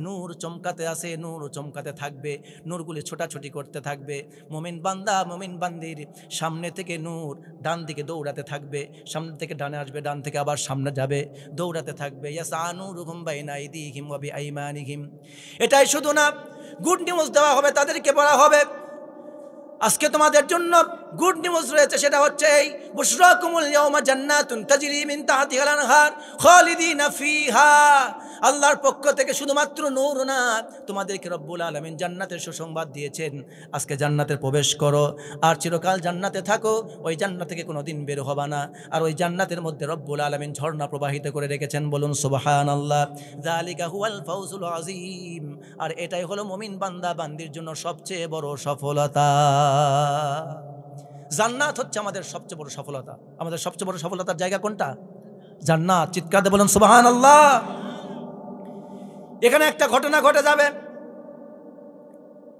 নূর চমকাতে আসে, নূর চমকাতে থাকবে, নূরগুলি ছোটাছুটি করতে থাকবে। মুমিন বান্দা মুমিন বান্দির সামনে থেকে নূর ডান দিকে দৌড়াতে থাকবে, সামনে থেকে ডানে আসবে, ডান থেকে আবার সামনে যাবে, দৌড়াতে থাকবে। ইয়াসআ নূরুহুম বাইনা আইদিহিম ওয়া বিআইমানিহিম। এটাই শুধু না, গুড নিউজ দেওয়া হবে তাদেরকে, বলা হবে আজকে তোমাদের জন্য গুড নিউজ রয়েছে, সেটা হচ্ছে এই বুশরাকুমুল ইয়াউমা জান্নাতুন তাজরি মিন তাহতিহাল আনহার খালিদিনা ফিহা। আল্লাহর পক্ষ থেকে শুধুমাত্র নূর না, তোমাদেরকে রব্বুল আলামিন জান্নাতের সুসংবাদ দিয়েছেন। আজকে জান্নাতে প্রবেশ করো আর চিরকাল জান্নাতে থাকো, ওই জান্নাত থেকে কোনোদিন বের হবা না। আর ওই জান্নাতের মধ্যে রব্বুল আলামিন ঝর্ণা প্রবাহিত করে রেখেছেন। বলুন সুবহানাল্লাহ। যালিকা হুয়াল ফাওজুল আযীম। আর এটাই হলো মুমিন বান্দা বান্দির জন্য সবচেয়ে বড় সফলতা। জান্নাত হচ্ছে আমাদের সবচেয়ে বড় সফলতা। আমাদের সবচেয়ে বড় সফলতার জায়গা কোনটা? জান্নাত। চিৎকার দিয়ে বলুন সুবহানাল্লাহ। এখানে একটা ঘটনা ঘটে যাবে,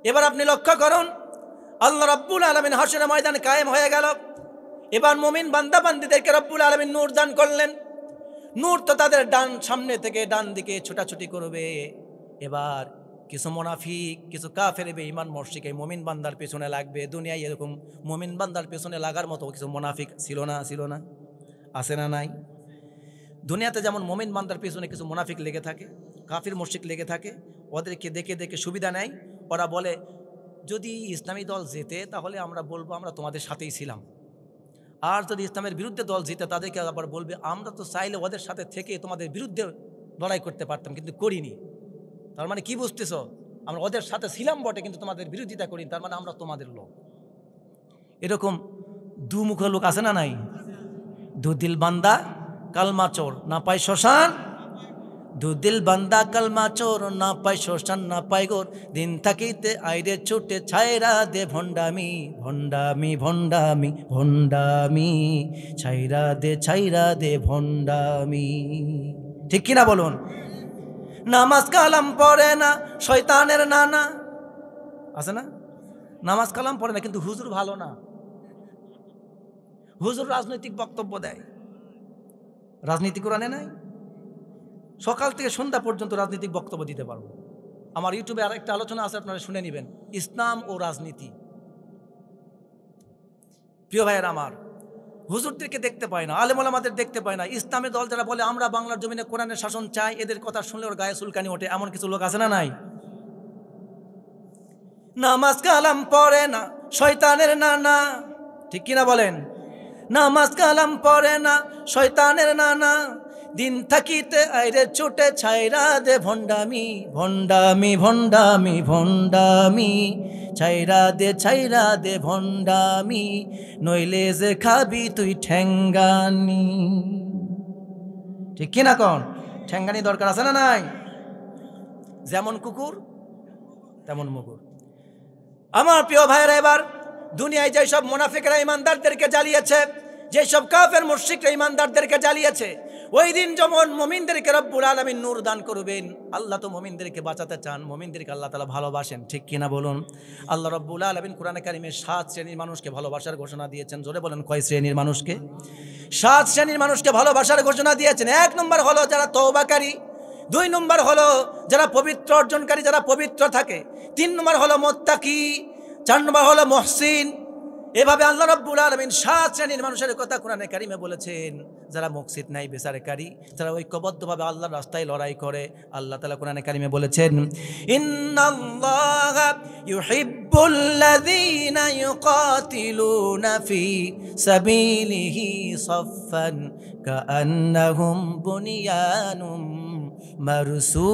এবার আপনি লক্ষ্য করুন। আল্লাহ রাব্বুল আলামিন হাসরের ময়দান কায়েম হয়ে গেল। এবার মুমিন বান্দা বান্দীদেরকে রব্বুল আলামিন নূর দান করলেন। নূর তো তাদের ডান সামনে থেকে ডান দিকে ছোটাছুটি করবে। এবার কিছু মুনাফিক, কিছু কাফের বেঈমান মুশরিক এই মুমিন বান্দার পেছনে লাগবে। দুনিয়ায় এরকম মুমিন বান্দার পেছনে লাগার মতো কিছু মুনাফিক ছিল না? আছে না নাই? দুনিয়াতে যেমন মুমিন বান্দার পেছনে কিছু মুনাফিক লেগে থাকে, কাফির মুশরিক লেগে থাকে, ওদেরকে দেখে দেখে সুবিধা নেয়। ওরা বলে যদি ইসলামী দল জেতে তাহলে আমরা বলবো আমরা তোমাদের সাথেই ছিলাম, আর যদি ইসলামের বিরুদ্ধে দল জিতে তাদেরকে আবার বলবে আমরা তো চাইলে ওদের সাথে থেকে তোমাদের বিরুদ্ধে লড়াই করতে পারতাম কিন্তু করিনি। তার মানে কি বুঝতেছ, আমরা ওদের সাথে ছিলাম বটে কিন্তু তোমাদের বিরোধিতা করিনি, তার মানে আমরা তোমাদের লোক। এরকম দুমুখ লোক আছে না নাই? দুদিল বান্দা কালমা চোর না পায় শ্মশান, দুদিল বান্দা কালমা চোর না পায় শ্মশান না পায় গোর, দিন থাকিতে আইরে ছুটে ছাইরা দে ভণ্ডামি ভণ্ডামি ভণ্ডামি ভণ্ডামি, ছাইরা দে ভণ্ডামি। ঠিক কিনা বলুন? নামাজ কালাম পড়ে না শয়তানের নানা, আছে না? নামাজ কালাম পড়ে না কিন্তু হুজুর ভালো না, হুজুর রাজনৈতিক বক্তব্য দেয়। রাজনীতি কোরআনে নাই? সকাল থেকে সন্ধ্যা পর্যন্ত রাজনৈতিক বক্তব্য দিতে পারবো। আমার ইউটিউবে আরেকটা আলোচনা আছে, আপনারা শুনে নেবেন, ইসলাম ও রাজনীতি। প্রিয় ভাইয়ের আমার, হুজুরদেরকে দেখতে পায় না, আলেম ওলামাদের দেখতে পায় না। ইসলামের দল যারা বলে আমরা বাংলার জমিনে কোরআনের শাসন চাই, এদের কথা শুনলে ওর গায়ে চুলকানি ওঠে, এমন কিছু লোক আছে না নাই? নামাজ কালাম পড়ে না শয়তানের নানা, ঠিক কিনা বলেন? নামাজ কালাম পড়ে না শয়তানের নানা, দিন থাকিতে আইরে ছুটে ছাইরা দে ভণ্ডামি ভণ্ডামি ভণ্ডামি ভণ্ডামি, ছাইরা দে ভণ্ডামি, নইলে যে খাবি তুই ঠ্যাঙ্গানি। ঠিক কিনা কন? ঠ্যাঙ্গানি দরকার আছে না নাই? যেমন কুকুর তেমন মুগুর। আমার প্রিয় ভাইয়েরা, এবার দুনিয়ায় যেসব মুনাফিকরা ইমানদারদেরকে জ্বালিয়েছে, যেসব কাফের মুশরিকরা ইমানদারদেরকে জ্বালিয়েছে, ওই দিন যেমন মুমিনদেরকে রব্বুল আলামিন নূর দান করবেন। আল্লাহ তো মুমিনদেরকে বাঁচাতে চান, মুমিনদেরকে আল্লাহ তাআলা ভালোবাসেন, ঠিক কিনা বলুন? আল্লাহ রব্বুল আলামিন কোরআনে কারিমে 7 শ্রেণীর মানুষকে ভালোবাসার ঘোষণা দিয়েছেন। জোরে বলেন, কয় শ্রেণীর মানুষকে? 7 শ্রেণীর মানুষকে ভালোবাসার ঘোষণা দিয়েছেন। 1 নম্বর হলো যারা তওবাকারী, 2 নম্বর হলো যারা পবিত্র অর্জনকারী, যারা পবিত্র থাকে, 3 নম্বর হলো মুত্তাকি, 4 নম্বর হলো মুহসিন। এভাবে আল্লাহ রাব্বুল আলামিন 7 শ্রেণীর মানুষের কথা কোরআনে কারিমে বলেছেন। যারা মুকসিত নাই, বেচারকারী, যারা ঐক্যবদ্ধভাবে আল্লাহর রাস্তায় লড়াই করে, আল্লাহ তাআলা কোরআনে কারিমে বলেছেন ইন্নাল্লাহা ইউহিব্বুল্লাযীনা ইউকাতিলুনা ফি সাবিলিহি সাফফান কাআন্নাহুম বুনিয়ানুম মারসুস।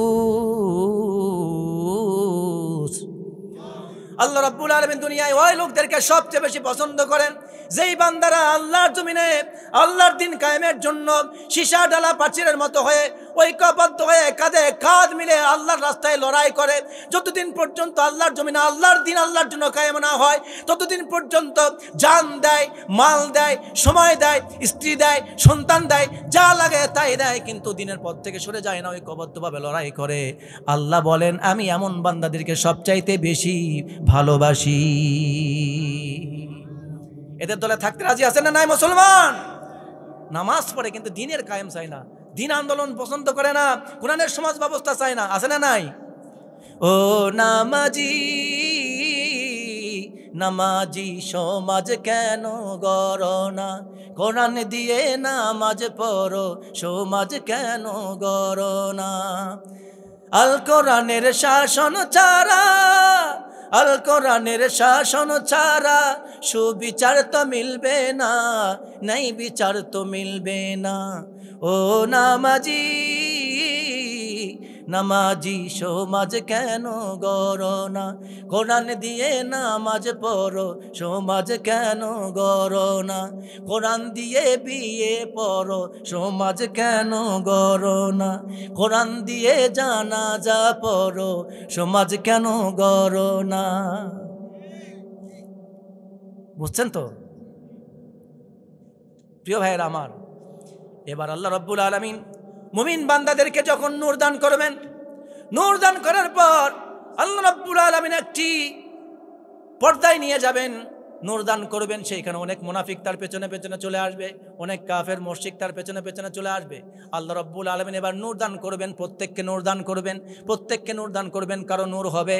আল্লাহ রাব্বুল আলামিন দুনিয়ায় ওই লোকদেরকে সবচেয়ে বেশি পছন্দ করেন যেই বান্দারা আল্লাহর জমিনে আল্লাহর দ্বীন কায়েমের জন্য সীসা ডালা প্রাচীরের মতো হয়ে ঐক্যবদ্ধ হয়ে কাঁধে কাঁধ মিলে আল্লাহর রাস্তায় লড়াই করে। যতদিন পর্যন্ত আল্লাহর জমিনে আল্লাহর দ্বীন আল্লাহর জন্য কায়েম না হয়, ততদিন পর্যন্ত জান দেয়, মাল দেয়, সময় দেয়, স্ত্রী দেয়, সন্তান দেয়, যা লাগে তাই দেয়, কিন্তু দিনের পথ থেকে সরে যায় না, ঐক্যবদ্ধভাবে লড়াই করে। আল্লাহ বলেন আমি এমন বান্দাদেরকে সবচাইতে বেশি ভালোবাসি। এদের দলে থাকতে রাজি আছে না নাই মুসলমান? নামাজ পড়ে কিন্তু দিনের কায়েম চায় না, দিন আন্দোলন পছন্দ করে না, কোরআনের সমাজ ব্যবস্থা চায় না, আছে না নাই? ও নামাজি নামাজি সমাজ কেন গড়ো না, কোরআন দিয়ে নামাজ পড়ো সমাজ কেন গড়ো না। আল কোরআনের শাসন ছাড়া, আল কোরআনের শাসন ছাড়া সুবিচার তো মিলবে না, নাই বিচার তো মিলবে না। ও নামাজি নামাজি সমাজ কেন গড়ো না, কোরআন দিয়ে নামাজ পড়ো সমাজ কেন গড়ো না, কোরআন দিয়ে বিয়ে পড়ো সমাজ কেন গড়ো না, কোরআন দিয়ে জানাজা পড়ো সমাজ কেন গড়ো না। বুঝছেন তো প্রিয় ভাইয়েরা আমার? এবার আল্লাহ রাব্বুল আলামিন মুমিন বান্দাদেরকে যখন নূর দান করবেন, নূর দান করার পর আল্লাহ রাব্বুল আলামিন একটি পর্দায় নিয়ে যাবেন, নূর দান করবেন। সেইখানে অনেক মুনাফিক তার পেছনে পেছনে চলে আসবে, অনেক কাফের মুশরিক তার পেছনে পেছনে চলে আসবে। আল্লাহ রাব্বুল আলামিন এবার নূর দান করবেন, প্রত্যেককে নূর দান করবেন, প্রত্যেককে নূর দান করবেন। কারো নূর হবে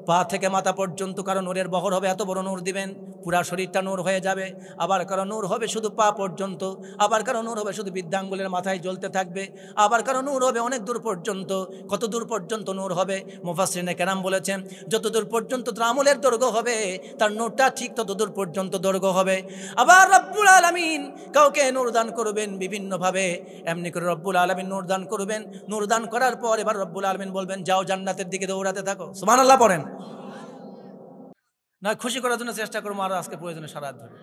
পা থেকে মাথা পর্যন্ত কারো নূরের বহর হবে, এত বড় নূর দিবেন, পুরা শরীরটা নূর হয়ে যাবে। আবার কারো নূর হবে শুধু পা পর্যন্ত, আবার কারো নূর হবে শুধু বৃদ্ধাঙ্গুলের মাথায় জ্বলতে থাকবে, আবার কারো নূর হবে অনেক দূর পর্যন্ত। কত দূর পর্যন্ত নূর হবে? মুফাসসিরিনে কেরাম বলেছেন, যত দূর পর্যন্ত তার আমলের দৈর্ঘ্য হবে তার নূরটা ঠিক তত দূর পর্যন্ত দৈর্ঘ্য হবে। আবার রব্বুল আলামিন কাউকে নূর দান করবেন বিভিন্নভাবে, এমনি করে রব্বুল আলামিন নূর দান করবেন। নূর দান করার পর এবার রব্বুল আলামিন বলবেন, যাও জান্নাতের দিকে দৌড়াতে থাকো। সুবহানাল্লাহ পড়েন না, খুশি করার জন্য চেষ্টা করবো আরো আজকে প্রয়োজনে সারা রাত ধরে।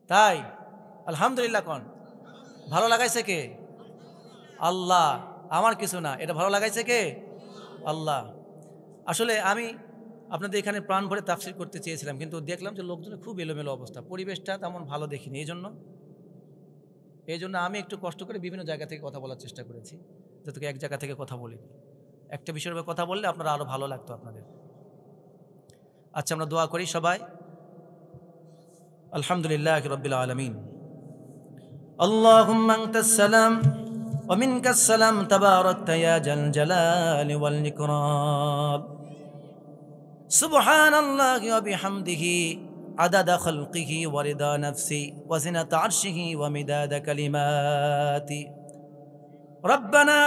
তাই আলহামদুলিল্লাহ কোন ভালো লাগাইছে কে? আল্লাহ, আমার কিছু না, এটা ভালো লাগাইছে কে? আল্লাহ। আসলে আমি আপনাদের এখানে প্রাণ ভরে তাফসীর করতে চেয়েছিলাম, কিন্তু দেখলাম যে লোকজনের খুব এলোমেলো অবস্থা, পরিবেশটা তেমন ভালো দেখিনি। এই জন্য আমি একটু কষ্ট করে বিভিন্ন জায়গা থেকে কথা বলার চেষ্টা করেছি, যাতে এক জায়গা থেকে কথা বলিনি। একটা বিষয়ের উপর কথা বললে আপনারা আরো ভালো লাগতো আপনাদের। আচ্ছা, আমরা দোয়া করি সবাই। আলহামদুলিল্লাহি রাব্বিল আলামিন। আল্লাহুম্মা আনতাস সালাম ওয়া মিনকাস সালাম, তাবারাকতা ইয়া জাল জালালি ওয়াল ইকরাম। সুবহানাল্লাহি ওয়া বিহামদিহি আদাদা খালকিহি ওয়া রিদা নাফসি ওয়া জিনাতা আরশিহি ওয়া মিদাদা কালিমাতি। রব্বানা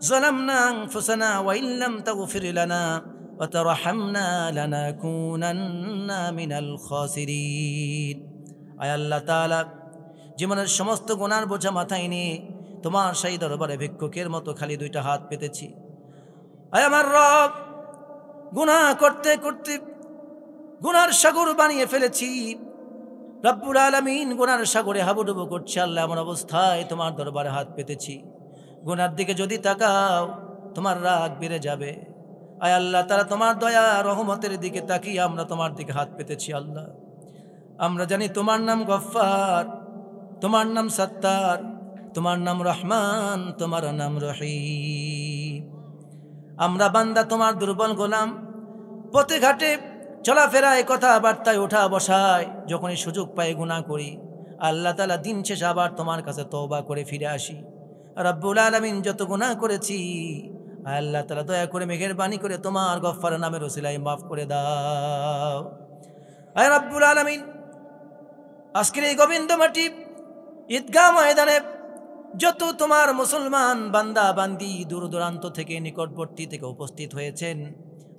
যালামনা আনফুসানা ওয়া ইল্লাম তাগফির লানা ওয়াতারহামনা লানাকুনান্না মিনাল খাসিরিন। আয় আল্লাহ তাআলা, জীবনের সমস্ত গুনার বোঝা মাথায় নিয়ে তোমার সেই দরবারে ভিক্ষুকের মতো খালি দুইটা হাত পেতেছি। আয় আমার রব, গুনাহ করতে করতে গুনার সাগর বানিয়ে ফেলেছি। রব্বুল আলামিন গুনার সাগরে হাবুডুবু করছে। আল্লাহ, এমন অবস্থায় তোমার দরবারে হাত পেতেছি, গুনার দিকে যদি তাকাও তোমার রাগ বেড়ে যাবে। আয় আল্লাহ তাআলা, তোমার দয়া রহমতের দিকে তাকিয়ে আমরা তোমার দিকে হাত পেতেছি। আল্লাহ, আমরা জানি তোমার নাম গফফার, তোমার নাম সত্তার, তোমার নাম রহমান, তোমার নাম রহিম। আমরা বান্দা তোমার দুর্বল গোলাম, পথে ঘাটে চলাফেরায় কথাবার্তায় ওঠা বসায় যখনই সুযোগ পাই গুনাহ করি। আল্লাহ তাআলা, দিন শেষে আবার তোমার কাছে তওবা করে ফিরে আসি। রব্বুল আলামিন, যত গুনাহ করেছি আল্লাহ তাআলা দয়া করে মেহেরবানি করে তোমার গফফার নামের ওসিলায় মাফ করে দাও। আয় রব্বুল আলামিন, আজকের এই গোবিন্দমাটি ঈদগাহ ময়দানে যত তোমার মুসলমান বান্দা বান্দি দূর দূরান্ত থেকে নিকটবর্তী থেকে উপস্থিত হয়েছেন,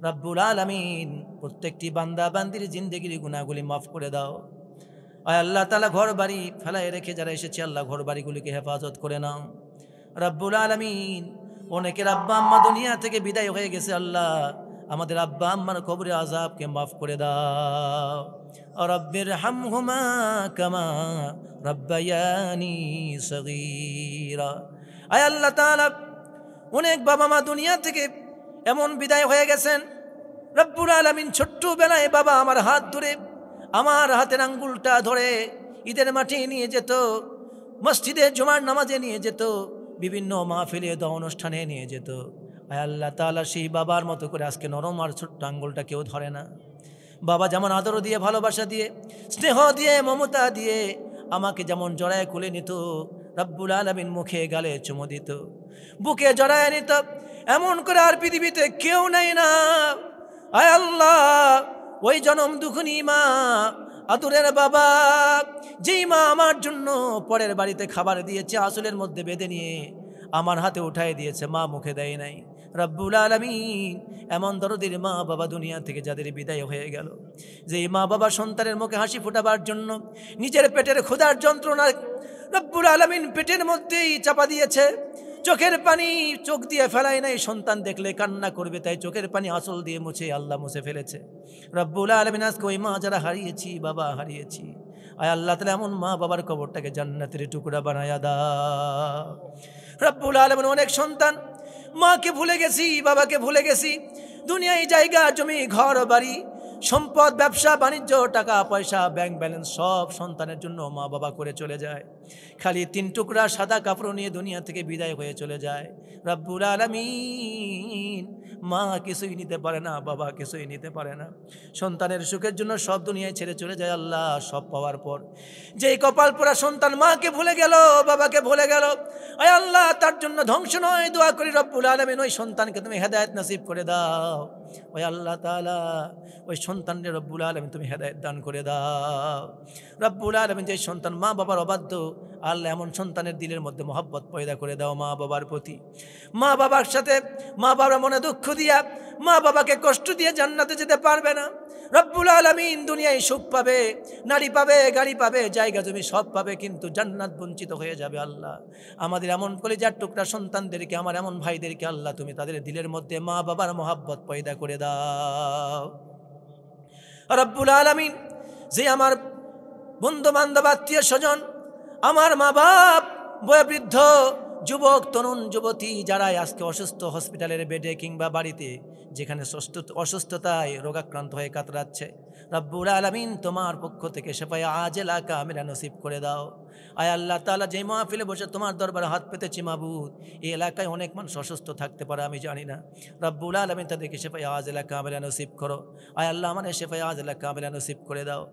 রব্বুল আলামিন প্রত্যেকটি বান্দা বান্দির জিন্দেগির গুনাহগুলি মাফ করে দাও। আয় আল্লাহ তাআলা, ঘর বাড়ি ফেলায় রেখে যারা এসেছে আল্লাহ ঘর বাড়িগুলিকে হেফাজত করে নাও। রব্বুল আলামিন, অনেকের আব্বা আম্মা দুনিয়া থেকে বিদায় হয়ে গেছে। আল্লাহ, আমাদের আব্বা আম্মার কবরে আযাবকে মাফ করে দাও। রব্বির হামহুমা কামা রব্বায়ানি সগীরা। আয় আল্লাহ তাআলা, অনেক বাবা মা দুনিয়া থেকে এমন বিদায় হয়ে গেছেন, রব্বুল আলামিন ছোট্টবেলায় বাবা আমার হাত ধরে, আমার হাতের আঙ্গুলটা ধরে ঈদের মাঠে নিয়ে যেত, মসজিদে জুমার নামাজে নিয়ে যেত, বিভিন্ন মাহফিলে দোয়া অনুষ্ঠানে নিয়ে যেত। আয় আল্লাহ তাআলা, সেই বাবার মতো করে আজকে নরম আর ছোট্ট আঙ্গুলটা কেউ ধরে না। বাবা যেমন আদর দিয়ে, ভালোবাসা দিয়ে, স্নেহ দিয়ে, মমতা দিয়ে আমাকে যেমন জড়ায় খুলে নিত, রব্বুল আলামিন মুখে গালে চুমু দিত, বুকে জড়ায় নিত, এমন করে আর পৃথিবীতে কেউ নাই না। আয় আল্লাহ, ওই জনম দুখুনি মা, আদরের বাবা, যেই মা আমার জন্য পরের বাড়িতে খাবার দিয়েছে, আসলের মধ্যে বেঁধে নিয়ে আমার হাতে উঠায় দিয়েছে, মা মুখে দেয় নাই। রব্বুল আলামিন, এমন দরদির মা বাবা দুনিয়া থেকে যাদের বিদায় হয়ে গেল, যেই মা বাবা সন্তানের মুখে হাসি ফোটাবার জন্য নিজের পেটের ক্ষুধার যন্ত্রণা রব্বুল আলামিন পেটের মধ্যেই চাপা দিয়েছে, চোখের পানি চোখ দিয়ে ফেলায় নাই, সন্তান দেখলে কান্না করবে তাই চোখের পানি আঁচল দিয়ে মুছে আল্লাহ মুছে ফেলেছে। রব্বুল আলামিন, আজকে ওই মা যারা হারিয়েছি, বাবা হারিয়েছি, আয় আল্লাহ তাআলা এমন মা বাবার কবরটাকে জান্নাতের টুকরা বানায়া দাও। রব্বুল আলামিন, অনেক সন্তান মাকে ভুলে গেছি, বাবাকে ভুলে গেছি, দুনিয়ায় জায়গা জমি ঘর বাড়ি সম্পদ, ব্যবসা বাণিজ্য, টাকা পয়সা, ব্যাংক ব্যালেন্স সব সন্তানের জন্য মা বাবা করে চলে যায়। খালি 3 টুকরা সাদা কাপড় নিয়ে দুনিয়া থেকে বিদায় হয়ে চলে যায়। রব্বুল আলামিন মা কিছুই নিতে পারে না, বাবা কিছুই নিতে পারে না। সন্তানের সুখের জন্য সব দুনিয়ায় ছেড়ে চলে যায়। আল্লাহ সব পাওয়ার পর যেই কপাল পোড়া সন্তান মাকে ভুলে গেল, বাবাকে ভুলে গেল, আয় আল্লাহ তার জন্য ধ্বংস নয়, দোয়া করি রব্বুল আলামিন ওই সন্তানকে তুমি হেদায়েত নসিব করে দাও। ওই আল্লাহ তাআলা ওই সন্তানকে রব্বুল আলামিন তুমি হেদায়েত দান করে দাও। রব্বুল আলামিন যে সন্তান মা বাবার অবাধ্য, আল্লাহ এমন সন্তানের দিলের মধ্যে মহব্বত পয়দা করে দাও মা বাবার প্রতি। মা বাবার সাথে মা বাবার মনে দুঃখ দিয়া, মা বাবাকে কষ্ট দিয়ে জান্নাতে যেতে পারবে না। রব্বুল আলামিন দুনিয়ায় সুখ পাবে, নারী পাবে, গাড়ি পাবে, জায়গা জমি সব পাবে, কিন্তু জান্নাত বঞ্চিত হয়ে যাবে। আল্লাহ আমাদের এমন কলিজার টুকরা সন্তানদেরকে, আমার এমন ভাইদেরকে আল্লাহ তুমি তাদের দিলের মধ্যে মা বাবার মহব্বত পয়দা করে দাও। রব্বুল আলামিন যে আমার বন্ধু বান্ধব, আত্মীয় স্বজন, আমার মা বাপ, বয়োবৃদ্ধ, যুবক, তরুণ, যুবতী যারা আজকে অসুস্থ হসপিটালের বেডে কিংবা বাড়িতে যেখানে অসুস্থতায় রোগাক্রান্ত হয়ে কাতরাচ্ছে, রব্বুল আলামিন তোমার পক্ষ থেকে সেফায়ে আজেলা কামিলা নসিব করে দাও। আয় আল্লাহ তাআলা যে মাহফিলে বসে তোমার দরবারে হাত পেতেছি মাবুদ, এই এলাকায় অনেক মানুষ অসুস্থ থাকতে পারে, আমি জানি না। রব্বুল আলামিন তাদেরকে সেফায়ে আজেলা কামিলা নসিব করো। আয় আল্লাহ আমাদের সেফায়ে আজেলা কামিলা নসিব করে দাও।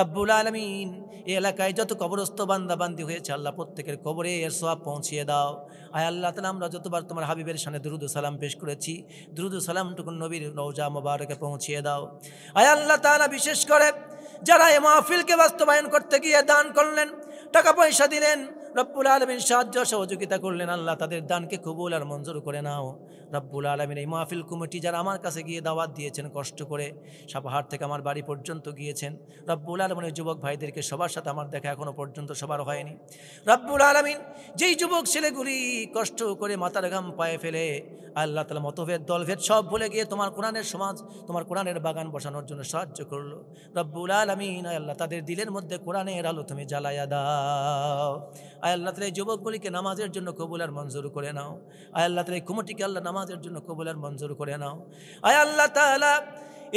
রব্বুল আলামিন এই এলাকায় যত কবরস্থ বান্দা বান্দি হয়েছে আল্লাহ প্রত্যেকের কবরে এর সওয়াব পৌঁছিয়ে দাও। আয় আল্লাহ তাআলা আমরা যতবার তোমার হাবিবের সামনে দুরুদ ও সালাম পেশ করেছি, দুরুদ ও সালামটুকু নবীর রওজা মোবারকে পৌঁছিয়ে দাও। আয় আল্লাহ তাআলা বিশেষ করে যারা এই মাহফিলকে বাস্তবায়ন করতে গিয়ে দান করলেন, টাকা পয়সা দিলেন, রব্বুল আলামিন সাহায্য সহযোগিতা করলেন, আল্লাহ তাদের দানকে কবুল আর মঞ্জুর করে নাও। রব্বুল আলামিন এই মাহফিল কমিটি যারা আমার কাছে গিয়ে দাওয়াত দিয়েছেন, কষ্ট করে সাপাহার থেকে আমার বাড়ি পর্যন্ত গিয়েছেন, রব্বুল আলামিন যুবক ভাইদেরকে সবার সাথে আমার দেখা এখনো পর্যন্ত সবার হয়নি। রব্বুল আলামিন যেই যুবক ছেলেগুলি কষ্ট করে মাথার ঘাম পায়ে ফেলে আল্লাহ তাআলা মতভেদ দলভেদ সব ভুলে গিয়ে তোমার কোরআনের সমাজ, তোমার কোরআনের বাগান বসানোর জন্য সাহায্য করলো, রব্বুল আলামিন আল্লাহ তাদের দিলের মধ্যে কোরআনের আলো তুমি জ্বালায়া দাও। আয় আল্লাহ তাআলা এই যুবকগুলিকে নামাজের জন্য কবুল আর মঞ্জুর করে নাও। আয় আল্লাহ তাআলা এই কমিটিকে আল্লাহ নামাজের জন্য কবুল আর মঞ্জুর করে নাও। আয় আল্লাহ তাআলা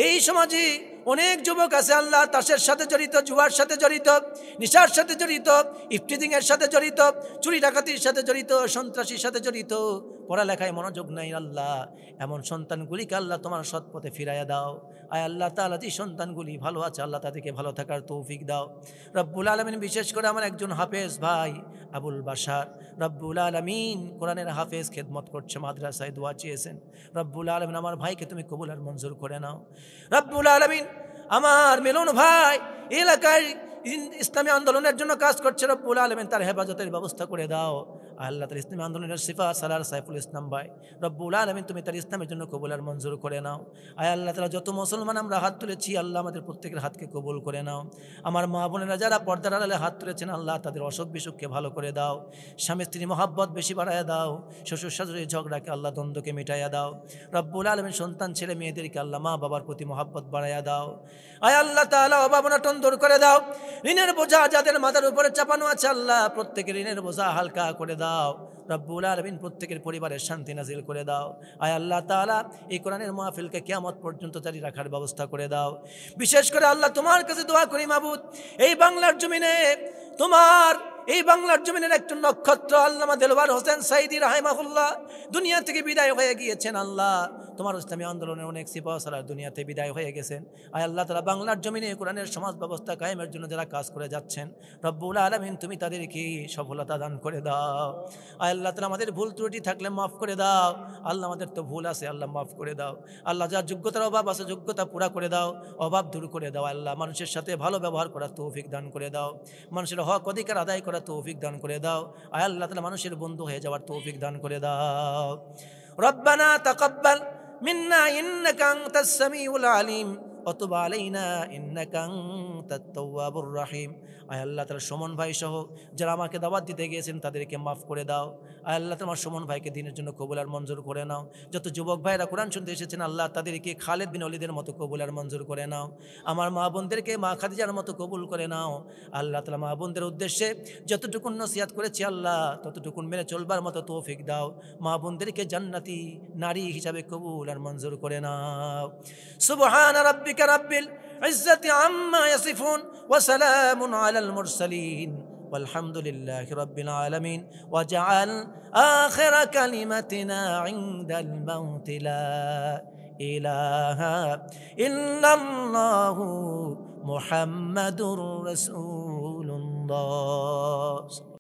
এই সমাজে অনেক যুবক আছে আল্লাহ, তাসের সাথে জড়িত, জুয়ার সাথে জড়িত, নিশার সাথে জড়িত, ইফটিজিংয়ের সাথে জড়িত, চুরি ডাকাতির সাথে জড়িত, সন্ত্রাসীর সাথে জড়িত, পড়ালেখায় মনোযোগ নাই। আল্লাহ এমন সন্তানগুলিকে আল্লাহ তোমার সৎ পথে ফিরাইয়া দাও। আয় আল্লাহ তাআলা যে সন্তানগুলি ভালো আছে আল্লাহ তাদেরকে ভালো থাকার তৌফিক দাও। রব্বুল আলামিন বিশেষ করে আমার একজন হাফেজ ভাই আবুল বাশার, রব্বুল আলামিন কোরআনের হাফেজ খেদমত করছে, মাদ্রাসায় দোয়া চেয়েছেন, রব্বুল আলামিন আমার ভাইকে তুমি কবুল আর মঞ্জুর করে নাও। রব্বুল আলামিন আমার মিলন ভাই এলাকায় ইসলামী আন্দোলনের জন্য কাজ করছে, রব্বুল আলামিন তার হেফাজতের ব্যবস্থা করে দাও। আল্লাহ তার ইসলামী আন্দোলনের সিফা সালার সাইফুল ইসলাম ভাই, রব্বুল আলামিন তুমি তার ইসলামের জন্য কবুল আর মঞ্জুর করে নাও। আয় আল্লাহ তাআলা যত মুসলমান আমরা হাত তুলেছি আল্লাহ আমাদের প্রত্যেকের হাতকে কবুল করে নাও। আমার মা বোনেরা যারা পর্দার আড়ালে হাত তুলেছেন আল্লাহ তাদের অসুখ বিসুখকে ভালো করে দাও, স্বামী স্ত্রী মহাব্বত বেশি বাড়াইয়া দাও, শ্বশুর শাশুড়ির ঝগড়াকে আল্লাহ দ্বন্দ্বকে মিটাইয়া দাও। রব্বুল আলামিন সন্তান ছেলে মেয়েদেরকে আল্লাহ মা বাবার প্রতি মহাব্বত বাড়াইয়া দাও। আয় আল্লাহ তাআলা অভাব অনটন দূর করে দাও। ঋণের বোঝা যাদের মাথার উপরে চাপানো আছে আল্লাহ প্রত্যেকের ঋণের বোঝা হালকা করে দাও। রব্বুল আলামিন প্রত্যেকের পরিবারের শান্তি নাজিল করে দাও। আয় আল্লাহ তাআলা এই কোরআনের মাহফিলকে কিয়ামত পর্যন্ত জারি রাখার ব্যবস্থা করে দাও। বিশেষ করে আল্লাহ তোমার কাছে দোয়া করি মাবুদ, এই বাংলার জমিনে তোমার এই বাংলার জমিনের একজন নক্ষত্র আল্লামা দেলওয়ার হোসেন সাইদি রাহিমাহুল্লাহ দুনিয়া থেকে বিদায় হয়ে গিয়েছেন। আল্লাহ তোমার ইসলামী আন্দোলনের অনেক সিপাহসালার দুনিয়াতে বিদায় হয়ে গেছেন। আয় আল্লাহ তাআলা বাংলার জমিনে কোরআনের সমাজ ব্যবস্থা কায়েমের জন্য যারা কাজ করে যাচ্ছেন রব্বুল আলামিন তুমি তাদেরকে সফলতা দান করে দাও। আয় আল্লাহ তাআলা আমাদের ভুল ত্রুটি থাকলে মাফ করে দাও। আল্লাহ আমাদের তো ভুল আছে আল্লাহ মাফ করে দাও। আল্লাহ যার যোগ্যতার অভাব আছে যোগ্যতা পুরা করে দাও, অভাব দূর করে দাও। আল্লাহ মানুষের সাথে ভালো ব্যবহার করার তৌফিক দান করে দাও, মানুষের হক অধিকার আদায় করার তৌফিক দান করে দাও। আয় আল্লাহ তাআলা মানুষের বন্ধু হয়ে যাওয়ার তৌফিক দান করে দাও। রব্বানা তাকাব্বাল মিন্না ইন্নাকা আনতাস সামিউল আলিম ওয়া তুব আলাইনা ইন্নাকা আনতাত তাওয়াবুর রহিম। আয় আল্লাহ তাআলা সুমন ভাই সহ যারা আমাকে দাওয়াত দিতে গিয়েছেন তাদেরকে মাফ করে দাও। আয় আল্লাহ তোমার সুমন ভাইকে দিনের জন্য কবুল আর মঞ্জুর করে নাও। যত যুবক ভাইরা কোরআন শুনতে এসেছেন আল্লাহ তাদেরকে খালেদ বিন ওলীদের মতো কবুল আর মঞ্জুর করে নাও। আমার মা বোনদেরকে মা খাদিজার মতো কবুল করে নাও। আল্লাহ তাআলা মা বোনদের উদ্দেশ্যে যতটুকুন নসিহত করেছি আল্লাহ ততটুকুন মেনে চলবার মতো তৌফিক দাও। মা বোনদেরকে জান্নাতি নারী হিসাবে কবুল আর মঞ্জুর করে নাও। সুবহান রাব্বি রাব্বিকা রাব্বিল ইজ্জাতি আম্মা ইয়াসিফুন ওয়া সালামুন আলাল মুরসালিন ওয়ালহামদুলিল্লাহি রাব্বিল আলামিন ওয়াজআল আখিরা কালিমাতিনা ইনদাল মাউতি লা ইলাহা ইল্লাল্লাহু মুহাম্মাদুর রাসূলুল্লাহ।